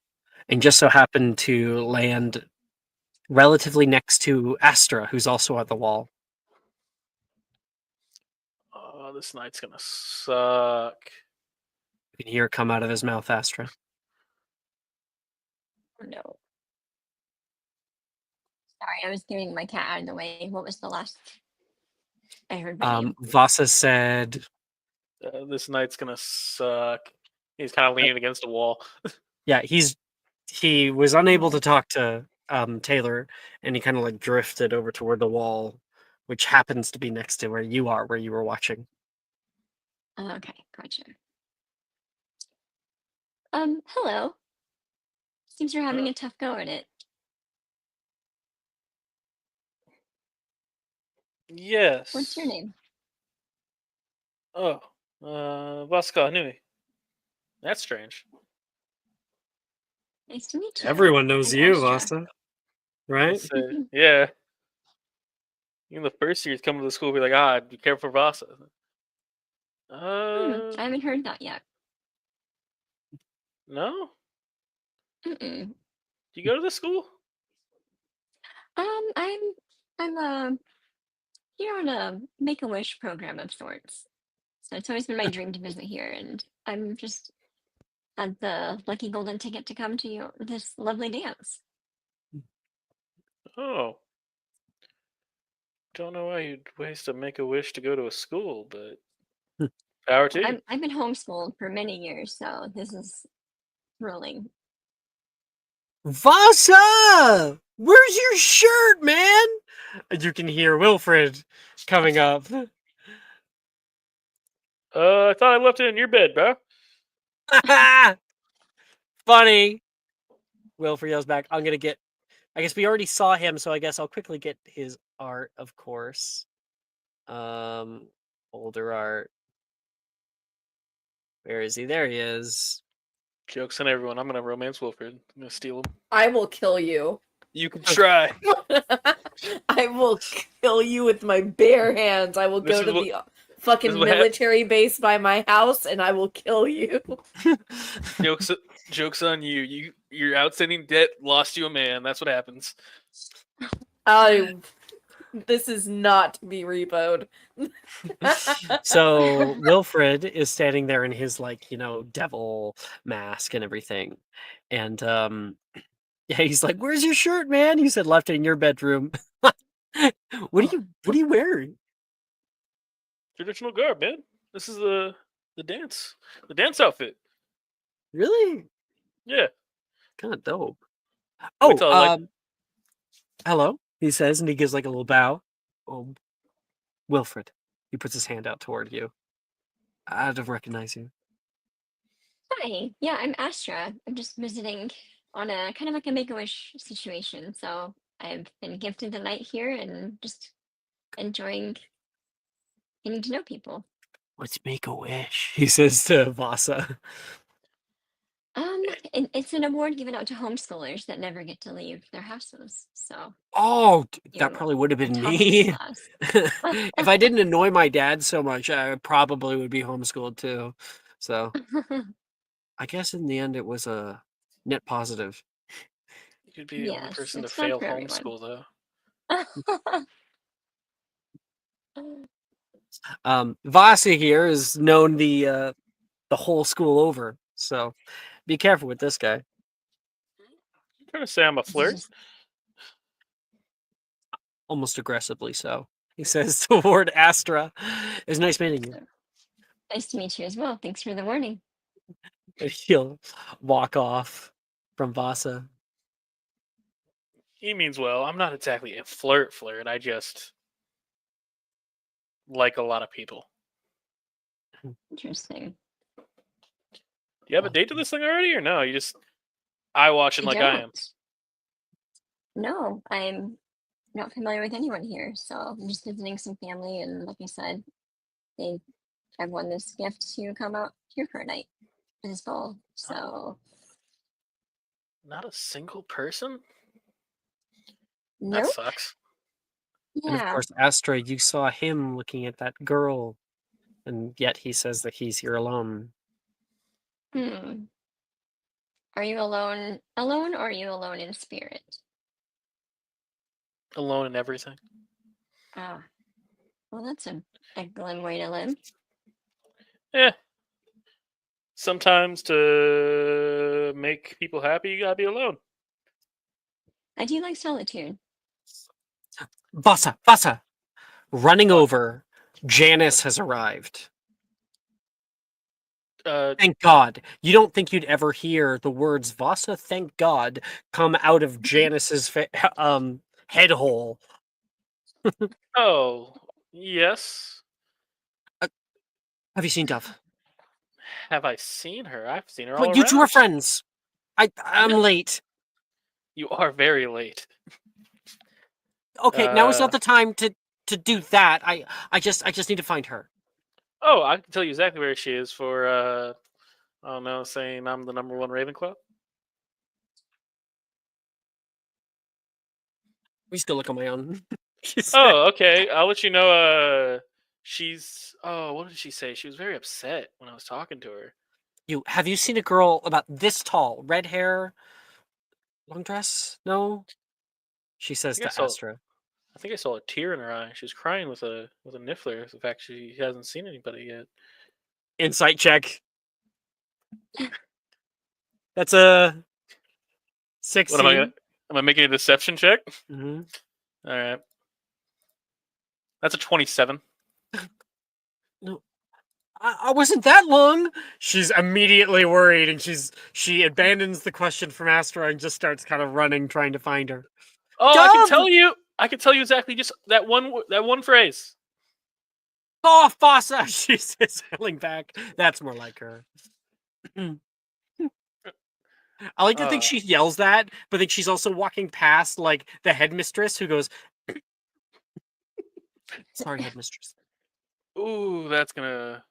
and just so happen to land relatively next to Astra, who's also at the wall. Oh, this night's gonna suck. You can hear it come out of his mouth, Astra. oh no. Sorry, I was getting my cat out of the way. What was the last I heard my name? Vasa said, This night's gonna suck. He's kind of leaning against the wall. yeah, he was unable to talk to Taylor, and he kind of like drifted over toward the wall, which happens to be next to where you are, where you were watching. Okay, gotcha. Hello. Seems you're having a tough go at it. Yes. What's your name? Oh, Vasca Nui. That's strange. Nice to meet you. Everyone knows I'm you, Astra. Vasa. Right? Yeah. Even the first years coming to the school, be like, be careful for Vasa. I haven't heard that yet. No? Mm-mm. Do you go to the school? I'm here on a Make-A-Wish program of sorts. So it's always been my dream to visit here, and I'm just had the lucky golden ticket to come to this lovely dance. Oh. Don't know why you'd waste a Make-A-Wish to go to a school, but power to you. I've been homeschooled for many years, so this is thrilling. Vasa! Where's your shirt, man? And you can hear Wilfred coming up. I thought I left it in your bed, bro. Funny. Wilfred yells back, I guess we already saw him, so I guess I'll quickly get his art, of course. Older art. Where is he? There he is. Joke's on everyone. I'm gonna romance Wilfred. I'm gonna steal him. I will kill you. You can try. I will kill you with my bare hands. I will go to the fucking military base by my house and I will kill you. Joke's on you. Your outstanding debt lost you a man. That's what happens. This is not to be repoed. So Wilfred is standing there in his devil mask and everything. And yeah, he's like, "Where's your shirt, man?" You said left it in your bedroom. What are you wearing? Traditional garb, man. This is the dance outfit. Really? Yeah. Kind of dope. Wait till I Hello, he says, and he gives like a little bow. Oh, Wilfred. He puts his hand out toward you. I don't recognize you. Hi, yeah, I'm Astra. I'm just visiting on a kind of like a Make-A-Wish situation. So I've been gifted the night here and just enjoying getting to know people. Let's make a wish, he says to Vasa. It's an award given out to homeschoolers that never get to leave their houses. So Oh, that you probably would have been taught this me. class. If I didn't annoy my dad so much, I probably would be homeschooled too. So I guess in the end it was a net positive. You could be the only Yes, person to it's not fail for everyone. homeschool, though. Vasa here is known the whole school over, so be careful with this guy. You trying to say I'm a flirt? Almost aggressively so. He says toward Astra. It's nice meeting you. Nice to meet you as well. Thanks for the warning. And he'll walk off from Vasa. He means well. I'm not exactly a flirt. I just like a lot of people. Interesting. Do you have a date to this thing already, or no? You just eye watching like I am. No, I'm not familiar with anyone here, so I'm just visiting some family, and like I said, I've won this gift to come out here for a night for this ball. So Not a single person? nope. That sucks. Yeah. And of course, Astra, you saw him looking at that girl, and yet he says that he's here alone. Are you alone, or are you alone in spirit? Alone in everything. Ah, well, that's a glim way to live. Yeah. Sometimes to make people happy, you gotta be alone. I do like solitude. Vasa! Running over, Janice has arrived. Thank God. You don't think you'd ever hear the words Vasa, thank God, come out of Janice's head hole. Oh, yes. Have you seen Dove? Have I seen her? I've seen her all Well, around. you two are friends. I'm late. You are very late. Okay, now is not the time to do that. I just need to find her. Oh, I can tell you exactly where she is for I don't know, saying I'm the number one Ravenclaw. We still look on my own. Oh, okay. I'll let you know. She's. Oh, what did she say? She was very upset when I was talking to her. Have you seen a girl about this tall, red hair, long dress? No. She says to Astra. I think I saw a tear in her eye. She was crying with a niffler. The fact she hasn't seen anybody yet. Insight check. That's a 16. What am I making a deception check? Mm-hmm. All right. That's a 27. No, I wasn't that long. She's immediately worried, and she abandons the question from Astra and just starts kind of running, trying to find her. Oh, Dove! I can tell you exactly just that one phrase. Oh, Fossa! She says, yelling back. That's more like her. I like to think she yells that, but then she's also walking past like the headmistress who goes, "Sorry, headmistress." Ooh, that's gonna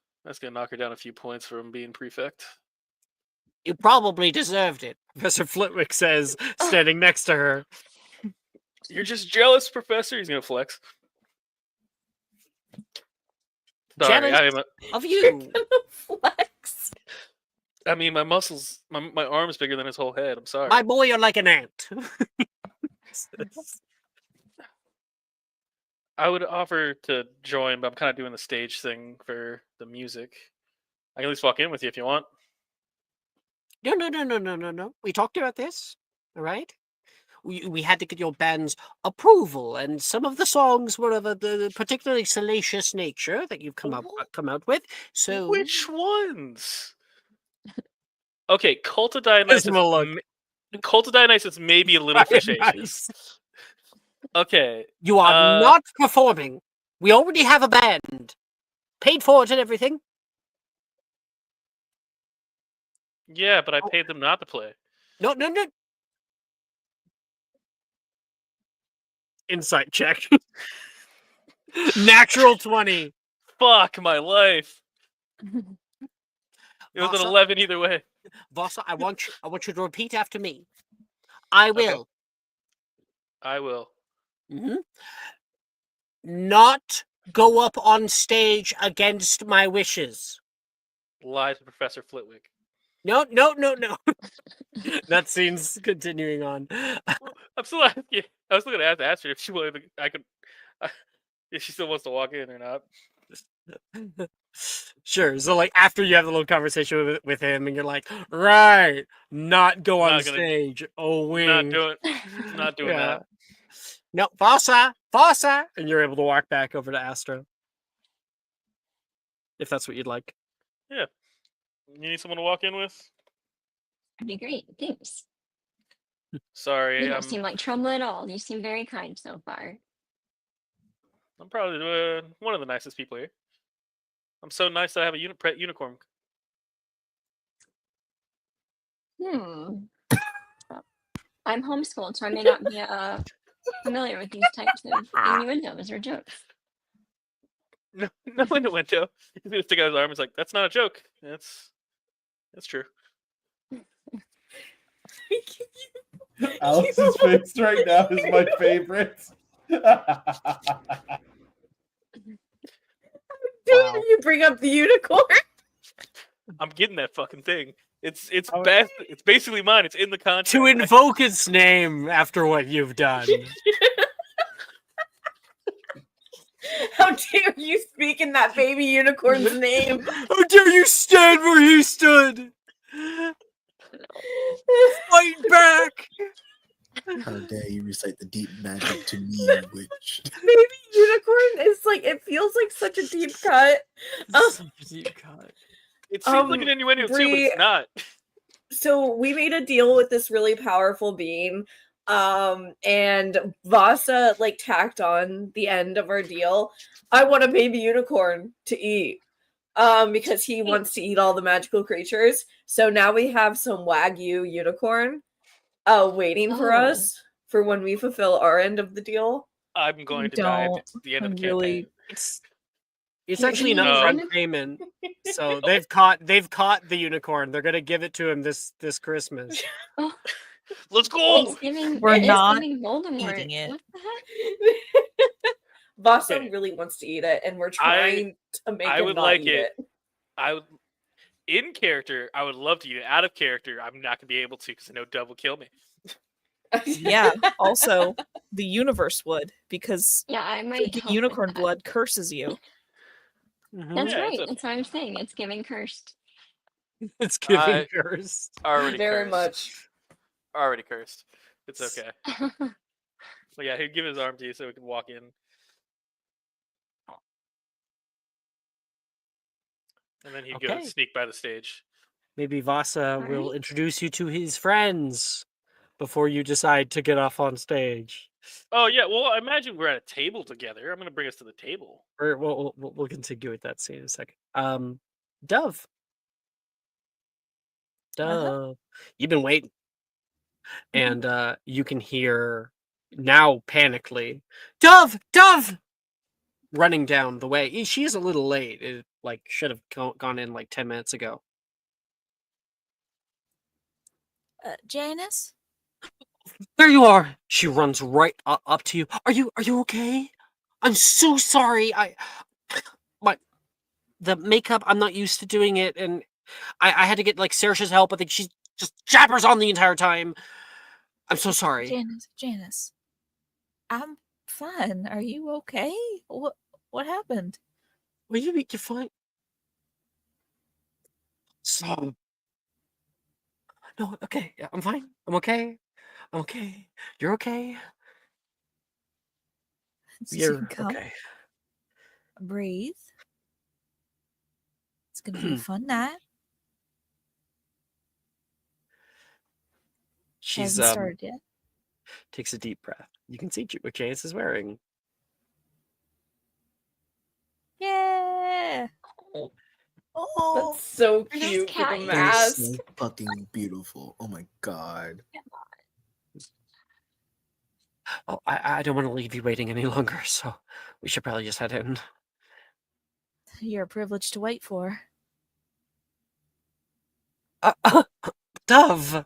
knock her down a few points from being prefect. You probably deserved it, Professor Flitwick says, standing next to her. You're just jealous, Professor. He's gonna flex. Sorry, jealous of you. Flex. I mean, my muscles, my arm's bigger than his whole head. I'm sorry. My boy, you're like an ant. I would offer to join, but I'm kind of doing the stage thing for the music. I can at least walk in with you if you want. No. We talked about this, all right? We had to get your band's approval, and some of the songs were of a particularly salacious nature that you've come out with. So, which ones? Okay, Cult of Dionysus. Cult of Dionysus may be a little facetious. Okay. You are not performing. We already have a band. Paid for it and everything. Yeah, but I paid them not to play. No. Insight check. Natural 20. Fuck my life. It was an 11 either way. Vossa, I want you to repeat after me. I will. Okay. I will. Mm-hmm. Not go up on stage against my wishes. Lies to Professor Flitwick. No. That scene's continuing on. I'm still asking. I was still gonna have to ask her if she wanted. If she still wants to walk in or not. Sure. So, like, after you have the little conversation with him, and you're like, right, not go on stage. Oh, wing. Not doing that. No, Vossa, and you're able to walk back over to Astra, if that's what you'd like. Yeah. You need someone to walk in with? That'd be great. Thanks. Sorry. You don't seem like trouble at all. You seem very kind so far. I'm probably one of the nicest people here. I'm so nice that I have a pet unicorn. I'm homeschooled, so I may not be familiar with these types of innuendos or jokes. No innuendo. He's gonna stick out his arm. He's like, "That's not a joke. That's true." Alice's face right now is my favorite. Wow. You bring up the unicorn. I'm getting that fucking thing. It's best. It's basically mine. It's in the contract. To invoke its name after what you've done. How dare you speak in that baby unicorn's name? How dare you stand where he stood? Fight back! How dare you recite the deep magic to me, witch? Baby unicorn is like, it feels like such a deep cut. Such a deep cut. It seems like an innuendo too, but it's not. So we made a deal with this really powerful being, and Vasa like tacked on the end of our deal. I want a baby unicorn to eat, because he wants to eat all the magical creatures. So now we have some Wagyu unicorn, waiting for us for when we fulfill our end of the deal. I'm going to die at the end of the campaign. It's actually an No. upfront payment. So they've caught the unicorn. They're gonna give it to him this Christmas. Oh, Let's go. it's giving. We're It's not giving Voldemort. eating it. What the heck? Vasa Okay. really wants to eat it, and we're trying to make I him would not like eat it. it. I would, in character, I would love to eat it. Out of character, I'm not gonna be able to because I know Dove will kill me. Yeah. Also, the universe would, because Yeah, I might drinking help with unicorn that. blood curses you. Mhm. That's Yeah, right. it's a- That's what I'm saying. It's giving cursed. It's giving I- cursed. Already Very cursed. much. Already cursed. It's okay. But yeah, he'd give his arm to you so we could walk in. And then he'd go Okay. sneak by the stage. Maybe Vasa will Alright. introduce you to his friends before you decide to get off on stage. Oh yeah, well I imagine we're at a table together. I'm gonna bring us to the table. Or we'll continue with that scene in a second. Dove. Dove. You've been waiting. And you can hear now panically, Dove! Dove! Running down the way. She is a little late. It should have gone in 10 minutes ago. Janice? There you are. She runs right up to you. Are you okay? I'm so sorry. The makeup, I'm not used to doing it, and I had to get Saoirse's help. I think she just jabbers on the entire time. I'm so sorry. Janice. I'm fine. Are you okay? What happened? Will you be fine? So no, okay. Yeah, I'm fine. I'm okay. I'm okay. You're okay. You're Come, okay. breathe. It's gonna be a fun night. She's Hasn't started yet. takes a deep breath. You can see what Janice is wearing. Yeah. Oh, That's so Are those cute with cat the ears? They're mask. so fucking beautiful. Oh my god. Oh, I don't want to leave you waiting any longer, so we should probably just head in. you're a privilege to wait for. Dove.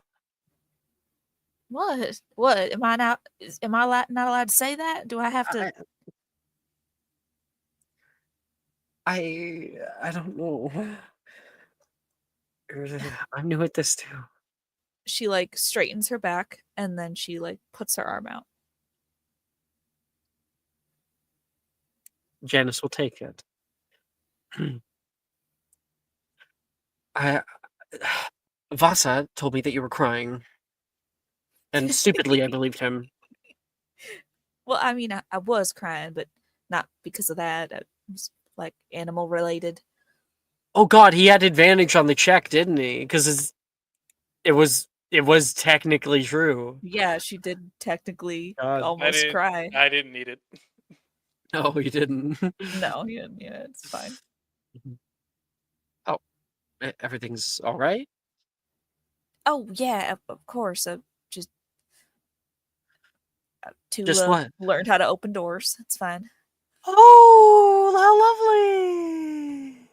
What? What? Am I not? Am I not allowed to say that? Do I have to? I don't know. I'm new at this too. She straightens her back and then she puts her arm out. Janice will take it. Vasa told me that you were crying. And stupidly, I believed him. Well, I mean, I was crying, but not because of that. It was animal related. Oh God, he had advantage on the check, didn't he? Because it was technically true. Yeah, she did technically God. almost cry. I didn't need it. No, you didn't. No, yeah, it's fine. Oh, everything's all right. Oh yeah, of course. Just Just what? learned how to open doors. It's fine. Oh, how lovely!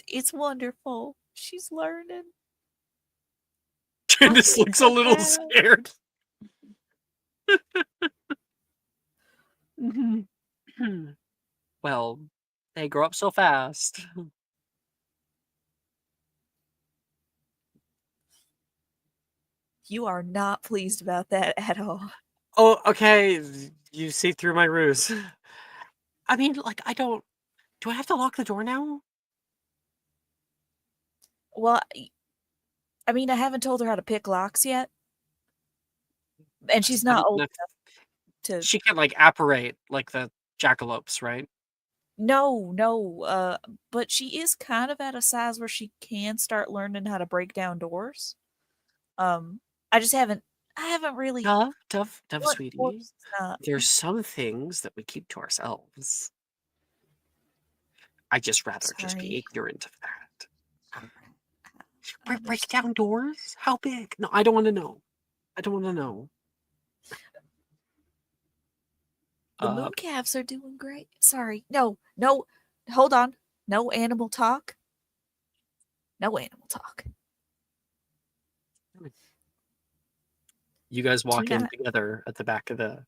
It's wonderful. She's learning. Janice looks a little sad. scared. Well, they grow up so fast. You are not pleased about that at all. Oh, okay. You see through my ruse. I mean, I don't. Do I have to lock the door now? Well, I mean, I haven't told her how to pick locks yet, and she's not old enough to. She can apparate like the jackalopes, right? No, but she is kind of at a size where she can start learning how to break down doors. I just haven't. I haven't really. Dove, What sweetie. doors is not- There's some things that we keep to ourselves. I just rather just be Sorry. ignorant of that. Break down doors? How big? No, I don't want to know. I don't want to know. The moon calves are doing great. Sorry. No. Hold on. No animal talk. No animal talk. You guys walk Do in not- together at the back of the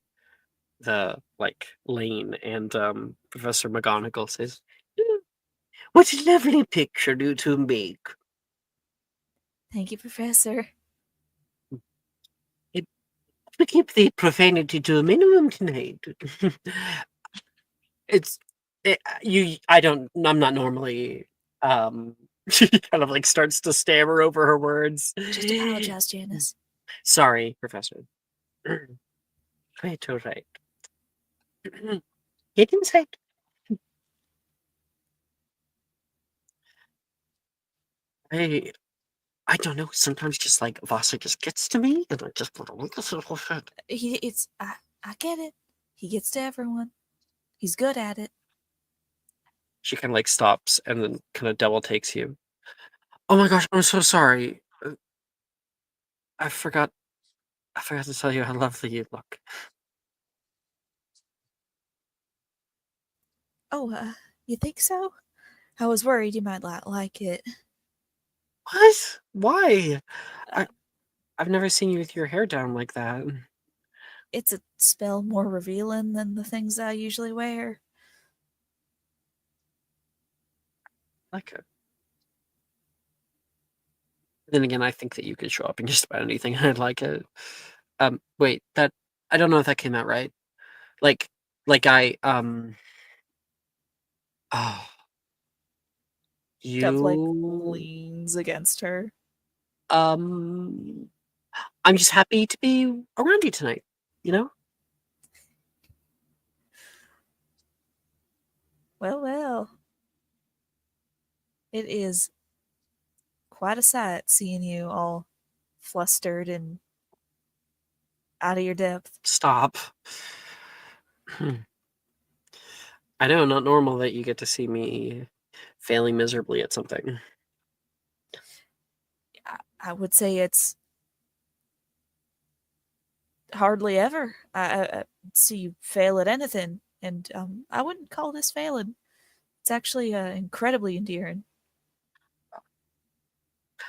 like lane, and Professor McGonagall says, "What a lovely picture you two make. Thank you, Professor. We keep the profanity to a minimum tonight." I'm not normally she kind of like starts to stammer over her words. Just apologize, Janice. Sorry, Professor. Quite all right. Get inside. I don't know. Sometimes just like Vasa just gets to me, and I just put a little shit. I get it. He gets to everyone. He's good at it. She kind of like stops and then kind of double takes you. Oh my gosh, I'm so sorry. I forgot to tell you how lovely you look. Oh, you think so? I was worried you might not like it. What? Why? I've never seen you with your hair down like that. It's a spell more revealing than the things I usually wear. Like it. Then again, I think that you could show up in just about anything. I'd like it. Wait, that I don't know if that came out right. Like I oh, Dove like you leans against her. I'm just happy to be around you tonight. You know. Well. It is quite a sight seeing you all flustered and out of your depth. Stop. I know, not normal that you get to see me failing miserably at something. I would say it's hardly ever I see you fail at anything, and I wouldn't call this failing. It's actually incredibly endearing.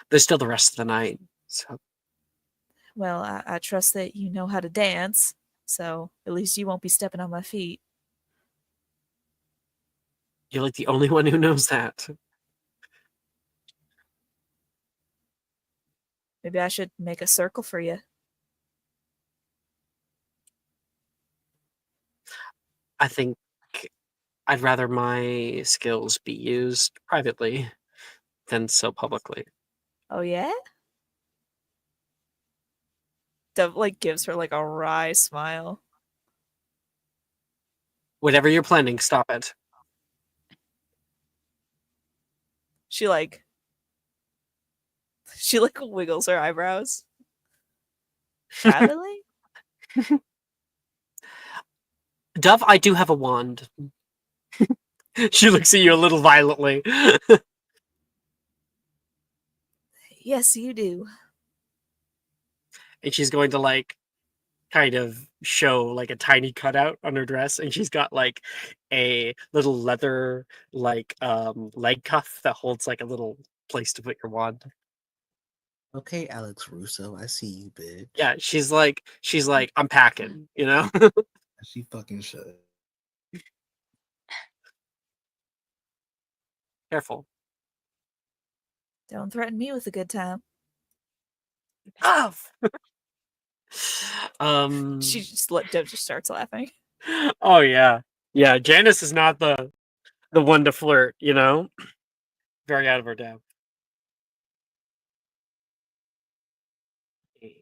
There's still the rest of the night, so Well, I trust that you know how to dance, so at least you won't be stepping on my feet. you're like the only one who knows that. Maybe I should make a circle for you. I think I'd rather my skills be used privately than so publicly. Oh yeah? Dove like gives her like a wry smile. Whatever you're planning, stop it. She wiggles her eyebrows. Privately? Dove, I do have a wand. She looks at you a little violently. Yes, you do. And she's going to like kind of show like a tiny cutout on her dress, and she's got like a little leather like leg cuff that holds like a little place to put your wand. Okay, Alex Russo, I see you, bitch. Yeah, she's like I'm packing, you know. She fucking should. Careful. Don't threaten me with a good time. Dove. Dove just starts laughing. Oh yeah. Yeah, Janice is not the one to flirt, you know? Very out of her depth. 8.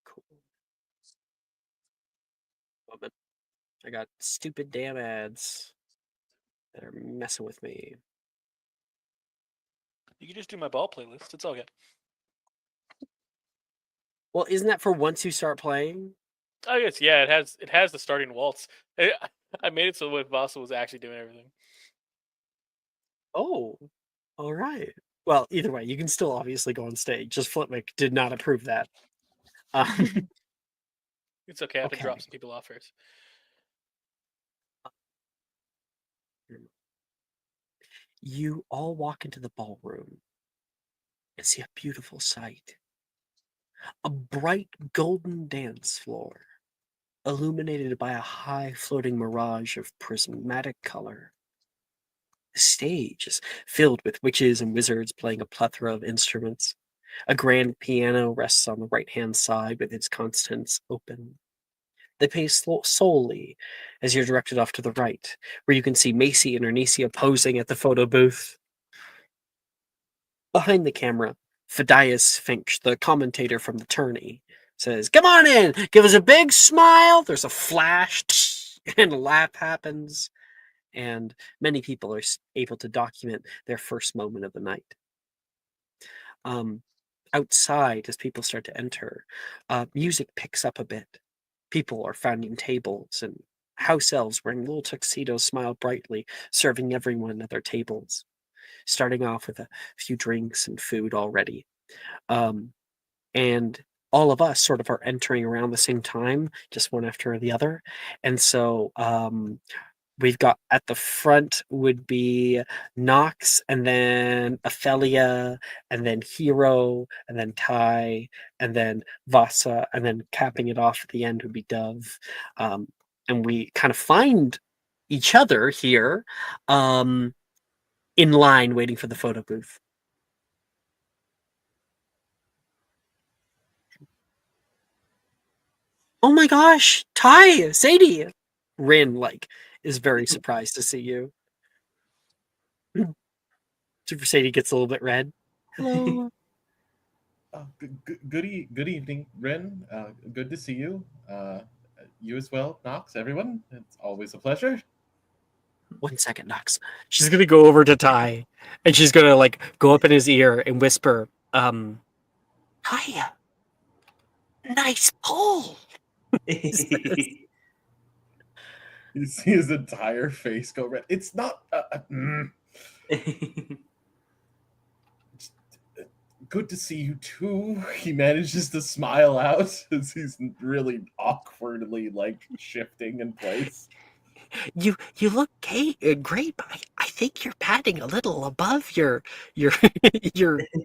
Cool. But I got stupid damn ads that are messing with me. You can just do my ball playlist. It's all good. Well, isn't that for once you start playing? I guess yeah. It has the starting waltz. I made it so when Vasa was actually doing everything. Oh, all right. Well, either way, you can still obviously go on stage. Just Flipmic did not approve that. It's okay. I have to drop Okay. some people off first. You all walk into the ballroom and see a beautiful sight. A bright golden dance floor, illuminated by a high floating mirage of prismatic color. The stage is filled with witches and wizards playing a plethora of instruments. A grand piano rests on the right-hand side with its contents open. They play solely as you're directed off to the right, where you can see Macy and Ernesia posing at the photo booth. Behind the camera, Phidias Finch, the commentator from the tourney, says, "Come on in, give us a big smile." There's a flash, and a laugh happens, and many people are able to document their first moment of the night. Outside, as people start to enter, music picks up a bit. People are finding tables, and house elves wearing little tuxedos smile brightly, serving everyone at their tables, starting off with a few drinks and food already. And all of us sort of are entering around the same time, just one after the other. And so we've got at the front would be Nox, and then Ophelia, and then Hero, and then Ty, and then Vasa, and then capping it off at the end would be Dove. And we kind of find each other here in line waiting for the photo booth. Oh my gosh, Ty, Sadie! Rin, is very surprised to see you. Super Sadie gets a little bit red. Hello. Good evening, Ren. Good to see you. You as well, Knox, everyone. It's always a pleasure. 1 second, Nox. She's gonna go over to Ty, and she's gonna go up in his ear and whisper, "Ty, nice pull." You see his entire face go red. It's not. Good to see you too. He manages to smile out as he's really awkwardly shifting in place. You look great, but I think you're padding a little above your your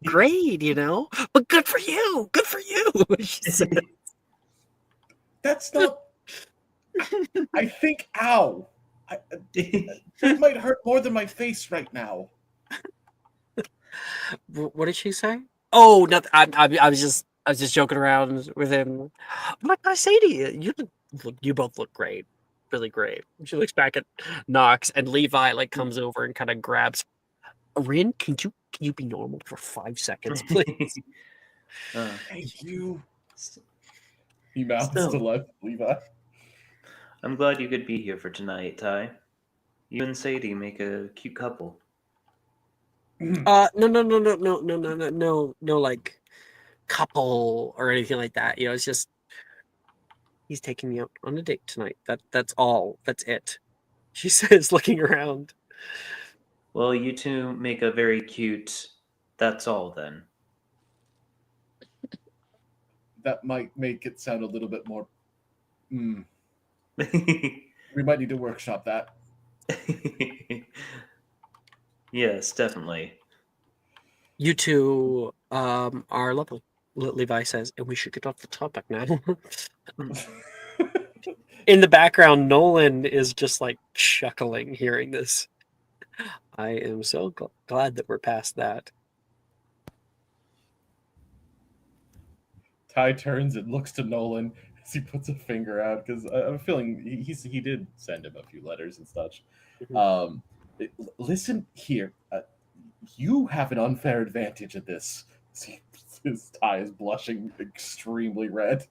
grade, But good for you. Good for you. She said. That's not. I think. Ow! That might hurt more than my face right now. What did she say? Oh, nothing. I was just joking around with him. What did I say to you? You both look great, really great. She looks back at Knox, and Levi comes over and kind of grabs. Rin, can you be normal for 5 seconds, please? Thank you. He mouths to Levi. I'm glad you could be here for tonight, Ty. You and Sadie make a cute couple. No, couple or anything like that. It's just he's taking me out on a date tonight. That's all. That's it. She says, looking around. Well, you two make a very cute. That's all then. That might make it sound a little bit more. We might need to workshop that. Yes, definitely. You two are lovely, Levi says, and we should get off the topic now. In the background, Nolan is just chuckling hearing this. I am so glad that we're past that. Ty turns and looks to Nolan as he puts a finger out because I'm feeling he did send him a few letters and such. Mm-hmm. Listen here, you have an unfair advantage at this. His Ty is blushing extremely red.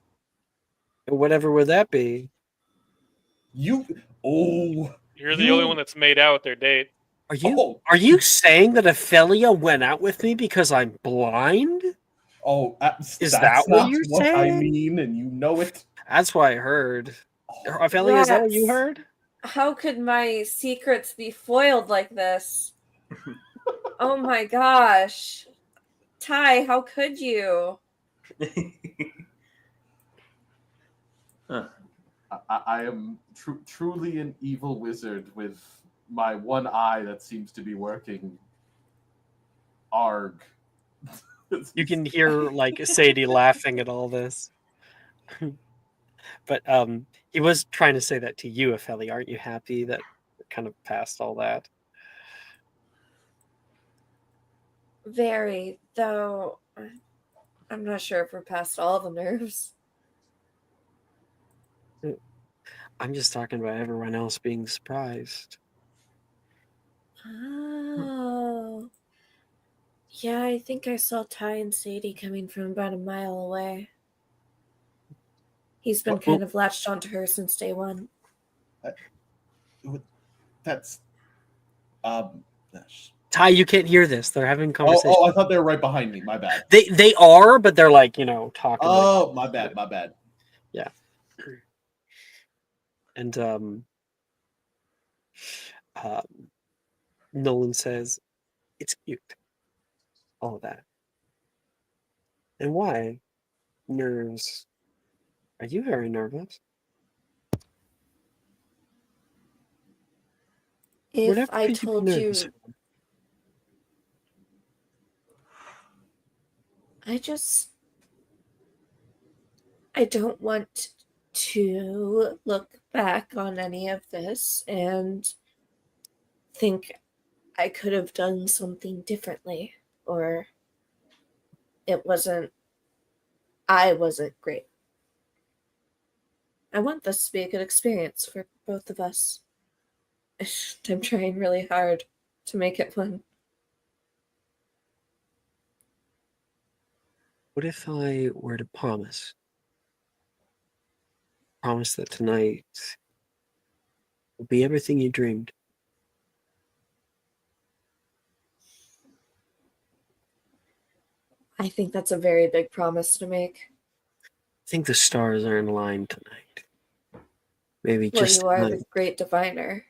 Whatever would that be? You're the only one that's made out with their date. Are you saying that Ophelia went out with me because I'm blind? Is that what you're saying? I mean, and you know it. That's what I heard. Ophelia, is that what you heard? How could my secrets be foiled like this? Oh my gosh. Ty, how could you? I am truly an evil wizard with my one eye that seems to be working. Arg. You can hear like Sadie laughing at all this. But he was trying to say that to you, Ophelia. Aren't you happy that we're kind of past all that? Very, though I'm not sure if we're past all the nerves. I'm just talking about everyone else being surprised. Oh. Yeah, I think I saw Ty and Sadie coming from about a mile away. He's been kind of latched onto her since day one. That's Ty, you can't hear this. They're having conversation. Oh, I thought they were right behind me. My bad. They are, but they're like, talking. Oh, my bad. My bad. Yeah. And Nolan says, "It's cute. All of that. And why? Nerves. Are you very nervous?" If I told you, I don't want to look back on any of this and think I could have done something differently, or I wasn't great. I want this to be a good experience for both of us. I'm trying really hard to make it fun. What if I were to promise that tonight will be everything you dreamed? I think that's a very big promise to make. I think the stars are in line tonight. Maybe Well, just you are tonight. the great diviner.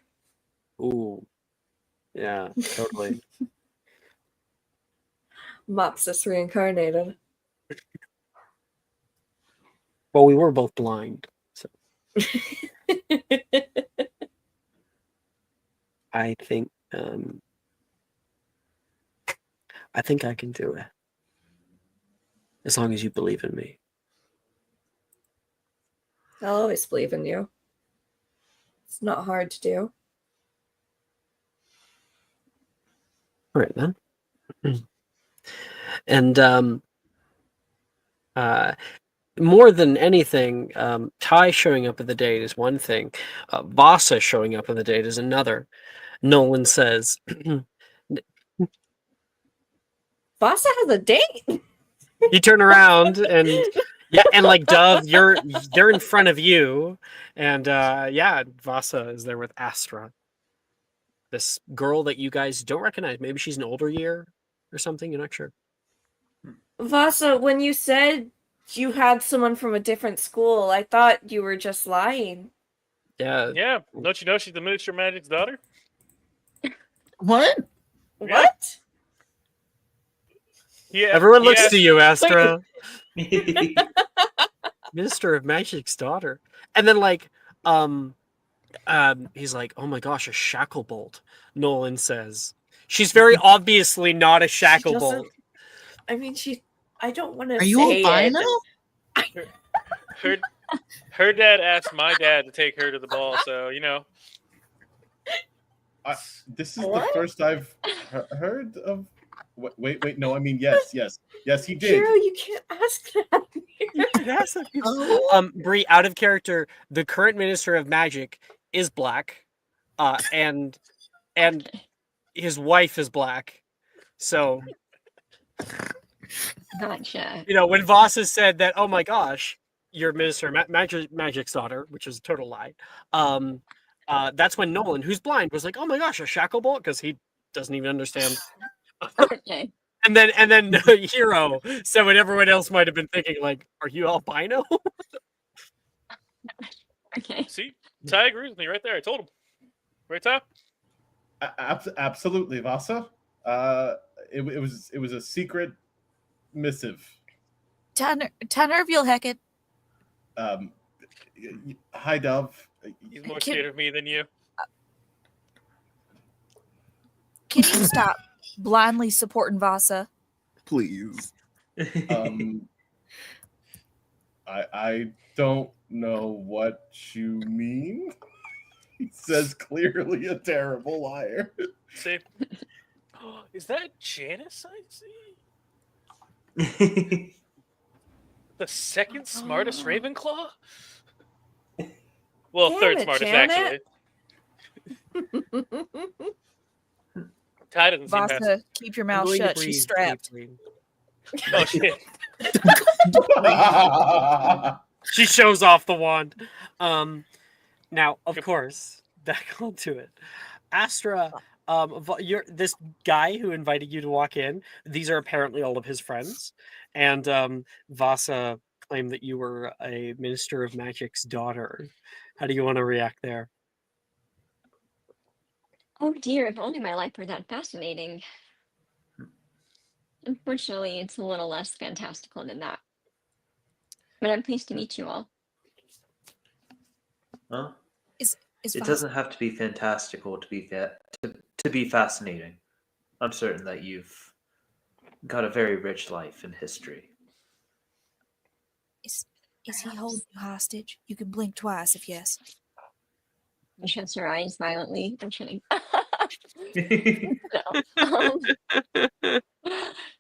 Ooh. Yeah, totally. Mopsus reincarnated. Well, we were both blind, so I think I can do it. As long as you believe in me. I'll always believe in you. It's not hard to do. All right then. And more than anything, Ty showing up at the date is one thing. Vasa showing up at the date is another. Nolan says, Vasa has a date. You turn around and like Dove, they're in front of you, and Vasa is there with Astra, this girl that you guys don't recognize. Maybe she's an older year or something. You're not sure. Vasa, when you said you had someone from a different school, I thought you were just lying. Yeah. Yeah. Don't you know she's the Miniature Magic's daughter? What? Yeah. What? Yeah. Everyone looks to you, Astra. Minister of Magic's daughter. And then he's like, "Oh my gosh, a shackle bolt." Nolan says. She's very obviously not a shackle bolt. I mean, I don't want to say Are you albino? Her dad asked my dad to take her to the ball, so this is the first I've heard of. Wait, no, I mean yes, he did. Hero, you can't ask that. You can ask that. Bree, out of character, the current Minister of Magic is black, and his wife is black. So, Gotcha. when Vasa said that, "Oh my gosh, you're Minister of Magic's daughter," which was a total lie. That's when Nolan, who's blind, was like, "Oh my gosh, a shackle bolt," because he doesn't even understand. Okay. And then Hero said what everyone else might have been thinking, like, "Are you albino?" Okay. See, Ty agrees with me right there. I told him. Right, Ty? Absolutely, Vasa. It was a secret missive. Tanner, Tanner, you'll heck it. Hi, Dove. He's more scared of me than you. Can you stop blindly supporting Vasa? Please. I don't know what you mean. He says clearly a terrible liar. See? Is that Janice I see? The second smartest Ravenclaw? Well, Damn third it, smartest, Janet. actually. Ty doesn't seem fast. Vasa, keep your I'm mouth going to shut. breathe She's strapped. deeply. Oh, shit. She shows off the wand. Now, of course, back onto it. Astra, you're this guy who invited you to walk in. These are apparently all of his friends, and Vasa claimed that you were a minister of magic's daughter. How do you want to react there? Oh dear, if only my life were that fascinating. Unfortunately, it's a little less fantastical than that. But I'm pleased to meet you all. Well, Is it Vasa- doesn't have to be fantastical to be fascinating. I'm certain that you've got a very rich life in history. Is he holding you hostage? You can blink twice if yes. She shuts her eyes violently. I'm kidding. No.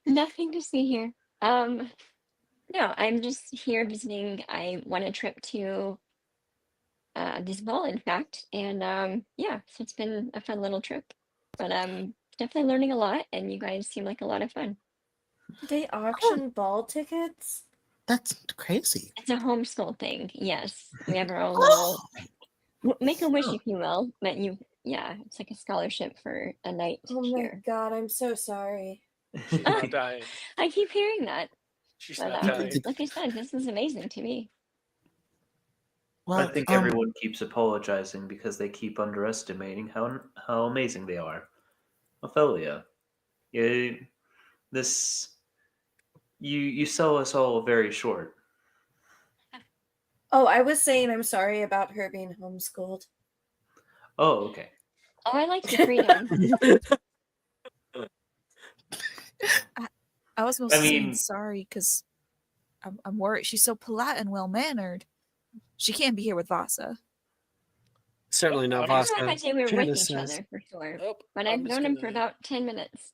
Nothing to see here. No, I'm just here visiting. I won a trip to this ball, in fact, and yeah, so it's been a fun little trip. But I'm definitely learning a lot, and you guys seem like a lot of fun. They auction ball tickets? That's crazy. It's a homeschool thing. Yes, we have our own little make a wish, if you will. But yeah, it's like a scholarship for a night Oh my here. god, I'm so sorry. She's not dying. I keep hearing that. She's But not dying. like I said, this is amazing to me. Well, I think everyone keeps apologizing because they keep underestimating how amazing they are. Ophelia, you sell us all very short. Oh, I was saying I'm sorry about her being homeschooled. Oh, okay. Oh, I like the freedom. I was mostly saying mean- sorry because I'm worried. She's so polite and well mannered. She can't be here with Vasa. Certainly not I'm I Vasa. don't know if I'd say we were with Janice each says. other for sure. Oh, But I'm I've just known him for gonna- about 10 minutes.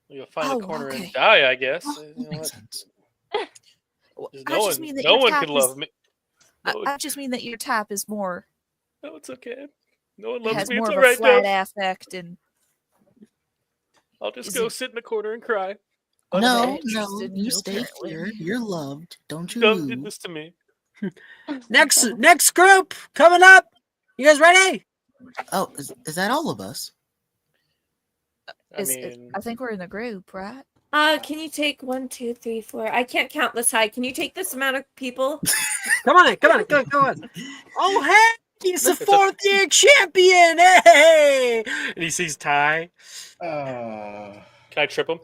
You'll find Oh, a corner okay. and die, I guess. Oh, You know that makes what? sense. There's I no just one, mean that no your one tap can love is- me. I, No, I just mean that your tap is more no, it's okay. No one loves has me. more It's of all a right, flat Dove. affect and I'll just is go it- sit in the corner and cry. No, interested in you you, stay apparently. here. You're loved. Don't you Dove did move. this to me. Next group coming up. You guys ready? Oh, is that all of us? I mean, I think we're in the group, right? Can you take 1, 2, 3, 4? I can't count this high. Can you take this amount of people? Come on, go on. Oh, hey, he's the It's a- fourth-year champion. Hey, and he sees Ty. Uh, can I trip him?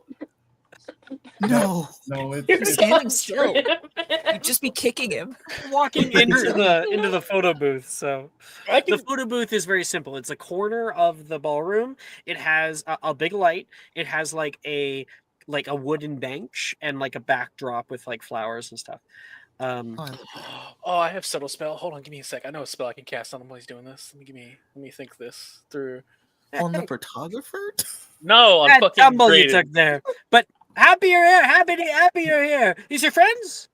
No. no, You're it's standing still. You'd just be kicking him. Walking into the photo booth. So I the can. photo booth is very simple. It's a corner of the ballroom. It has a big light. It has like a wooden bench and like a backdrop with like flowers and stuff. Oh, I have subtle spell. Hold on, give me a sec. I know a spell I can cast on him while he's doing this. Let me think this through. On the photographer? No, I'm That fucking tumble you graded. took there. But happy you're here. Happy you're here. These your friends?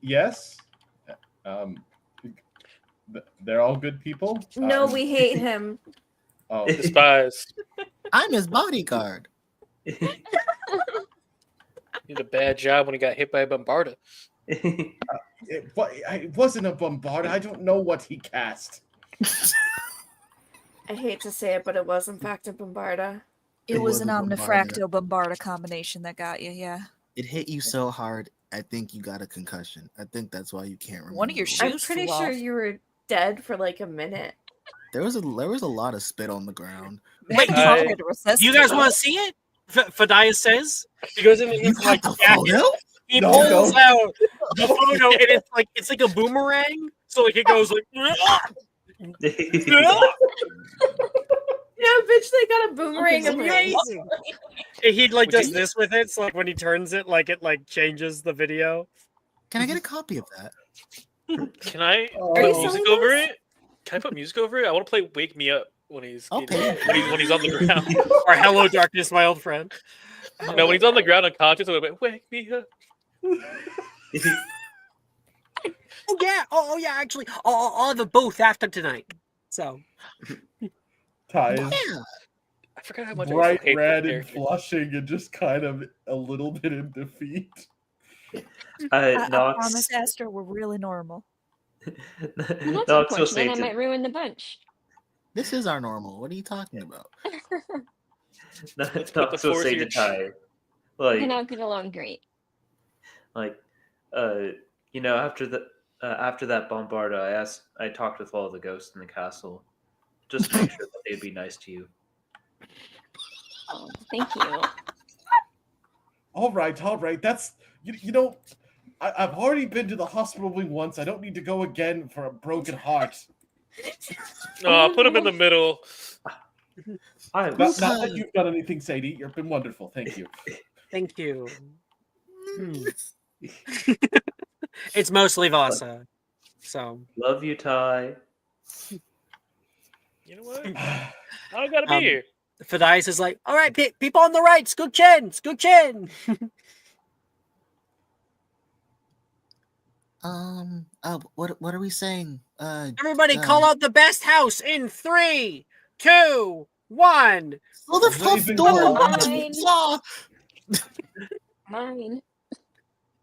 yes. They're all good people. No, we hate him. Oh, Despise. I'm his bodyguard. He did a bad job when he got hit by a bombarda. it wasn't a bombard. I don't know what he cast. I hate to say it, but it was in fact a bombarda. It was was an a Bombarda. Omnifracto Bombarda combination that got you, yeah. It hit you so hard, I think you got a concussion. I think that's why you can't remember. One of your what- I'm shoes pretty flew sure off. you were dead for like a minute. There was a lot of spit on the ground. Wait, They I- had to do you guys resuscitate want him. to see it? Fadias says. He goes in and You he's like, got the yeah, photo? He No, pulls no. out the photo, and it's like a boomerang. So like it goes like. Yeah, bitch, they got a boomerang It's of your amazing. And he like Would does you- this with it, so like when he turns it, like it like changes the video. Can I get a copy of that? Can I Are put you music selling over this? it? Can I put music over it? I want to play "Wake Me Up" when he's I'll pay. when he's on the ground. Or "Hello, Darkness, my old friend." No, when he's on the ground unconscious, I'm like, "Wake me up." Oh yeah, oh yeah. Actually, I'll have a both after tonight. So Ty is Yeah. I forgot how much I bright used to hate red this and character. flushing and just kind of a little bit in defeat. I Nox, promise, Esther, we're really normal. Well, that's Nox will unfortunate. say I to might ruin the bunch. This is our normal. What are you talking about? Let's put the Nox will force say in to your Ty, And like, I'll get along great. like, you know, after that bombardment, I talked with all the ghosts in the castle, just to make sure that they'd be nice to you. Oh, thank you. All right. That's you know, I've already been to the hospital wing once. I don't need to go again for a broken heart. Put him in the middle. Not that you've done anything, Sadie. You've been wonderful. Thank you. thank you. It's mostly Vasa. So Love you, Ty. You know what? I don't gotta be here. Fadias is like, all right, people on the right, scoot chin. What are we saying? Everybody call out the best house in 3, 2, 1. Oh, the fluff Ravenclaw. door. Mine.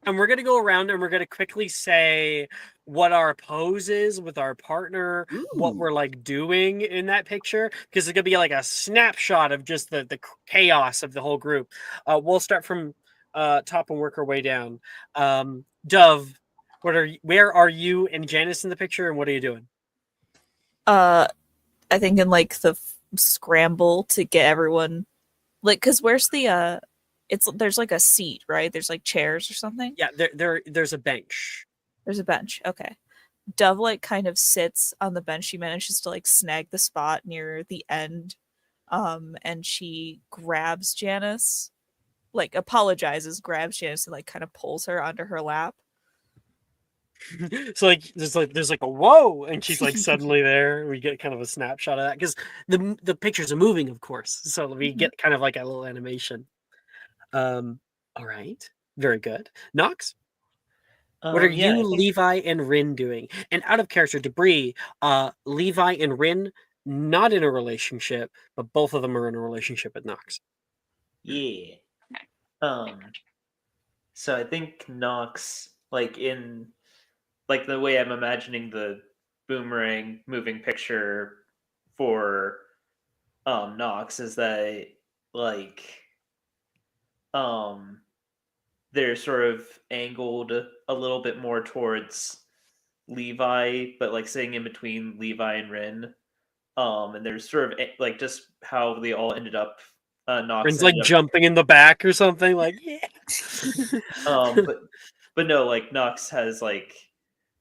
And we're gonna go around and we're gonna quickly say what our pose is with our partner, what we're like doing in that picture, because it's gonna be like a snapshot of just the chaos of the whole group. We'll start from top and work our way down. Dove, where are you and Janice in the picture, and what are you doing? I think in like the scramble to get everyone, like, because where's the there's like a seat, right? There's like chairs or something. Yeah, there's a bench. There's a bench. Okay. Dove like kind of sits on the bench. She manages to like snag the spot near the end. And she grabs Janice, like apologizes, grabs Janice and like kind of pulls her onto her lap. So there's like a whoa, and she's like suddenly there. We get kind of a snapshot of that because the pictures are moving, of course. So we get kind of like a little animation. All right, very good. Nox, what are Yeah, you, Levi, and Rin doing? And out of character debris, Levi and Rin not in a relationship, but both of them are in a relationship with Nox. Yeah. So I think Nox, like in like the way I'm imagining the boomerang moving picture for Nox is that like they're sort of angled a little bit more towards Levi, but like sitting in between Levi and Rin. And there's sort of like just how they all ended up. Nox Rin's like ended up jumping in the back or something, like yeah. but no, like Nox has like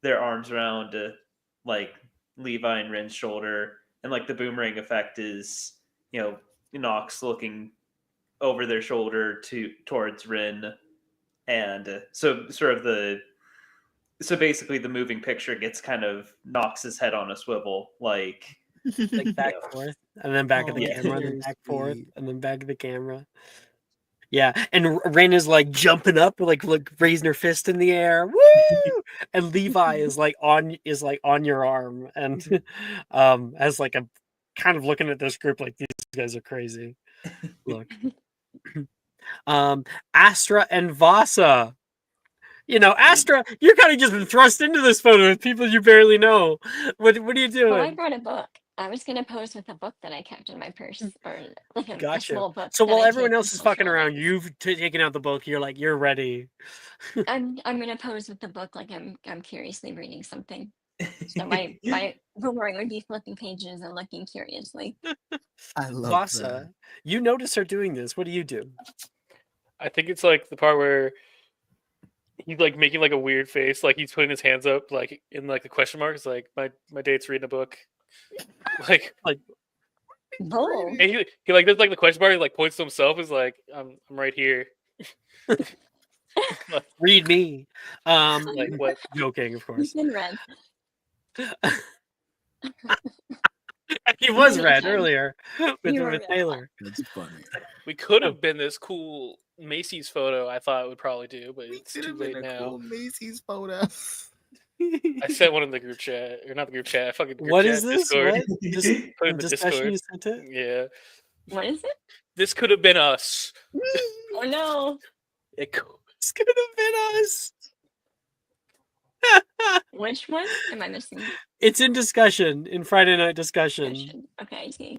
their arms around like Levi and Rin's shoulder, and like the boomerang effect is, you know, Nox looking over their shoulder towards Rin, and so basically the moving picture gets kind of Nox's head on a swivel, like back and forth, and then back of the camera, and then back forth, and then back of the camera. Yeah, and Rin is like jumping up, like raising her fist in the air, woo! And Levi is like on your arm, and as like a kind of looking at this group like these guys are crazy. Look, Astra and Vasa. You know, Astra, you're kind of just been thrust into this photo with people you barely know. What are you doing? Well, I brought a book. I was gonna pose with a book that I kept in my purse, or like a Gotcha. small book. So that while I everyone take else with is fucking social around, events. you've taken out the book. You're like, you're ready. I'm gonna pose with the book like I'm curiously reading something. So my boomerang would be flipping pages and looking curiously. I love Vasa, that. you notice her doing this. What do you do? I think it's like the part where He's like making like a weird face, like he's putting his hands up, like in like the question mark. It's like my date's reading a book, like Bold. and he like does like the question mark, he, like points to himself. Is like I'm right here. Read me. Like what? Joking, of course. He's been read. He was Many read times. earlier with, You were with read. Taylor. That's funny. We could have been this cool Macy's photo. I thought it would probably do, but it's too late now. Macy's photo. I sent one in the group chat, or not the group chat. Fucking group What chat, is this? Discord. What? Just Put it in a the discussion Discord. you sent it? Yeah, What is it? this could have been us. Oh no. This could have been us. Which one am I missing? It's in discussion, in Friday night discussion. Okay, I see.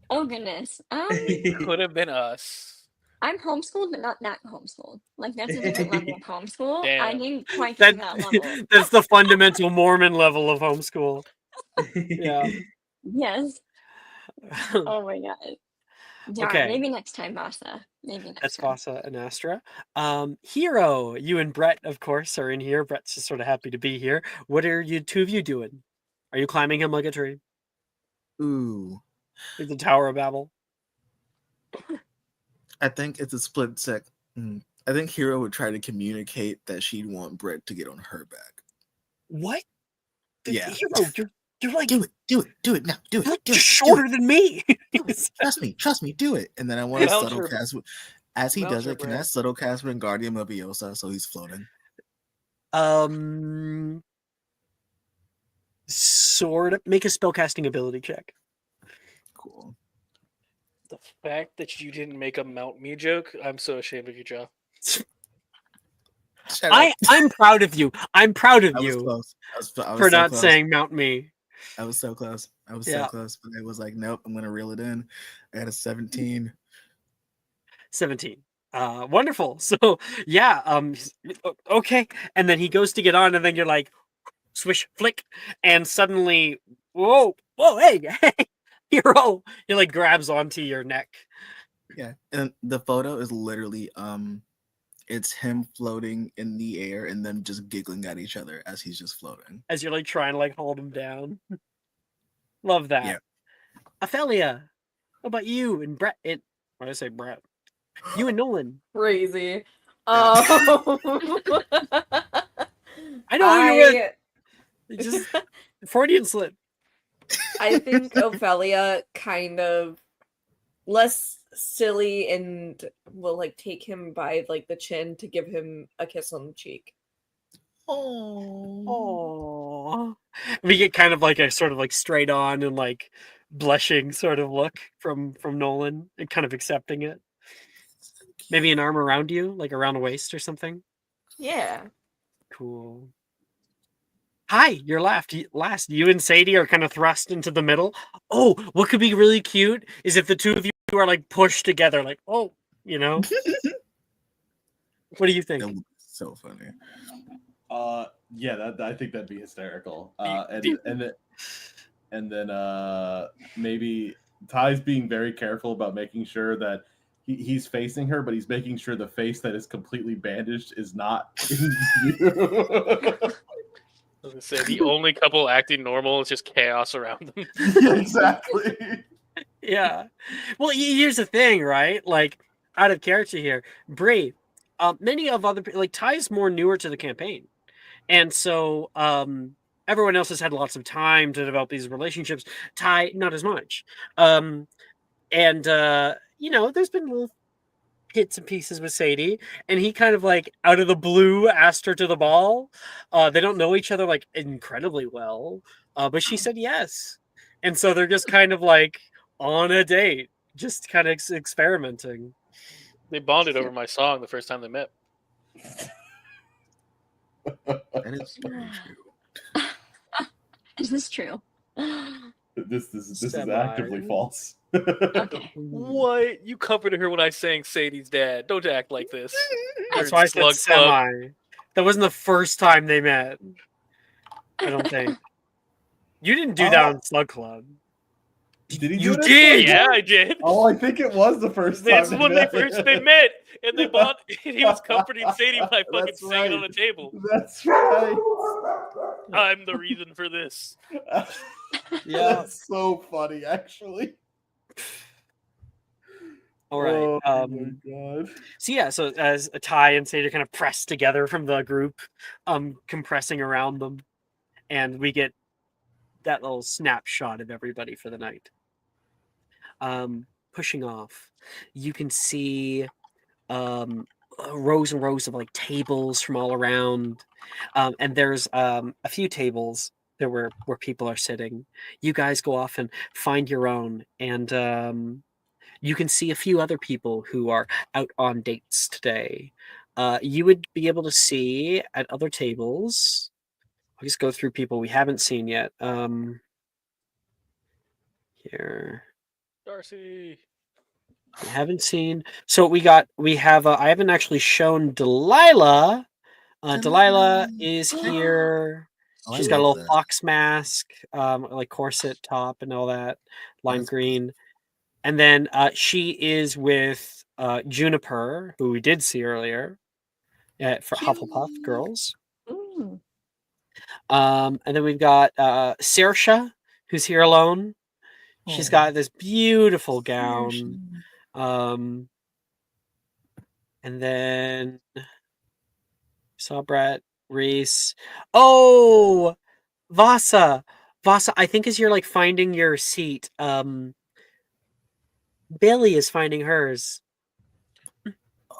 Oh goodness. Could have been us. I'm homeschooled, but not that homeschooled. Like that's a different level of homeschool. I Damn. didn't quite get to that level. That's the fundamental Mormon level of homeschool. Yeah. Yes. Oh my god. Darn, Okay. maybe next time, Vasa. Maybe next That's time. Vasa and Astra. Hero, you and Brett, of course, are in here. Brett's just sort of happy to be here. What are you two of you doing? Are you climbing him like a tree? Ooh. Like the Tower of Babel? I think it's a split sec. I think Hero would try to communicate that she'd want Brett to get on her back. What? Yeah. Hero, you're like do it now. Do it. you're do just it, shorter than me. do it. Trust me, do it. And then I want to Mount subtle your- cast with, as he Mount does your it, can I Brett. subtle cast with Guardian Leviosa so he's floating? Sort of. Make a spellcasting ability check. Cool. The fact that you didn't make a mount me joke, I'm so ashamed of you, Joe. Shut up. I'm proud of you. I'm proud of I was you close. I was for so not close. saying mount me. I was so close. Yeah. So close. But I was like, nope, I'm gonna reel it in. I had a 17. 17. Wonderful. So yeah, okay. And then he goes to get on, and then you're like, swish, flick, and suddenly, whoa, hey, Hero! He like grabs onto your neck. Yeah. And the photo is literally it's him floating in the air and them just giggling at each other as he's just floating. As you're like trying to like hold him down. Love that. Yeah. Ophelia, what about you and Brett? What did I say, Brett? You and Nolan. Crazy. I know who you were. Just Freudian slip. I think Ophelia kind of less silly and will like take him by like the chin to give him a kiss on the cheek. Oh, we get kind of like a sort of like straight on and like blushing sort of look from Nolan and kind of accepting it. Maybe an arm around you, like around the waist or something. Yeah. Cool. Hi, you're last. You and Sadie are kind of thrust into the middle. Oh, what could be really cute is if the two of you are like pushed together, like, oh, you know. What do you think? That would be so funny. Yeah, I think that'd be hysterical. And then maybe Ty's being very careful about making sure that he's facing her, but he's making sure the face that is completely bandaged is not in view. I was gonna say the only couple acting normal is just chaos around them. Yeah, exactly. Yeah. Well, here's the thing, right? Like, out of character here, Bree. Many of other like Ty's more newer to the campaign, and so everyone else has had lots of time to develop these relationships. Ty, not as much. And there's been little hits and pieces with Sadie, and he kind of like out of the blue asked her to the ball. They don't know each other like incredibly well, but she said yes, and so they're just kind of like on a date, just kind of experimenting. They bonded over my song the first time they met. That is very true. Is this true? This is Semi. actively false. Okay. What? You comforted her when I sang Sadie's dad. Don't act like this. That's Or why I said Slug Club. semi. That wasn't the first time they met. I don't think. You didn't do that on Slug Club. Did he You do it? did! Yeah, I did. Oh, I think it was the first time. This is when they met, and they bought. And he was comforting Sadie by fucking That's singing on right. the table. That's right. I'm the reason for this. Yeah. That's so funny, actually. All right. Oh my god. So yeah, so as Ty and Sadie kind of press together from the group, compressing around them, and we get that little snapshot of everybody for the night. Pushing off, you can see rows and rows of like tables from all around, and there's a few tables there where people are sitting. You guys go off and find your own, and you can see a few other people who are out on dates today. You would be able to see at other tables. I'll just go through people we haven't seen yet. Here. Darcy. We haven't seen. So we have. I haven't actually shown Delilah. Delilah is here. Oh, I She's got a love little that. fox mask, like corset top and all that, lime That's green. And then she is with Juniper, who we did see earlier for Hufflepuff Girls. Mm. And then we've got Saoirse, who's here alone. She's got this beautiful gown. And then saw Brett, Reese. Oh, Vasa. Vasa, I think as you're like finding your seat, Billy is finding hers.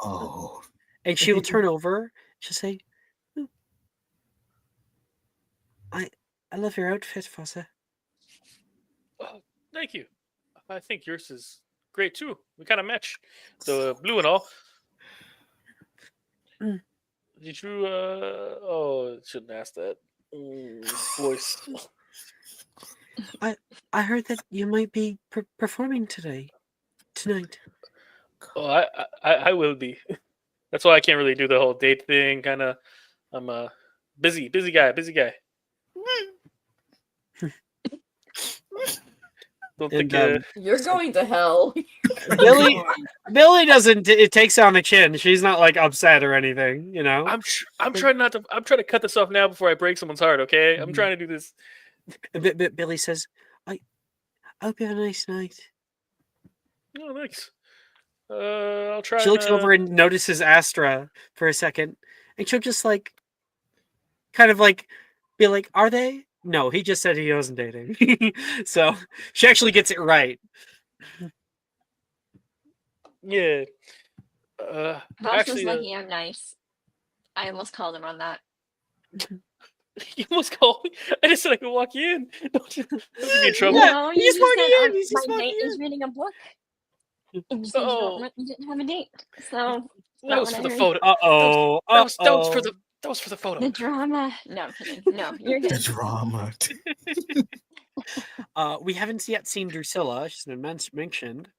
Oh. And she will turn over. She'll say, I love your outfit, Vasa. Oh, thank you. I think yours is great too. We kind of match the blue and all. Mm. Did you? Oh, shouldn't ask that. Voice. I heard that you might be performing tonight. Oh, I will be. That's why I can't really do the whole date thing. Kind of, I'm a busy guy. Don't think. You're going to hell. Billy doesn't. It takes on the chin. She's not like upset or anything. You know. I'm trying not to. I'm trying to cut this off now before I break someone's heart. Okay, I'm trying to do this. Billy says, I hope you have a nice night. Oh, thanks. I'll try. She looks over and notices Astra for a second, and she'll just like, kind of like, be like, "Are they?" No, he just said he wasn't dating. So she actually gets it right. Yeah. Voss Actually, was lucky I'm nice. I almost called him on that. you almost called me. I just said I could walk you in. Don't you be in trouble. Yeah, No, he's you just walking said in, he's just my walking date is in. reading a book. And you said Oh. you didn't have a date. So That was for the heard. photo. Uh-oh. That was for the. That was for the photo. The drama. No, I'm kidding. No, you're The good. drama. We haven't yet seen Drusilla. She's been mentioned.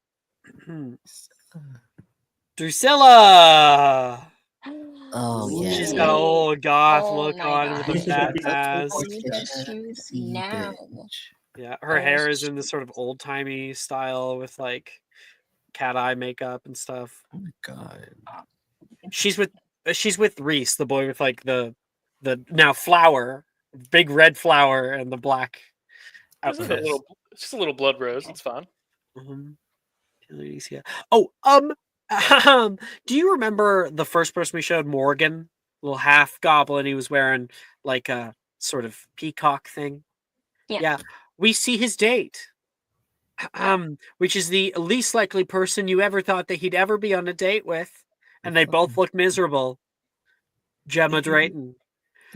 Drusilla! Oh, yeah. She's got a whole goth Oh look my on with a gosh. fat That's mask. I need to choose now. Yeah, her Oh, hair is in this sort of old-timey style with like cat eye makeup and stuff. Oh my god. She's with Reese, the boy with like the now flower, big red flower and the black It's just outfit. a little blood rose. It's fine. Yeah. Oh, do you remember the first person we showed, Morgan, little half goblin? He was wearing like a sort of peacock thing. Yeah. We see his date. Which is the least likely person you ever thought that he'd ever be on a date with, and they both look miserable. Gemma Drayton.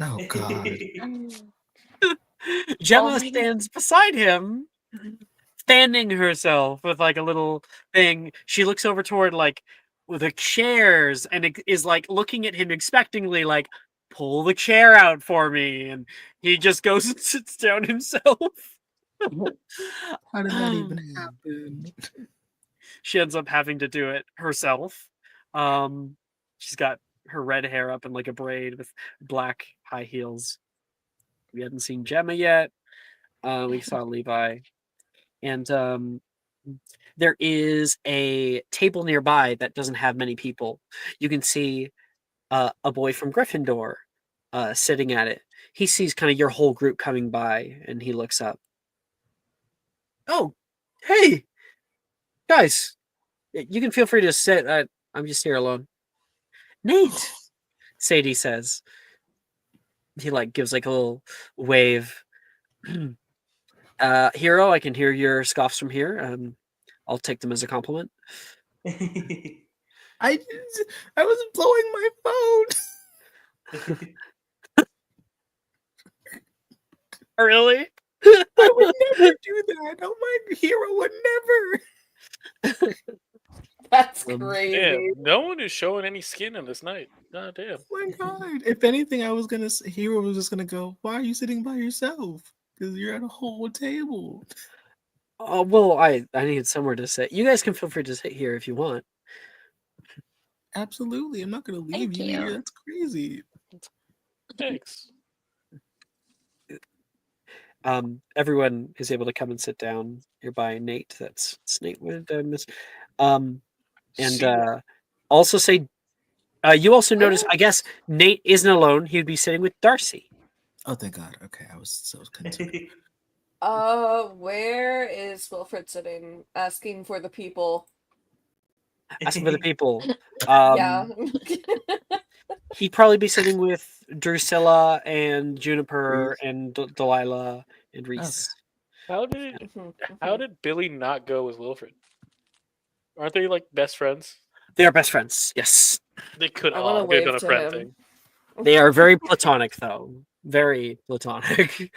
Oh god. Gemma my stands beside him, fanning herself with like a little thing. She looks over toward like the chairs and is like looking at him expectingly, like, pull the chair out for me. And he just goes and sits down himself. How did that even happen? She ends up having to do it herself. She's got her red hair up in like a braid with black high heels. We hadn't seen Gemma yet. We saw Levi. and there is a table nearby that doesn't have many people. You can see a boy from Gryffindor sitting at it. He sees kind of your whole group coming by, and he looks up. Oh, hey, guys, you can feel free to sit. I'm just here alone. Nate, Sadie says. He gives a little wave. Hero, I can hear your scoffs from here. I'll take them as a compliment. I was blowing my phone. Really? I would never do that. Oh, my hero would never. That's Um, crazy. Damn, no one is showing any skin on this night. God damn. Oh my god! If anything, I was gonna. Hero was just gonna go. Why are you sitting by yourself? Because you're at a whole table. Oh well, I need somewhere to sit. You guys can feel free to sit here if you want. Absolutely, I'm not gonna leave Thank you you. here. That's crazy. Thanks. Everyone is able to come and sit down nearby. Nate, that's Nate would miss. And See also say, you also notice. Where? I guess Nate isn't alone. He'd be sitting with Darcy. Oh, thank God. Okay, I was so concerned. Where is Wilfred sitting? Asking for the people. Asking for the people. Yeah. He'd probably be sitting with Drusilla and Juniper and Delilah and Reese. how did Billy not go with Wilfred? Aren't they best friends? They are best friends. Yes, They could I wanna all get wave done a to friend him. thing. they are very platonic, though. Very platonic.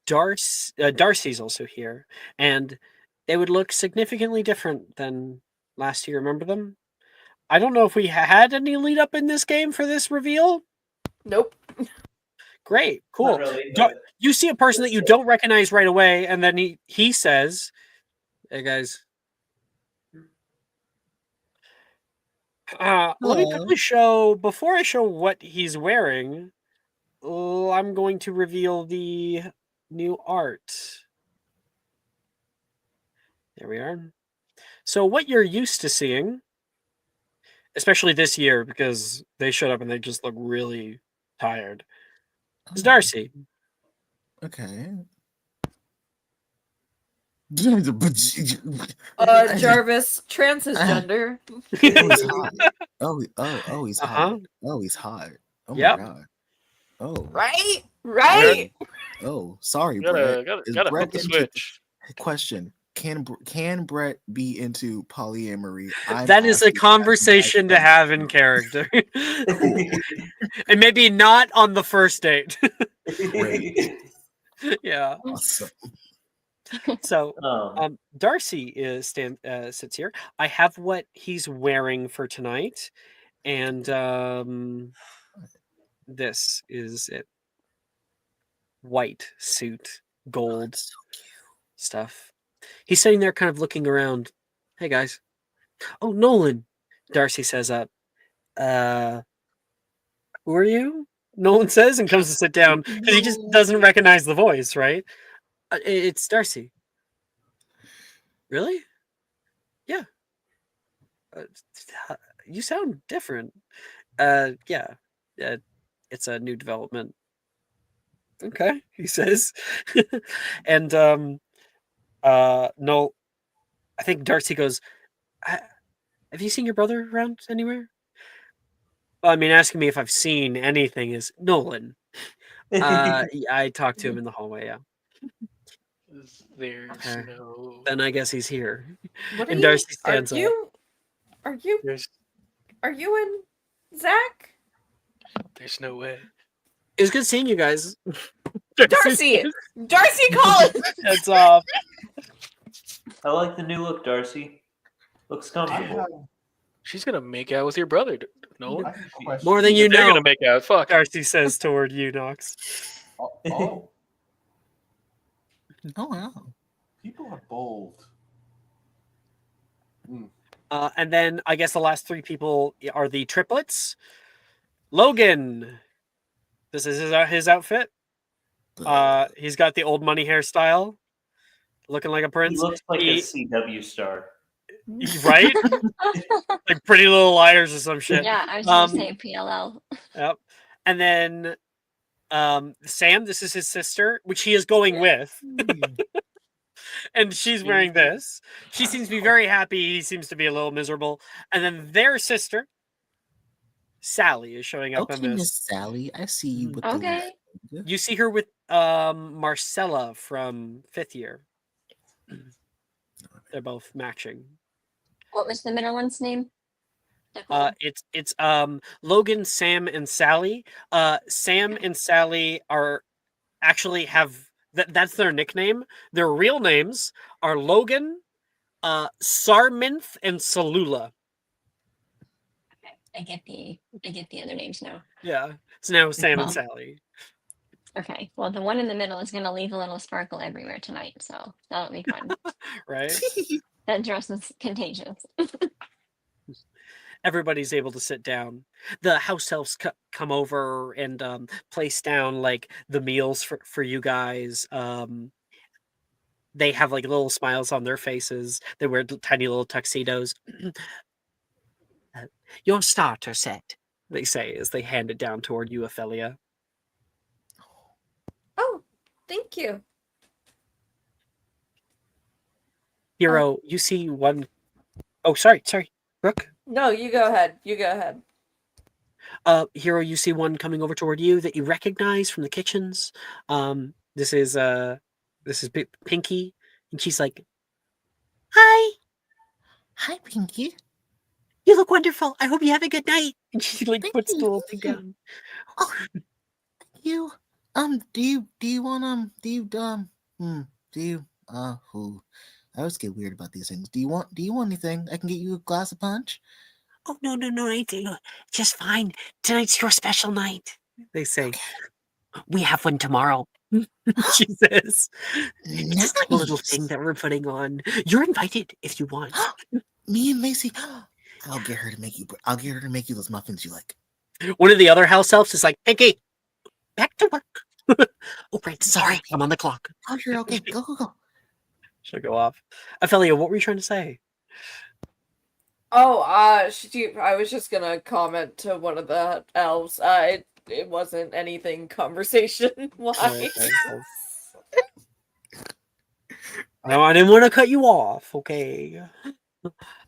Darcy's also here, and they would look significantly different than last year. Remember them? I don't know if we had any lead up in this game for this reveal. Nope. Great, cool. Not really, but You see a person that you don't recognize right away, and then he says, "Hey guys, let me quickly show before I show what he's wearing. I'm going to reveal the new art. There we are. So what you're used to seeing, especially this year because they showed up and they just look really tired, is Darcy. Okay. Jarvis, transgender. Oh, he's hot. Oh, he's hot. Oh my Yep. god. Oh. Right? Right? Oh, sorry, Gotta Brett. Is flip Brett the into- switch. Question: Can Brett be into polyamory? That is a conversation to have in character, and maybe not on the first date. Great. Yeah. Awesome. So, Darcy sits here. I have what he's wearing for tonight, and this is it. White suit, gold stuff. He's sitting there, kind of looking around. Hey guys. Oh, Nolan. Darcy says up. Who are you? Nolan says and comes to sit down because he just doesn't recognize the voice, right? It's Darcy. Really? Yeah. You sound different. Yeah. It's a new development. Okay, he says. And no, I think Darcy goes, have you seen your brother around anywhere? Well, I mean, asking me if I've seen anything is Nolan. I talked to him in the hallway, yeah. There's Okay. no. Then I guess he's here. What And are Darcy you? stands up. Are you in Zach? There's no way. It was good seeing you guys. Darcy Collins. Heads off. I like the new look, Darcy. Looks comfortable. She's gonna make out with your brother. No, More than you they're know. gonna make out. Fuck. Darcy says toward you, Knox. Oh, Oh wow. people are bold. And then I guess the last three people are the triplets. Logan. This is his outfit. He's got the old money hairstyle, looking like a He prince. looks like a CW star. Right? Like Pretty Little Liars or some shit. Yeah, I was gonna say PLL. Yep. And then Sam, this is his sister, which he is going with. And she's wearing this. She seems to be very happy. He seems to be a little miserable. And then their sister, Sally, is showing up in Okay, Miss this. Sally, I see you with Okay. the. You see her with Marcella from 5th year. They're both matching. What was the middle one's name? Nicole. It's Logan, Sam, and Sally. Sam and Sally are actually have that's their nickname. Their real names are Logan, Sarminth, and Salula. Okay, I get the other names now. Yeah. So now Sam and Well. Sally. Okay, well, the one in the middle is gonna leave a little sparkle everywhere tonight, so that'll be fun. Right? That dress is contagious. Everybody's able to sit down. The house elves come over and place down like the meals for you guys. They have like little smiles on their faces. They wear tiny little tuxedos. Your starter set, they say as they hand it down toward you, Ophelia. Oh, thank you. Hero, you see one. Oh, sorry, Brooke. No, you go ahead. You go ahead. Hero, you see one coming over toward you that you recognize from the kitchens. This is Pinky, and she's like, "Hi, Hi, Pinky. you look wonderful. I hope you have a good night." And she like Thank puts the you, little thank thing you. down. Oh, you do you want who? I always get weird about these things. Do you want anything? I can get you a glass of punch. Oh no, I do just fine. Tonight's your special night. They say. Okay. We have one tomorrow. She says. It's a little Nice. thing that we're putting on. You're invited if you want. Me and Macy. I'll get her to make you those muffins you like. One of the other house elves is like, Pinky, back to work. Oh, right. Sorry, I'm on the clock. Oh, you're okay. Go. She'll go off. Ophelia, what were you trying to say? Oh, I was just gonna comment to one of the elves. It wasn't anything conversation-wise. No, I didn't want to cut you off. Okay.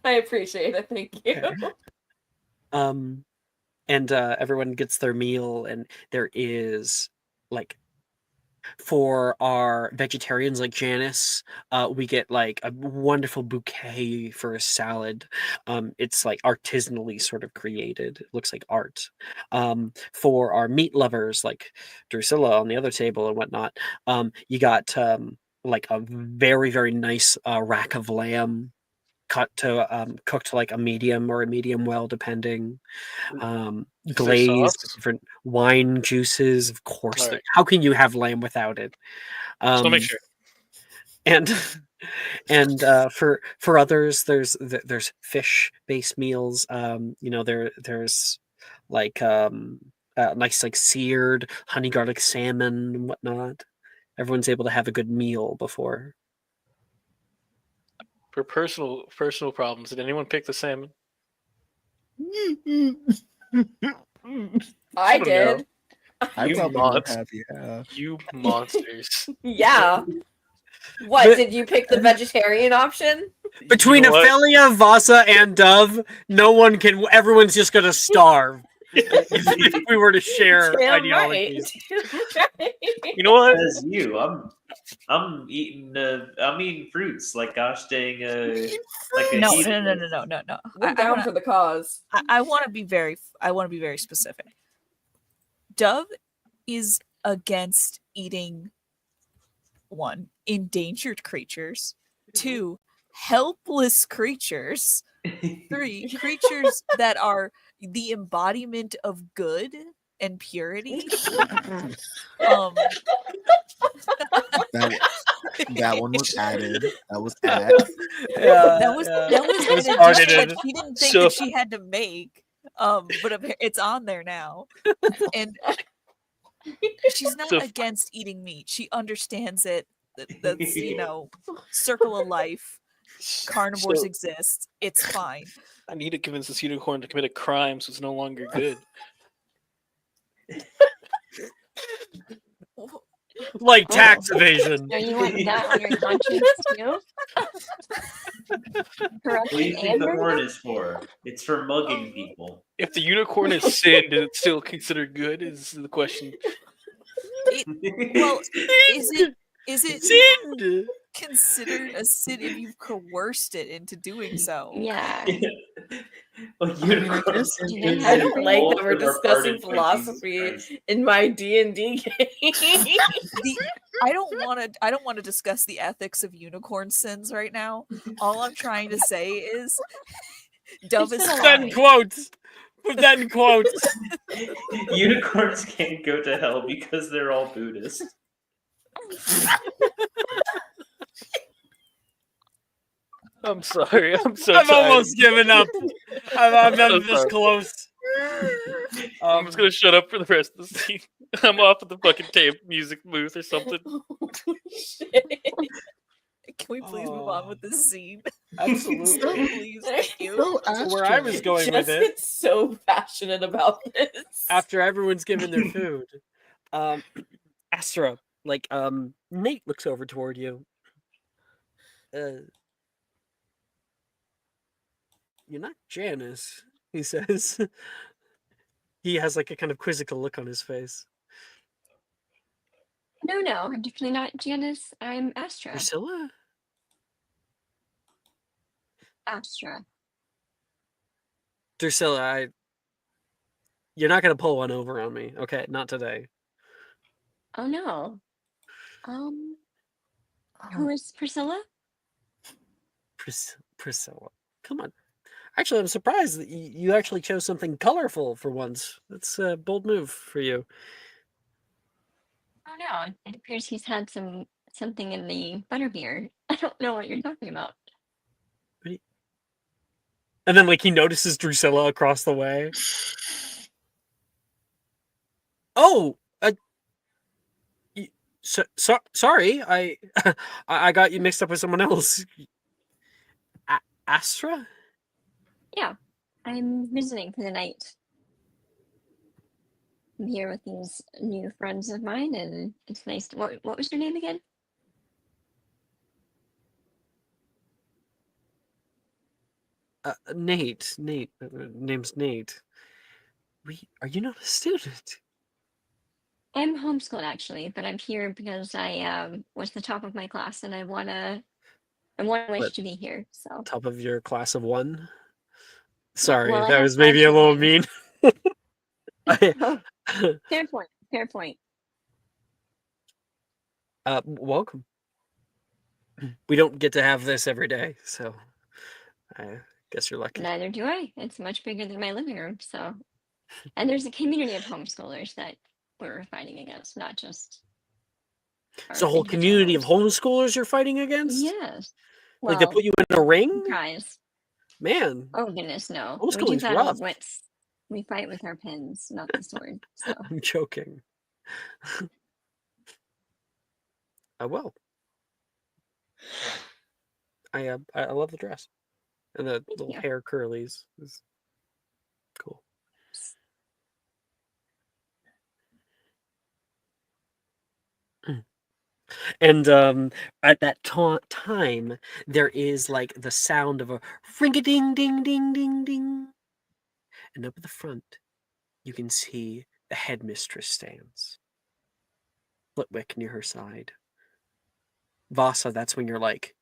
I appreciate it. Thank you. Okay. And everyone gets their meal, and there is like for our vegetarians like Janice, we get like a wonderful bouquet for a salad. It's like artisanally sort of created. It looks like art. For our meat lovers like Drusilla on the other table and whatnot, you got like a very, very nice rack of lamb cut to cooked like a medium or a medium well, depending. Glazed with different wine juices, of course. Right. How can you have lamb without it? So make sure. And for others, there's fish based meals. There's like nice like seared honey garlic salmon and whatnot. Everyone's able to have a good meal before. For personal problems, did anyone pick the salmon? I did. I You probably would have, yeah. You monsters. Yeah. What, But- did you pick the vegetarian option? Between You know what? Ophelia, Vasa, and Dove, everyone's just gonna starve. if we were to share Damn ideologies. right. You know what? As you, I'm eating fruits like gosh dang like a No. heathen. No. We're down for the cause. I want to be very specific. Dove is against eating 1, endangered creatures, 2, helpless creatures, 3, creatures that are the embodiment of good and purity. That one was added. That was added. That was It was an addition targeted. that she didn't think So- that she had to make. But it's on there now. And She's not So- against eating meat. She understands it. That's circle of life. Carnivores So- exist. It's fine. I need to convince this unicorn to commit a crime so it's no longer good. Like tax evasion. So you want that on your conscience too? What do Corruption you think and the murder? horn is for? It's for mugging people. If the unicorn has sinned, is it still considered good? Is the question. Well, is it Sinned. considered a sin if you've coerced it into doing so? Yeah. Well, I mean, I unicorns guess can it I use don't it like Like all that we're for their discussing pardon by Jesus philosophy Christ. in my D&D game. I don't want to discuss the ethics of unicorn sins right now. All I'm trying to say is Dove is It's been a Put that in fine. quotes. Put that in quotes. Unicorns can't go to hell because they're all Buddhist. I'm sorry. I'm so I've tired. almost given up. I'm so this sorry. close. I'm just gonna shut up for the rest of the scene. I'm off at the fucking tape music booth or something. Shit. Can we please move on with this scene? Absolutely. Please, thank you. So Where I was going with Just it, gets so passionate about this. after everyone's given their food, Astra, Nate looks over toward you. You're not Janice, he says. He has like a kind of quizzical look on his face. No, I'm definitely not Janice. I'm Astra. Priscilla? Astra. Drusilla, you're not gonna pull one over on me, okay? Not today. Oh no. Who is Priscilla? Priscilla. Come on. Actually, I'm surprised that you actually chose something colorful for once. That's a bold move for you. Oh no. It appears he's had something in the butterbeer. I don't know what you're talking about. And then, he notices Drusilla across the way. Oh, sorry, I got you mixed up with someone else. Astra? Yeah. I'm visiting for the night. I'm here with these new friends of mine, and it's nice. What was your name again? Nate. Name's Nate. Are you not a student? I'm homeschooled actually, but I'm here because I was the top of my class, and I wish to be here. So Top of your class of one? Sorry, well, I that have was maybe a five little siblings. mean. Fair point. Welcome. We don't get to have this every day, so I guess you're lucky. Neither do I. It's much bigger than my living room. So, and there's a community of homeschoolers that we're fighting against, not just. It's a our whole individual community of homes. homeschoolers you're fighting against? Yes. Like they Well, put you in a ring? surprise. Man, Oh goodness, no. We do homeschooling's battle rough. with wits. We fight with our pens, not the sword. So I'm joking. I will. I love the dress. And the little you. hair curlies. Is cool. And at that time, there is the sound of a ring-a-ding, ding, ding, ding, ding. And up at the front, you can see the headmistress stands. Flitwick near her side. Vasa, that's when you're like,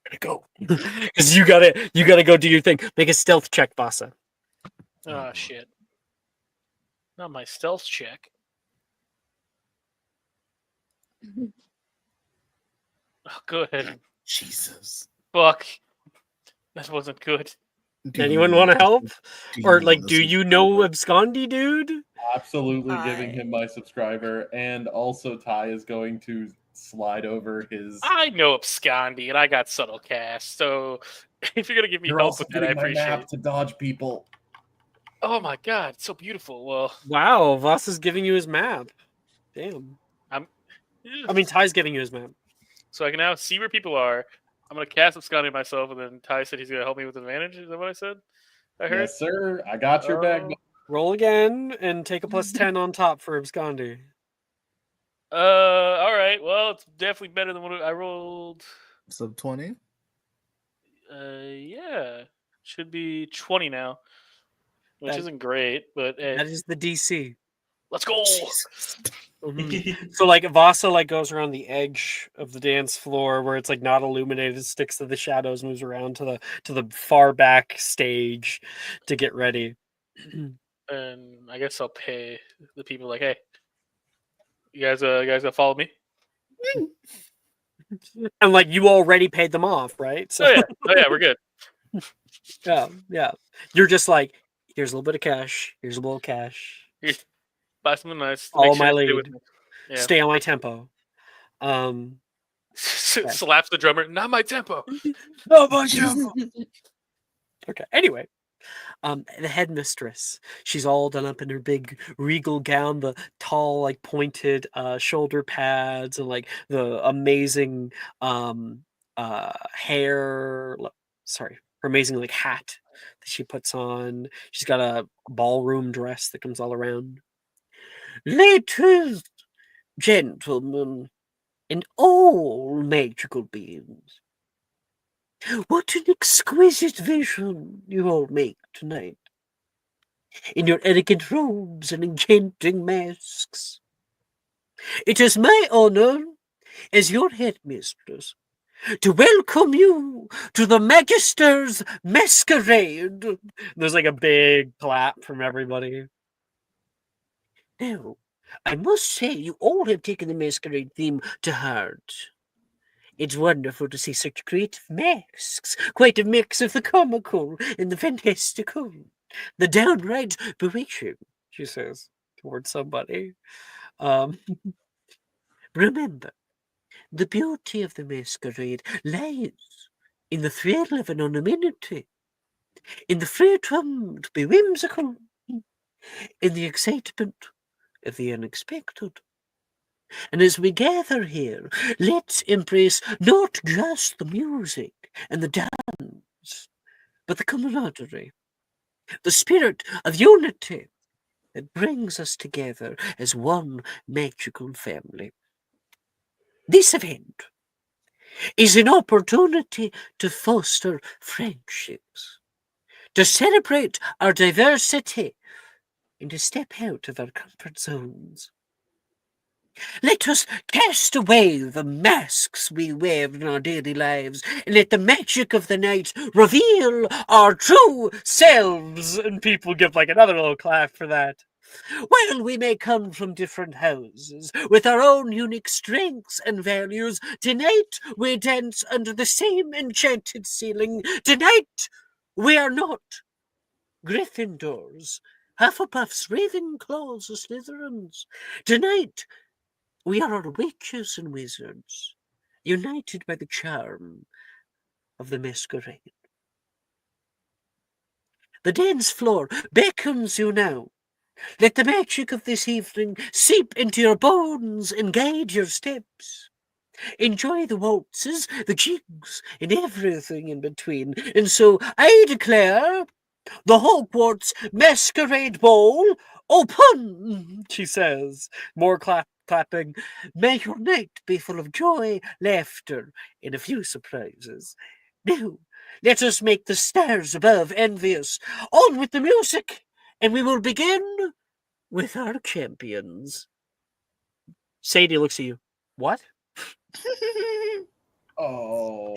gotta go. Because you gotta go do your thing. Make a stealth check, Vasa. Oh shit. Not my stealth check. Oh, good. Jesus. Fuck. That wasn't good. Anyone want to help? Or wanna do you know Abscondi, dude? Absolutely giving him my subscriber, and also Ty is going to slide over his. I know Abscondi, and I got subtle cast, so if you're gonna give me You're help also with that, I getting my appreciate map it. to dodge people. Oh my god, it's so beautiful. Well, Wow, Voss is giving you his map. Damn. I mean, Ty's giving you his map. So I can now see where people are. I'm gonna cast Absconding myself, and then Ty said he's gonna help me with advantage. Is that what I said? I heard. Yes, sir. I got your back. Roll again and take a +10 on top for Abscondi. All right. Well, it's definitely better than what I rolled. So 20. Yeah, should be 20 now, which That- isn't great, but hey, That is the DC. let's go. So like Vasa like goes around the edge of the dance floor where it's like not illuminated, sticks to the shadows, moves around to the far back stage to get ready. And I guess I'll pay the people like, hey, you guys gonna follow me? And like you already paid them off, right? So Oh yeah, we're good. yeah. You're just like, here's a little bit of cash. Here's a little cash. Here, buy something nice. Follow Make sure my you stay lead. with me. Yeah. Stay on my tempo. Slaps the drummer. Not my tempo. Not my tempo. Okay. Anyway, the headmistress. She's all done up in her big regal gown, the tall, like pointed shoulder pads, and like the amazing hair. Sorry, her amazing like hat that she puts on. She's got a ballroom dress that comes all around. Ladies, gentlemen, and all magical beings. What an exquisite vision you all make tonight. In your elegant robes and enchanting masks. It is my honor, as your headmistress, to welcome you to the Magister's Masquerade. There's like a big clap from everybody. Now, I must say you all have taken the Masquerade theme to heart. It's wonderful to see such creative masks, quite a mix of the comical and the fantastical. The downright bewitching, she says, towards somebody. Remember, the beauty of the masquerade lies in the thrill of anonymity, in the freedom to be whimsical, in the excitement of the unexpected. And as we gather here, let's embrace not just the music and the dance, but the camaraderie, the spirit of unity that brings us together as one magical family. This event is an opportunity to foster friendships, to celebrate our diversity, and to step out of our comfort zones. Let us cast away the masks we wear in our daily lives, and let the magic of the night reveal our true selves. And people give like another little clap for that. While we may come from different houses, with our own unique strengths and values, tonight we dance under the same enchanted ceiling. Tonight we are not Gryffindors, Hufflepuffs, Ravenclaws, or Slytherins. Tonight we are witches and wizards, united by the charm of the masquerade. The dance floor beckons you now. Let the magic of this evening seep into your bones and guide your steps. Enjoy the waltzes, the jigs, and everything in between. And so I declare the Hogwarts Masquerade Ball open, she says. More clapping. May your night be full of joy, laughter, and a few surprises. Now, let us make the stars above envious. On with the music, and we will begin with our champions. Sadie looks at you. What? Oh.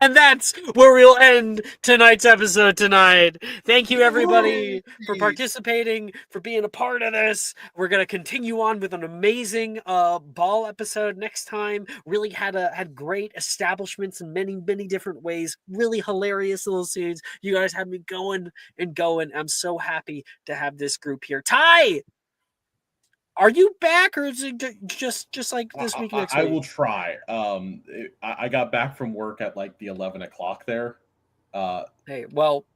And that's where we'll end tonight's episode tonight. Thank you, everybody, for participating, for being a part of this. We're going to continue on with an amazing ball episode next time. Really had great establishments in many, many different ways. Really hilarious little scenes. You guys have me going and going. I'm so happy to have this group here. Ty! Are you back, or is it just like this week next week? I will try. I got back from work at like the 11 o'clock there. Hey, well,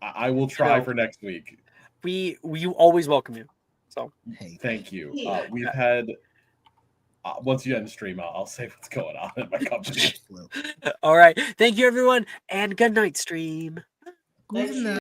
I will try know, for next week. We always welcome you. So Hey, Thank you. We've had once you end the stream, I'll say what's going on in my company. absolutely. all right. Thank you, everyone, and good night, stream. Good night.